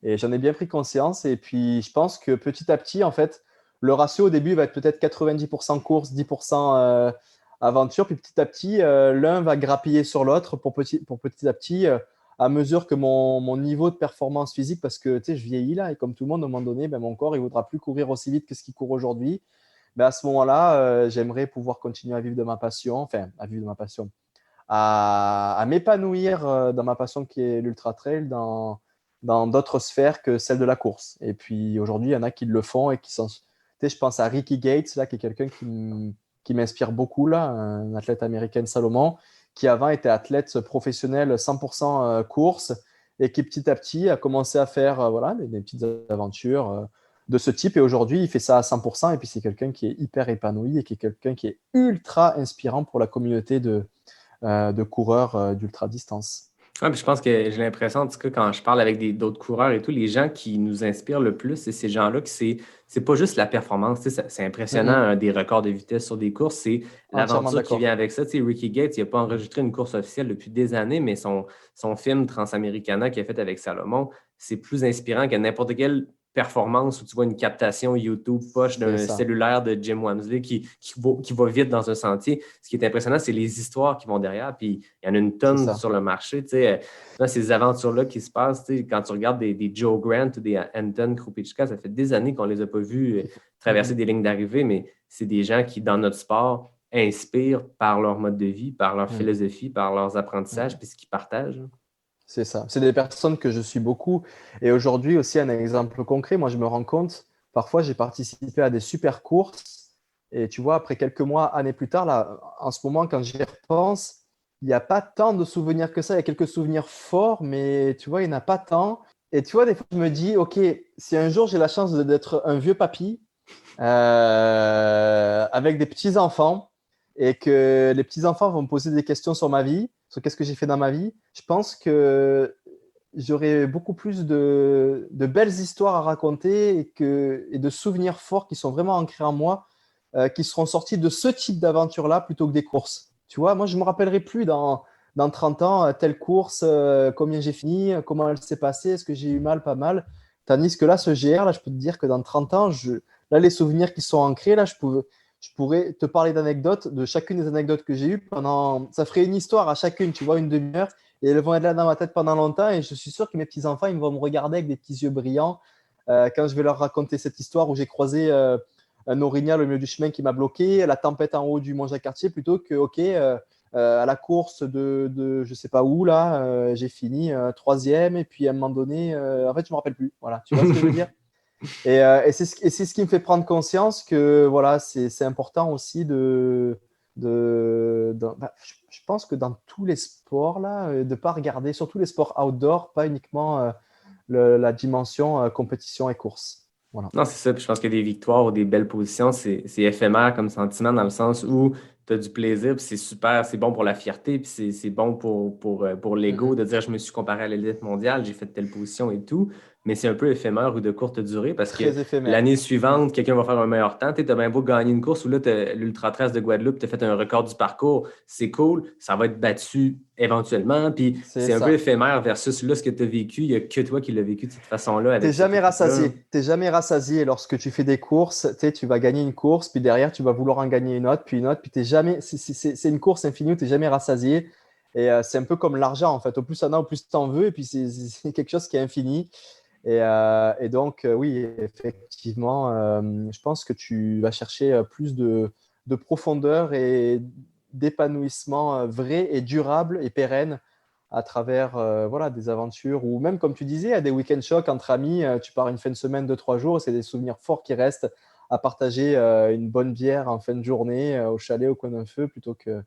[SPEAKER 1] Et j'en ai bien pris conscience. Et puis, je pense que petit à petit, en fait, le ratio au début va être peut-être 90% course, 10% aventure. Puis petit à petit, l'un va grappiller sur l'autre pour petit à petit, à mesure que mon niveau de performance physique, parce que je vieillis là, et comme tout le monde, à un moment donné, mon corps, il ne voudra plus courir aussi vite que ce qu'il court aujourd'hui. À ce moment-là, j'aimerais pouvoir continuer à vivre de ma passion, à m'épanouir dans ma passion qui est l'ultra trail dans d'autres sphères que celle de la course. Et puis aujourd'hui, il y en a qui le font et qui sont. Je pense à Ricky Gates, là, qui est quelqu'un qui m'inspire beaucoup, là, un athlète américain Salomon, qui avant était athlète professionnel 100% course et qui petit à petit a commencé à faire des petites aventures de ce type. Et aujourd'hui, il fait ça à 100%. Et puis, c'est quelqu'un qui est hyper épanoui et qui est quelqu'un qui est ultra inspirant pour la communauté de coureurs d'ultra distance.
[SPEAKER 6] Ouais, puis je pense que j'ai l'impression, en tout cas, quand je parle avec d'autres coureurs et tout, les gens qui nous inspirent le plus, c'est ces gens-là qui c'est pas juste la performance. C'est impressionnant, des records de vitesse sur des courses, c'est l'aventure qui vient avec ça. Ricky Gates, il n'a pas enregistré une course officielle depuis des années, mais son film Transamericana qu'il a fait avec Salomon, c'est plus inspirant que n'importe quelle performance où tu vois une captation YouTube poche d'un cellulaire de Jim Walmsley qui va vite dans un sentier. Ce qui est impressionnant, c'est les histoires qui vont derrière. Puis il y en a une tonne sur le marché. Ces aventures-là qui se passent, quand tu regardes des Joe Grant ou des Anton Krupicka, ça fait des années qu'on ne les a pas vus traverser des lignes d'arrivée, mais c'est des gens qui, dans notre sport, inspirent par leur mode de vie, par leur philosophie, par leurs apprentissages, puis ce qu'ils partagent.
[SPEAKER 1] C'est ça. C'est des personnes que je suis beaucoup. Et aujourd'hui aussi, un exemple concret, moi je me rends compte, parfois j'ai participé à des super courses et tu vois, après quelques mois, années plus tard, là, en ce moment, quand j'y repense, il n'y a pas tant de souvenirs que ça. Il y a quelques souvenirs forts, mais tu vois, il n'y en a pas tant. Et tu vois, des fois, je me dis, OK, si un jour j'ai la chance d'être un vieux papy avec des petits-enfants et que les petits-enfants vont me poser des questions sur ma vie, sur qu'est-ce que j'ai fait dans ma vie, je pense que j'aurai beaucoup plus de belles histoires à raconter et de souvenirs forts qui sont vraiment ancrés en moi, qui seront sortis de ce type d'aventure-là plutôt que des courses. Tu vois, moi, je ne me rappellerai plus dans 30 ans, telle course, combien j'ai fini, comment elle s'est passée, est-ce que j'ai eu mal, pas mal. Tandis que là, ce GR, là, je peux te dire que dans 30 ans, là, les souvenirs qui sont ancrés, là, je pourrais te parler d'anecdotes, de chacune des anecdotes que j'ai eues ça ferait une histoire à chacune, tu vois, une demi-heure, et elles vont être là dans ma tête pendant longtemps, et je suis sûr que mes petits-enfants, ils vont me regarder avec des petits yeux brillants quand je vais leur raconter cette histoire où j'ai croisé un orignal au milieu du chemin qui m'a bloqué, la tempête en haut du Mont-Jacques-Cartier, plutôt que, à la course de je sais pas où, là, j'ai fini 3e, et puis à un moment donné, en fait, je me rappelle plus. Voilà, tu vois ce que je veux dire? Et c'est ce qui me fait prendre conscience que voilà, c'est important aussi je pense que dans tous les sports, là, de ne pas regarder, surtout les sports outdoor, pas uniquement la dimension compétition et course. Voilà.
[SPEAKER 6] Non, c'est ça. Puis je pense que des victoires ou des belles positions, c'est éphémère comme sentiment dans le sens où tu as du plaisir, puis c'est super, c'est bon pour la fierté, puis c'est bon pour l'ego de dire je me suis comparé à l'élite mondiale, j'ai fait telle position et tout. Mais c'est un peu éphémère ou de courte durée parce que l'année suivante, quelqu'un va faire un meilleur temps. Tu as bien beau gagner une course où là, tu as l'Ultra 13 de Guadeloupe, tu as fait un record du parcours. C'est cool, ça va être battu éventuellement. Puis c'est un peu éphémère versus là, ce que tu as vécu. Il n'y a que toi qui l'as vécu de cette façon-là.
[SPEAKER 1] Tu n'es jamais rassasié. Tu n'es jamais rassasié lorsque tu fais des courses. Tu vas gagner une course, puis derrière, tu vas vouloir en gagner une autre, puis une autre. Puis t'es jamais... c'est une course infinie où tu n'es jamais rassasié. Et c'est un peu comme l'argent, en fait. Au plus tu en as, au plus tu en veux. Et puis c'est quelque chose qui est infini. Et donc, oui, effectivement, je pense que tu vas chercher plus de profondeur et d'épanouissement vrai et durable et pérenne à travers des aventures ou même, comme tu disais, à des week-end shocks entre amis. Tu pars une fin de semaine de 3 jours et c'est des souvenirs forts qui restent à partager une bonne bière en fin de journée au chalet au coin d'un feu plutôt que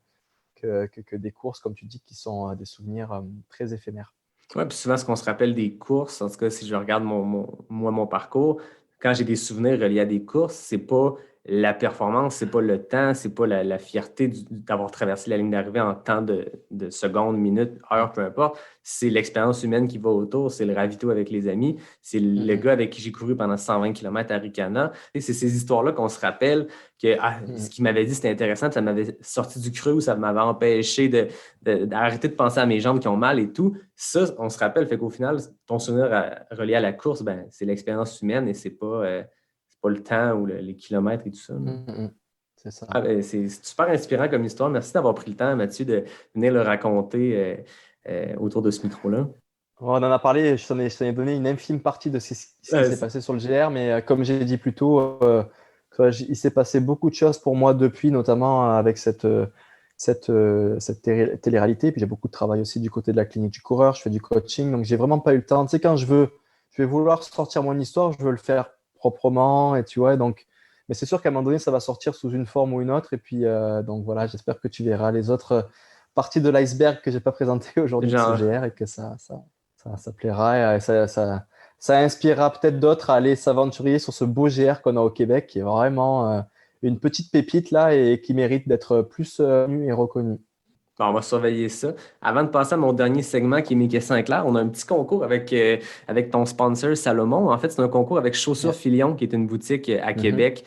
[SPEAKER 1] des courses, comme tu dis, qui sont des souvenirs très éphémères.
[SPEAKER 6] Oui, puis souvent, ce qu'on se rappelle des courses, en tout cas, si je regarde mon parcours, quand j'ai des souvenirs reliés à des courses, c'est pas la performance, c'est pas le temps, c'est pas la fierté d'avoir traversé la ligne d'arrivée en temps de secondes, minutes, heures, peu importe. C'est l'expérience humaine qui va autour, c'est le ravito avec les amis, c'est le gars avec qui j'ai couru pendant 120 km à Ricana. Et c'est ces histoires-là qu'on se rappelle que ce qu'il m'avait dit, c'était intéressant, ça m'avait sorti du creux, ça m'avait empêché d'arrêter de penser à mes jambes qui ont mal et tout. Ça, on se rappelle, fait qu'au final, ton souvenir relié à la course, c'est l'expérience humaine et c'est pas pas le temps ou les kilomètres et tout ça.
[SPEAKER 1] C'est ça.
[SPEAKER 6] C'est super inspirant comme histoire. Merci d'avoir pris le temps, Mathieu, de venir le raconter autour de ce micro-là.
[SPEAKER 1] On en a parlé, je t'en ai donné une infime partie de ce qui s'est passé sur le GR, mais comme j'ai dit plus tôt, il s'est passé beaucoup de choses pour moi depuis, notamment avec cette télé-réalité. Puis j'ai beaucoup de travail aussi du côté de la clinique du coureur, je fais du coaching, donc j'ai vraiment pas eu le temps. Tu sais, quand je vais vouloir sortir mon histoire, je veux le faire proprement, et tu vois, donc, mais c'est sûr qu'à un moment donné, ça va sortir sous une forme ou une autre, et puis donc voilà, j'espère que tu verras les autres parties de l'iceberg que j'ai pas présentées aujourd'hui de ce GR et que ça plaira et ça inspirera peut-être d'autres à aller s'aventurer sur ce beau GR qu'on a au Québec, qui est vraiment une petite pépite là et qui mérite d'être plus connu et reconnu.
[SPEAKER 6] Bon, on va surveiller ça. Avant de passer à mon dernier segment qui est mes questions éclairs, on a un petit concours avec ton sponsor Salomon. En fait, c'est un concours avec Chaussures Filion, qui est une boutique à Québec,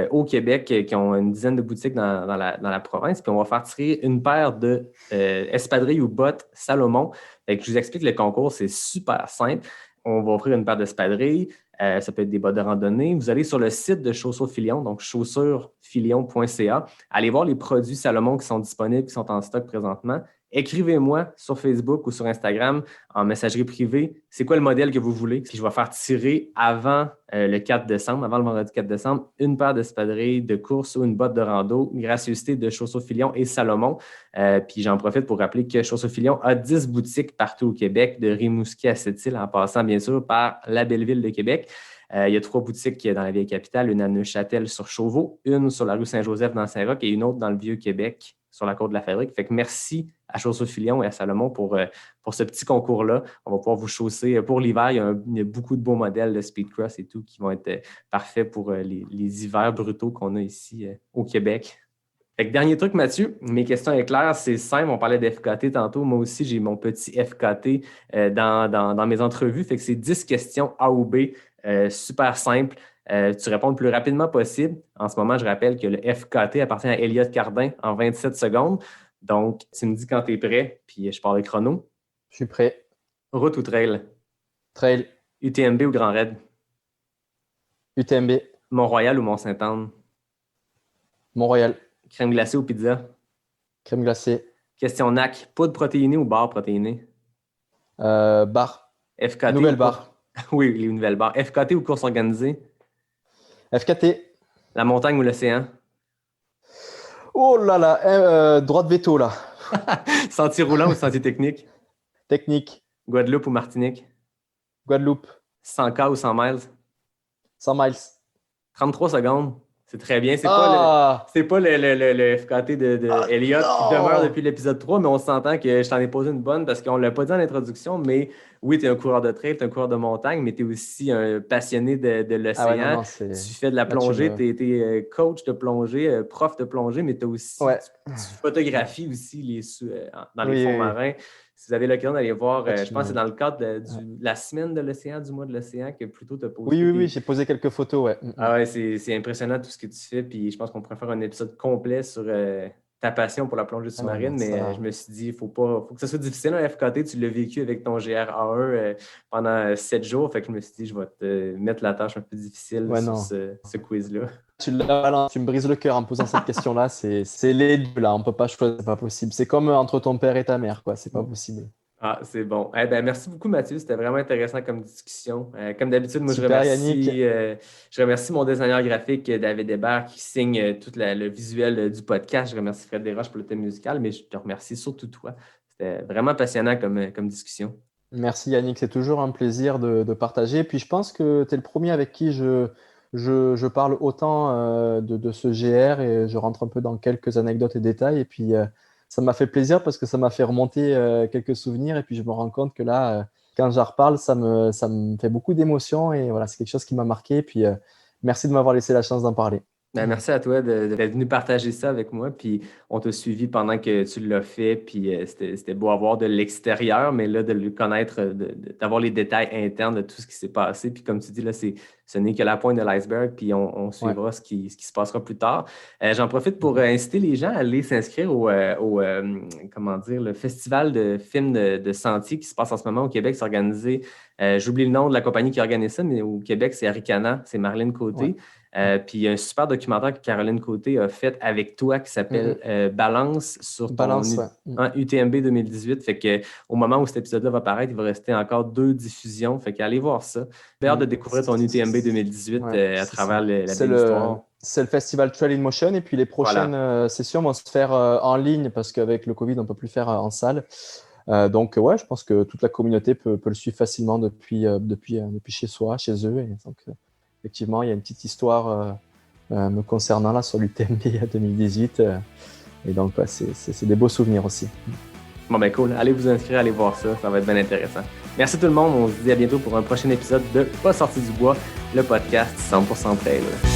[SPEAKER 6] au Québec, qui ont une dizaine de boutiques dans la province. Puis on va faire tirer une paire de espadrilles ou bottes Salomon. Fait que je vous explique le concours, c'est super simple. On va offrir une paire d'espadrilles. Ça peut être des bottes de randonnée. Vous allez sur le site de Chaussures Filion, donc chaussuresfilion.ca. Allez voir les produits Salomon qui sont disponibles, qui sont en stock présentement. Écrivez-moi sur Facebook ou sur Instagram en messagerie privée. C'est quoi le modèle que vous voulez? Puis je vais faire tirer avant le 4 décembre, avant le vendredi 4 décembre, une paire d'espadrilles de course ou une botte de rando, gracieuseté de Chaussures Filion et Salomon. Puis j'en profite pour rappeler que Chaussures Filion a 10 boutiques partout au Québec, de Rimouski à Sept-Îles, en passant bien sûr par la belle ville de Québec. Il y a 3 boutiques dans la vieille capitale, une à Neuchâtel sur Chauveau, une sur la rue Saint-Joseph dans Saint-Roch et une autre dans le Vieux-Québec sur la côte de la Fabrique. Fait que merci à Chaussures Filion et à Salomon pour ce petit concours-là. On va pouvoir vous chausser pour l'hiver. Il y a beaucoup de beaux modèles de speedcross et tout qui vont être parfaits pour les hivers brutaux qu'on a ici au Québec. Fait que dernier truc, Mathieu, mes questions éclairent, c'est simple. On parlait d'FKT tantôt. Moi aussi, j'ai mon petit FKT dans mes entrevues. Fait que c'est 10 questions A ou B, super simple. Tu réponds le plus rapidement possible. En ce moment, je rappelle que le FKT appartient à Elliott Cardin en 27 secondes. Donc, tu me dis quand tu es prêt, puis je pars le chrono.
[SPEAKER 1] Je suis prêt.
[SPEAKER 6] Route ou trail?
[SPEAKER 1] Trail.
[SPEAKER 6] UTMB ou Grand Raid?
[SPEAKER 1] UTMB.
[SPEAKER 6] Mont-Royal ou Mont-Sainte-Anne?
[SPEAKER 1] Mont-Royal.
[SPEAKER 6] Crème glacée ou pizza?
[SPEAKER 1] Crème glacée.
[SPEAKER 6] Question NAC, poudre protéinée ou barre protéinée?
[SPEAKER 1] Barre.
[SPEAKER 6] FKT.
[SPEAKER 1] Nouvelle barre.
[SPEAKER 6] Oui, les nouvelles barres. FKT ou course organisée?
[SPEAKER 1] FKT.
[SPEAKER 6] La montagne ou l'océan?
[SPEAKER 1] Oh là là, droit de veto là.
[SPEAKER 6] Sentier roulant ou sentier technique?
[SPEAKER 1] Technique.
[SPEAKER 6] Guadeloupe ou Martinique?
[SPEAKER 1] Guadeloupe.
[SPEAKER 6] 100K ou 100 miles?
[SPEAKER 1] 100 miles.
[SPEAKER 6] 33 secondes. C'est très bien. C'est
[SPEAKER 1] Ah!
[SPEAKER 6] pas le FKT de Elliott qui demeure depuis l'épisode 3, mais on s'entend que je t'en ai posé une bonne parce qu'on ne l'a pas dit en introduction, mais oui, tu es un coureur de trail, tu es un coureur de montagne, mais tu es aussi un passionné de l'océan.
[SPEAKER 1] Ah ouais,
[SPEAKER 6] tu fais de la plongée, tu es coach de plongée, prof de plongée, mais tu photographies aussi dans les fonds marins. Si vous avez l'occasion d'aller voir, je pense que c'est dans le cadre de la semaine de l'océan, du mois de l'océan, que plutôt tu as posé.
[SPEAKER 1] Oui, j'ai posé quelques photos, ouais.
[SPEAKER 6] Ah ouais, c'est impressionnant tout ce que tu fais, puis je pense qu'on pourrait faire un épisode complet sur ta passion pour la plongée sous-marine, mais je me suis dit, il faut que ça soit difficile un FKT, tu l'as vécu avec ton GR-A1 pendant 7 jours, fait que je me suis dit, je vais te mettre la tâche un peu difficile sur ce quiz-là.
[SPEAKER 1] Tu me brises le cœur en me posant cette question-là, c'est les deux là, on ne peut pas choisir, c'est pas possible. C'est comme entre ton père et ta mère, quoi, c'est pas possible.
[SPEAKER 6] Ah, c'est bon. Merci beaucoup, Mathieu. C'était vraiment intéressant comme discussion. Comme d'habitude, moi,
[SPEAKER 1] Super,
[SPEAKER 6] je remercie mon designer graphique, David Hébert, qui signe tout le visuel du podcast. Je remercie Fred Desroches pour le thème musical, mais je te remercie surtout toi. C'était vraiment passionnant comme discussion.
[SPEAKER 1] Merci, Yannick. C'est toujours un plaisir de partager. Puis je pense que tu es le premier avec qui je parle autant de ce GR et je rentre un peu dans quelques anecdotes et détails. Et puis, ça m'a fait plaisir parce que ça m'a fait remonter quelques souvenirs. Et puis, je me rends compte que là, quand j'en reparle, ça me fait beaucoup d'émotions. Et voilà, c'est quelque chose qui m'a marqué. Et puis, merci de m'avoir laissé la chance d'en parler.
[SPEAKER 6] Merci à toi d'être venu partager ça avec moi. Puis on t'a suivi pendant que tu l'as fait. Puis c'était beau à voir de l'extérieur, mais là, de le connaître, d'avoir les détails internes de tout ce qui s'est passé. Puis comme tu dis, là, ce n'est que la pointe de l'iceberg. Puis on suivra ce qui se passera plus tard. J'en profite pour inciter les gens à aller s'inscrire le festival de films de sentier qui se passe en ce moment au Québec. C'est organisé, j'oublie le nom de la compagnie qui organise ça, mais au Québec, c'est Aricana, c'est Marlène Côté. Puis il y a un super documentaire que Caroline Côté a fait avec toi qui s'appelle Balance sur ton UTMB 2018. Fait que au moment où cet épisode-là va paraître, il va rester encore 2 diffusions. Fait qu'allez voir ça. J'ai hâte de découvrir ton UTMB 2018 à travers la belle histoire.
[SPEAKER 1] C'est le festival Trail in Motion et puis les prochaines sessions vont se faire en ligne parce qu'avec le Covid, on ne peut plus faire en salle. Donc, je pense que toute la communauté peut le suivre facilement depuis chez soi, chez eux. Et donc, effectivement, il y a une petite histoire me concernant là sur l'UTMB 2018. Et donc, c'est des beaux souvenirs aussi.
[SPEAKER 6] Bon, ben cool. Allez vous inscrire, allez voir ça. Ça va être bien intéressant. Merci tout le monde. On se dit à bientôt pour un prochain épisode de Pas sorti du bois, le podcast 100% trail.